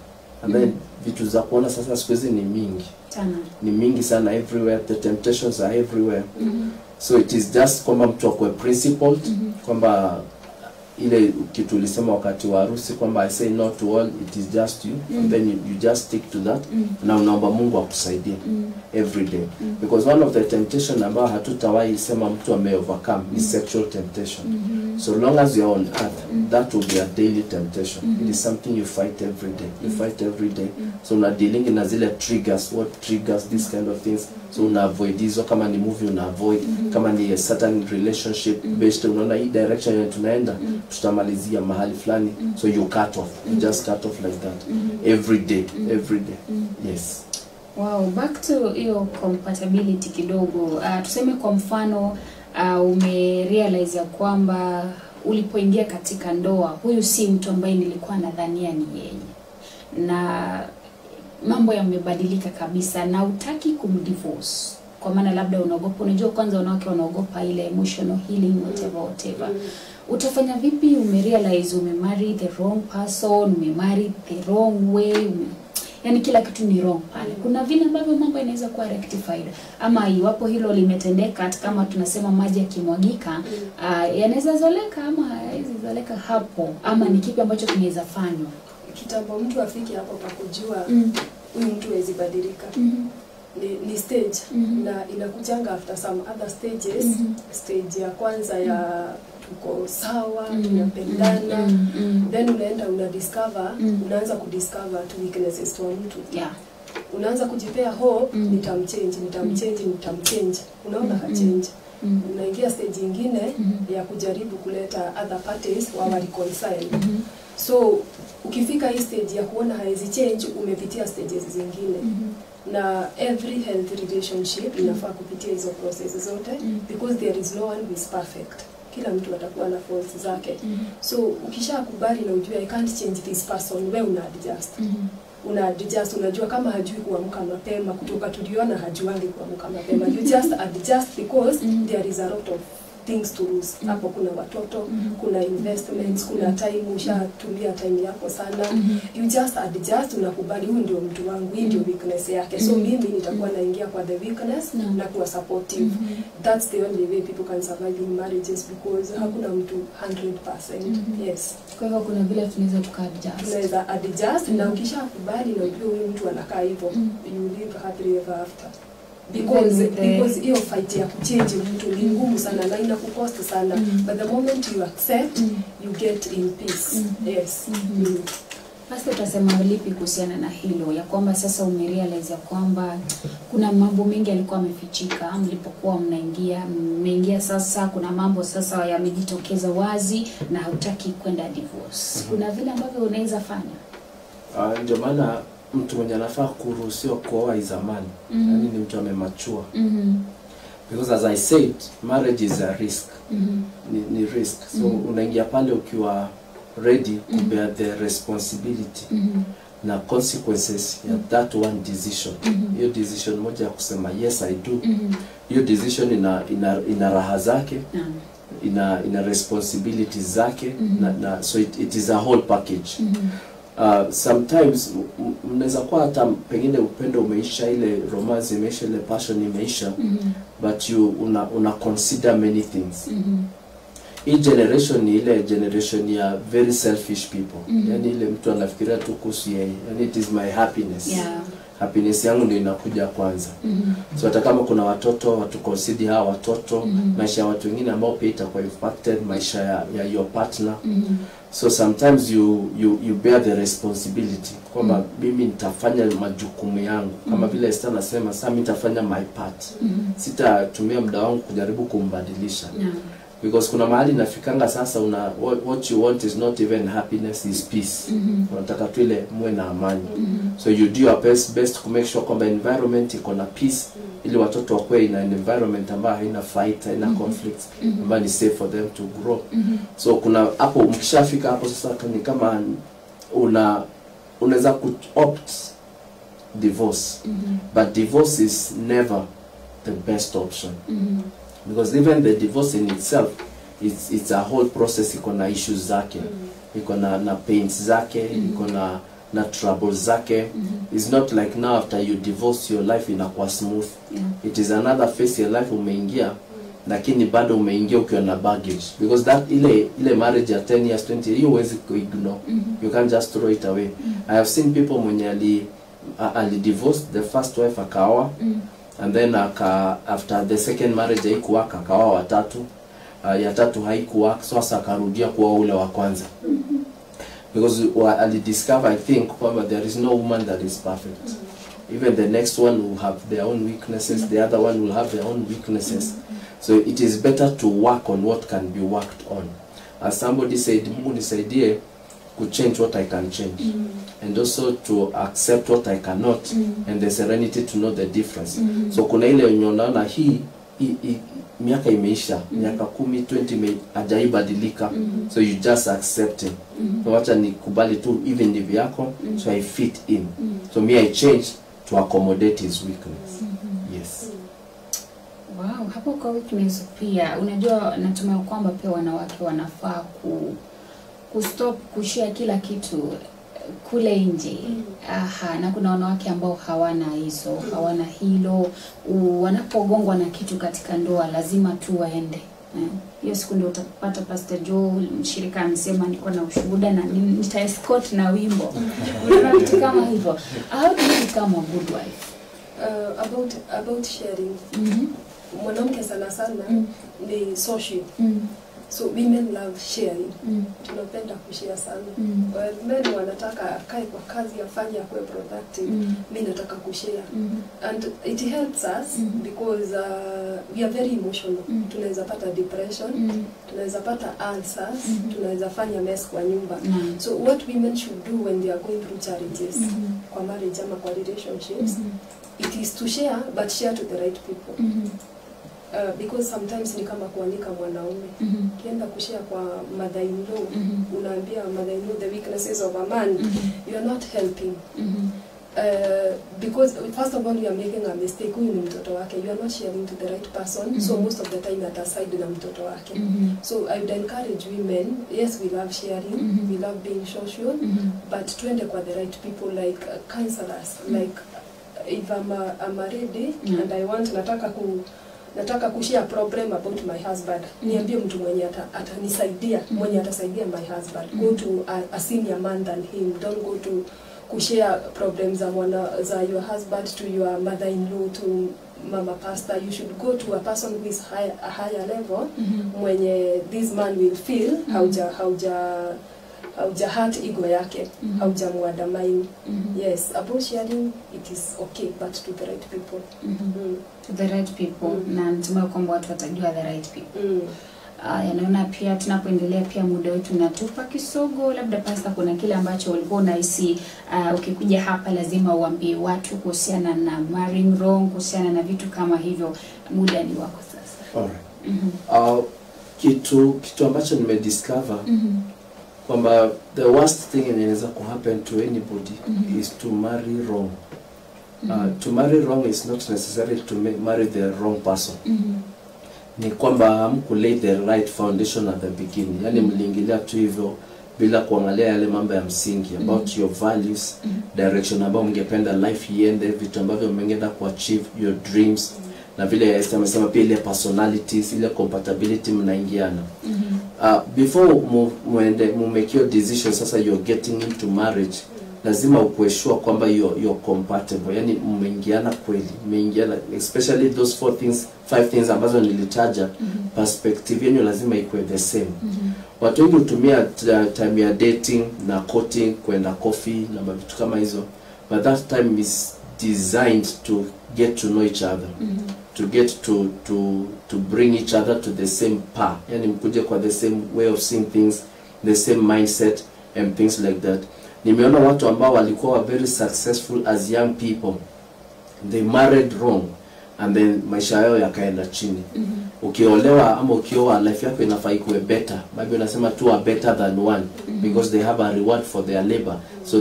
and then vitu za kuona sasa siku hizi ni mingi sana, ni mingi sana everywhere, the temptations are everywhere. So it is just kwamba mtu akwe principled, kwamba ile kitu ulisema wakati wa harusi kwamba I say no to all, it is just you, and then you just stick to that, na unaomba Mungu akusaidie every day. Because one of the temptation ambao hatutawahi sema mtu ame overcome is sexual temptation. So long as you are on earth, that will be a daily temptation. It is something you fight every day. You fight every day. So una dealing na zile triggers, what triggers these kind of things. So una avoid hizo, kama ni movie una avoid, kama ni a certain relationship based unaona hii direction yenye tunaenda tutamalizia mahali fulani, so you cut off. You just cut off like that every day, every day. Yes. Wow, back to hiyo compatibility kidogo. Tuseme kwa mfano umerealize ya kwamba ulipoingia katika ndoa, huyu si mtu ambaye nilikuwa nadhania ni yeye, na mambo yamebadilika kabisa na utaki kumdivorce kwa maana labda unaogopa? Unajua kwanza wanawake wanaogopa ile emotional healing, whatever. Utafanya vipi? Umerealize umemarry the wrong person, umemarry the wrong way, yani kila kitu ni wrong pale. Kuna vile ambavyo mambo yanaweza kuwa rectified, ama iwapo hilo limetendeka, kama tunasema maji yakimwagika, yanaweza zoleka ama haiwezi zoleka hapo, ama ni kipi ambacho kinaweza fanywa kitambo mtu afike hapo pa kujua huyu mtu hawezi badilika? Ni stage na inakujanga after some other stages. Stage ya kwanza ya tuko sawa, tunapendana, then unaenda unaanza kudiscover tu weaknesses to mtu. Unaanza kujipea hope, nitamchange. Unaona hachange. Unaingia stage nyingine ya kujaribu kuleta other parties wa reconcile. So ukifika hii stage ya kuona haizi change, umepitia stages zingine. Na every healthy relationship inafaa kupitia hizo processes zote, because there is no one who is perfect. Kila mtu atakuwa na faults zake. So ukishakubali na ujue I can't change this person, wewe una adjust. Unajua kama hajui kuamka mapema, kutoka tuliona hajuangi kuamka mapema, you just adjust because there is a lot of things to lose. Hapo kuna watoto, kuna investments, kuna time, ushatumia time yako sana. You just adjust, unakubali huyu ndio mtu wangu, hii ndio weakness yake. So mimi nitakuwa naingia kwa the weakness na kuwa supportive. That's the only way people can survive in marriages, because hakuna mtu 100%. Yes. Kwa hivyo kuna vile tunaweza tuka-adjust. Tunaweza adjust na ukishakubali na ujue huyu mtu anakaa hivyo, you live happily ever after. Because hiyo fight ya kuchange mtu ni ngumu sana na inakukosta sana, but the moment you accept, you get in peace. Yes. Basi utasema lipi kuhusiana na hilo ya kwamba sasa umerealize ya kwamba kuna mambo mengi yalikuwa yamefichika mlipokuwa mmeingia sasa kuna mambo sasa yamejitokeza wazi na hautaki kwenda divorce. Kuna vile ambavyo unaweza fanya? Ndio maana mtu mwenye anafaa kuruhusiwa kuoa zamani, yani ni mtu amemachua. Because as I said, marriage is a risk. Ni risk. So unaingia pale ukiwa ready to bear the responsibility na consequences ya that one decision. Hiyo decision moja ya kusema yes I do. Hiyo decision ina raha zake, ina responsibilities zake, na so it is a whole package. Sometimes mnaweza kuwa hata pengine upendo umeisha, ile romance imeisha, ile passion imeisha, but you una consider many things. Hii generation ni ile generation ya very selfish people. Yani ile mtu anafikiria tu kuhusu yeye. Yani it is my happiness. Happiness yangu ndio inakuja kwanza. So hata kama kuna watoto, watu consider hawa watoto, maisha ya watu wengine ambao pia itakuwa impacted, maisha ya your partner. So sometimes you bear the responsibility kwamba mimi nitafanya majukumu yangu, kama vile Esther anasema sasa mimi nitafanya my part. Sitatumia muda wangu kujaribu kumbadilisha. Because kuna mahali nafikanga sasa what you want is not even happiness, is peace. Unataka tu ile muwe na amani. So you do your best to make sure kwamba environment iko na peace, ili watoto wakue in an environment ambayo haina fight, haina conflict, ambayo ni safe for them to grow. So kuna hapo mkishafika hapo sasa ni kama unaweza opt divorce. But divorce is never the best option. Because even the divorce in itself, it's a whole process. Iko na issues zake, iko na pains zake, iko na troubles zake. It's not like now after you divorce your life inakuwa smooth. It is another phase your life umeingia, lakini bado umeingia ukiwa na baggage. Because that ile marriage ya 10 years 20 years, you huwezi ignore. You can't just throw it away. I have seen people mwenye ali divorce the first wife akaoa, and then after the second marriage haikuwa akaoa watatu, ya tatu haikuwa, sasa akarudia kuoa ule wa kwanza. Because ali discover, I think, kwamba there is no woman that is perfect. Even the next one will have their own weaknesses, the other one will have their own weaknesses. So it is better to work on what can be worked on. As somebody said, Mungu nisaidie to change what I can change, and also to accept what I cannot, and the serenity to know the difference. So kuna ile unaona hii miaka imeisha, miaka 10, 20 hajaibadilika, so you just accept it. So wacha nikubali tu even ndivyo yako, so I fit in. So me I change to accommodate his weakness. Yes. Wow, hapo kwa weakness pia unajua, natumai kwamba pia wanawake wanafaa kustop kushare kila kitu kule nje. Na kuna wanawake ambao hawana hizo, hawana hilo. Wanapogongwa na kitu katika ndoa lazima tu waende. Hiyo siku ndio utapata Pastor Joe mshirika amesema niko na ushuhuda na nitaescort na wimbo. Unaona kitu kama hivyo. How do you become a good wife? About sharing. Mwanamke sana sana ni social. So women love sharing. Tunapenda kushare sana. Men wanataka akae kwa kazi afanye akue productive. Mimi nataka kushare. And it helps us because we are very emotional. Tunaweza pata depression, tunaweza pata ulcers, tunaweza fanya mess kwa nyumba. So what women should do when they are going through challenges, kwa marriage ama kwa relationships, it is to share, but share to the right people. Because sometimes ni kama kuandika mwanaume. Kienda kushare kwa mother-in-law, unaambia mother-in-law the weaknesses of a man, you are not helping. Because first of all you are making a mistake. Huyu ni mtoto wake, you are not sharing to the right person, so most of the time at aside na mtoto wake. So I would encourage women, yes, we love sharing, we love being social, but twende kwa the right people, like counselors, like if I'm a lady and I want nataka kushare problem about my husband, niambie mtu mwenye atanisaidia, mwenye atasaidia my husband. Go to a senior man than him. Don't go to kushare problems za your husband to your mother-in-law, to mama pastor. You should go to a person who is a higher level, mwenye this man will feel hauja hurt ego yake, hauja muadamaini. Yes, about sharing, it is okay, but to the right people. To the right people. Na natumai kwamba watu watajua the right people. Naona pia tunapoendelea pia muda wetu unatupa kisogo. Labda Pastor, kuna kile ambacho ulikuwa unahisi ukikuja hapa lazima uambie watu kuhusiana na marrying wrong, kuhusiana na vitu kama hivyo. Muda ni wako sasa. Alright. Kitu ambacho nimediscover kwamba the worst thing inaweza happen to anybody is to marry wrong. To marry wrong is not necessarily to marry the wrong person. Ni kwamba hamkulay the right foundation at the beginning. Yani mliingilia tu hivyo bila kuangalia yale mambo ya msingi about your values, direction ambayo mngependa life iende, vitu ambavyo mngependa kuachieve, your dreams, na vile Esther amesema pia ile personalities, ile compatibility mnaingiana. Before mu make your decision, sasa you're getting into marriage, lazima ukueshua kwamba you're compatible, yani mmeingiana kweli, mmeingiana, especially those 5 things ambazo nilitaja. Perspective yenu lazima ikuwe the same. Watu wengi hutumia time ya dating na courting, kwenda coffee na vitu kama hizo, but that time is designed to get to know each other, to get to bring each other to the same path, yani mkuje kwa the same way of seeing things, the same mindset and things like that. Nimeona watu ambao walikuwa very successful as young people, they married wrong and then maisha yao yakaenda chini. Ukiolewa ama ukioa, life yako inafaa ikuwe better. Maybe unasema two are better than one because they have a reward for their labor. So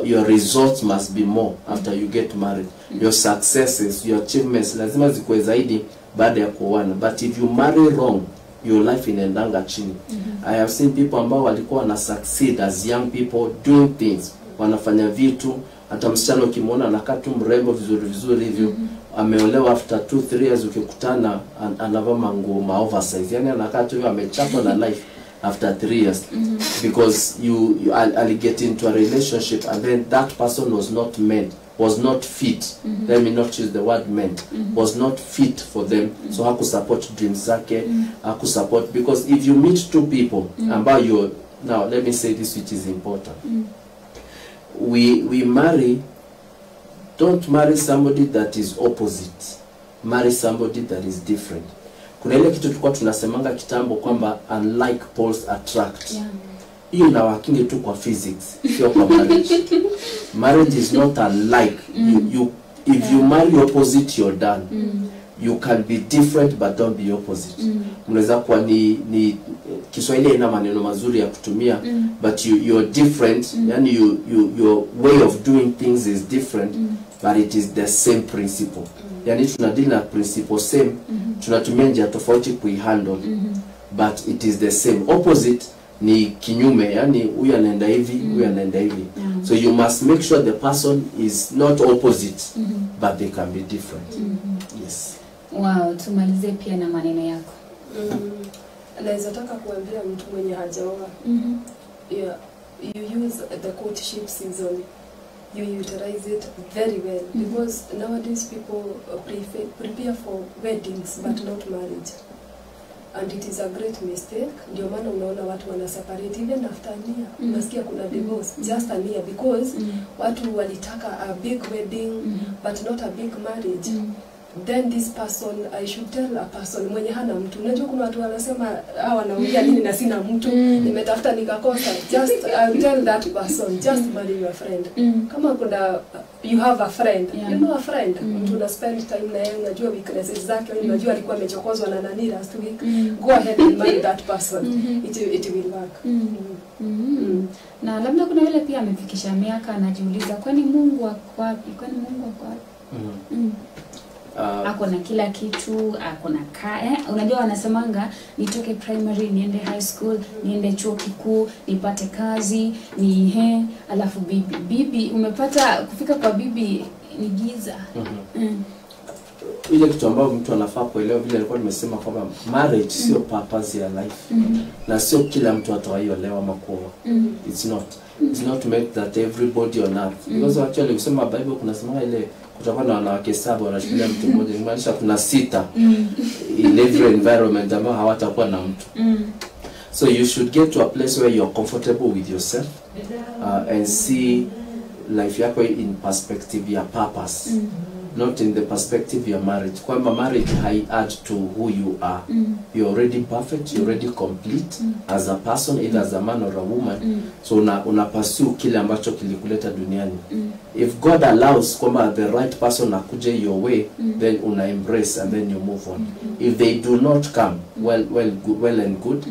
your results must be more after you get married. Your successes, your achievements lazima zikuwe zaidi baada ya kuoana. But if you marry wrong, your life inaendanga chini. I have seen people ambao walikuwa na succeed as young people doing things, wanafanya vitu, hata msichana ukimwona anakaa tu mrembo vizuri hivyo, ameolewa after 2-3 years ukikutana anavaa manguo ma oversize, yani anakaa tu hivyo amechapa na life after 3 years because you get into a relationship and then that person was not fit. Let me not use the word meant. Was not fit for them. So haku support dreams zake, haku support, because if you meet two people ambao now let me say this which is important. We marry, don't marry somebody that is opposite. Marry somebody that is different. Kuna ile kitu tulikuwa tunasemanga kitambo kwamba unlike poles attract. Hiyo na wakinge tu kwa physics, sio kwa marriage. Marriage is not unlike. If you marry opposite, you're done. you can be different but don't be opposite. Mnaweza kuwa ni Kiswahili ina maneno mazuri ya kutumia, but you're different, yani your way of doing things is different, but it is the same principle. Yani tunadili na principle same, tunatumia njia tofauti kuihandle, but it is the same. Opposite ni kinyume, yani huyu anaenda hivi, huyu anaenda hivi. So you must make sure the person is not opposite, but they can be different. Yes. Wow, tumalize pia na maneno yako. Naweza taka kuambia mtu mwenye hajaoa. Yeah, you use the courtship season. You utilize it very well, because nowadays people prepare for weddings but not marriage. And it is a great mistake. Ndio maana unaona watu wana separate even after a year. Unasikia kuna divorce just a year, because watu walitaka a big wedding but not a big marriage. Then this person, I should tell a person mwenye hana mtu. Unajua kuna watu wanasema wanaongea nini na sina mtu, nimetafuta nikakosa. Just I'll tell that person, just marry your friend. Kama kuna you have a friend, you know a friend, mtu una spend time na yeye, unajua weaknesses zake, unajua alikuwa amechokozwa na nani last week, go ahead and marry that person. It will work. Na labda kuna yule pia amefikisha miaka anajiuliza, kwani Mungu wako wapi? Kwani Mungu wako wapi? Ako na kila kitu, ako na unajua wanasemanga nitoke primary niende high school, niende chuo kikuu, nipate kazi, alafu bibi umepata kufika kwa bibi ni giza. Ile kitu ambayo mtu anafaa kuelewa, vile nilikuwa nimesema kwamba marriage sio purpose ya life, na sio kila mtu atawaiolewa makuoa. It's not meant that everybody on earth, because actually ukisema Bible kuna sema ile kutakuwa na wanawake 7 wanashikilia mtu mmoja, inamaanisha kuna 6 in every environment ambao hawatakuwa na mtu. So you should get to a place where you're comfortable with yourself, and see life yako in perspective ya purpose, not in the perspective ya marriage. Kwamba marriage add to who you are. You're already perfect, you're already complete as a person, either as a man or a woman. So una pursue kile ambacho kilikuleta duniani. If God allows kwamba the right person akuje your way, then una embrace and then you move on. If they do not come, well and good.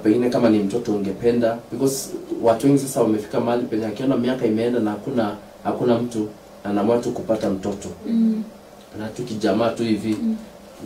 Pengine kama ni mtoto ungependa, because watu wengi sasa wamefika mahali penye akiona miaka imeenda na hakuna mtu, anaamua tu kupata mtoto. Na tukijamaa tu hivi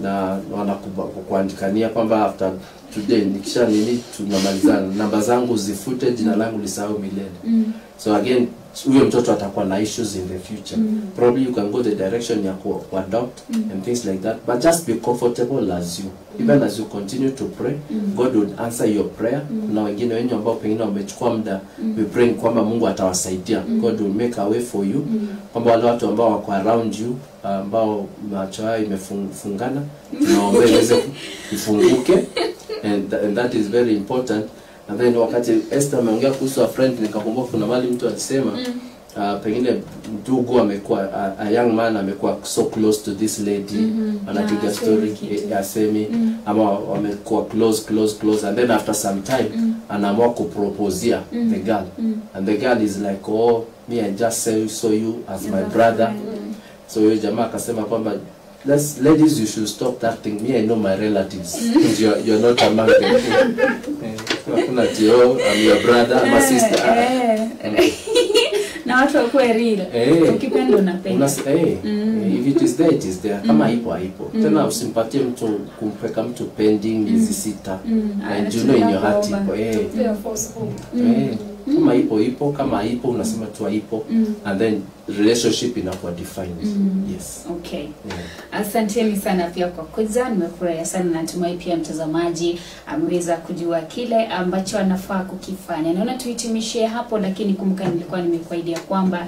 na wanakuandikania kwamba after today nikisha nini tunamalizana, namba zangu zifute, jina langu lisahau milele. So again, huyo mtoto atakuwa na issues in the future. Probably you can go the direction ya adopt and things like that, but just be comfortable as you. Even as you continue to pray, God will answer your prayer. Kuna wengine wengi ambao pengine wamechukua muda, we pray kwamba Mungu atawasaidia. God will make a way for you. Kwamba wale watu ambao wako around you, ambao macho yao imefungana, tunaomba iweze kufunguke, and that is very important. And then wakati Esther ameongea kuhusu a friend, nikakumbuka kuna mali mtu alisema pengine ndugu amekuwa a young man amekuwa so close to this lady, anapiga story ya Semi, ama wamekuwa close, and then after some time anaamua kuproposia the girl, and the girl is like, oh, me I just saw you as my brother. So yule jamaa akasema kwamba ladies, you should stop that thing. Me, I know my relatives. You're not among them. I'm your brother, my sister. Na watu wakuwe real. Ukipenda unapenda. If it is there, it is there. Kama haipo. Tena usimpatie mtu, kumpeka mtu pending miezi 6. And you know in your heart kama ipo, kama haipo unasema tu haipo, and then relationship inakuwa defined. Yes. Okay. Asanteni sana pia kwa kuja, nimefurahia sana, na natumai pia mtazamaji ameweza kujua kile ambacho anafaa kukifanya. Naona tuhitimishie hapo, lakini kumbuka nilikuwa nimekuahidia kwamba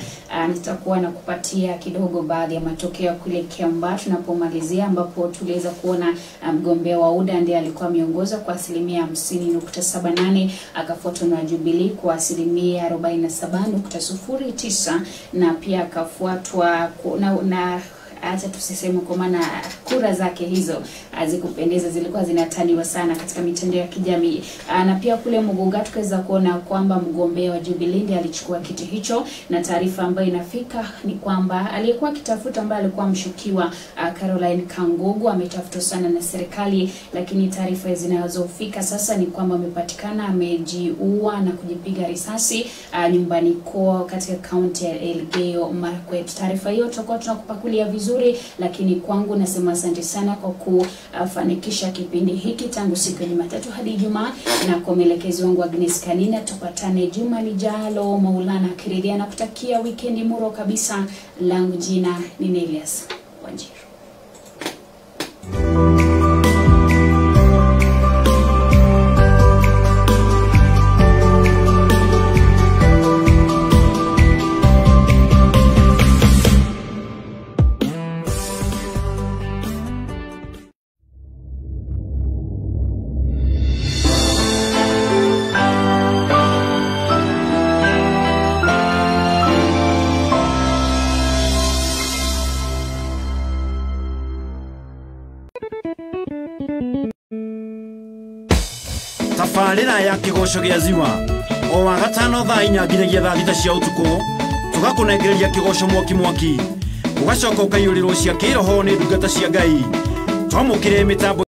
nitakuwa na kupatia kidogo baadhi ya matokeo kule Kiambaa tunapomalizia, ambapo tuliweza kuona mgombea wa UDA ndiye alikuwa ameongoza kwa 50.78, akafuatwa na Jubilee kwa 47.09, na pia akafuatwa na acha tusiseme kwa maana kura zake hizo hazikupendeza, zilikuwa zinataniwa sana katika mitandao ya kijamii. Na pia kule Muguga tukaweza kuona kwamba mgombea wa Jubilee ndiye alichukua kiti hicho, na taarifa ambayo inafika ni kwamba aliyekuwa kitafuta ambaye alikuwa mshukiwa Caroline Kangugu ametafutwa sana na serikali, lakini taarifa zinazofika sasa ni kwamba amepatikana amejiua na kujipiga risasi nyumbani kwao katika kaunti ya Elgeyo Marakwet. Taarifa hiyo tutakuwa tunakupakulia vizuri, lakini kwangu nasema asante sana kwa kufanikisha kipindi hiki tangu siku ya Jumatatu hadi Ijumaa, na kwa mwelekezi wangu Agnes Kanina. Tupatane juma lijalo Maulana Kiridia, na kutakia weekend muro kabisa. Langu jina ni Nelias Wanjiru. Tafarĩra ya kĩgoco gĩa Ziwa o wa gatano thaa 4 nginyagia thaa 6 cia ũtukũ tũgakũnengereria kĩgoco mwaki ũgacoka ũkaiyũrĩrwo cia kĩroho nĩ ndungata cia Ngai twamũkĩre mĩtambo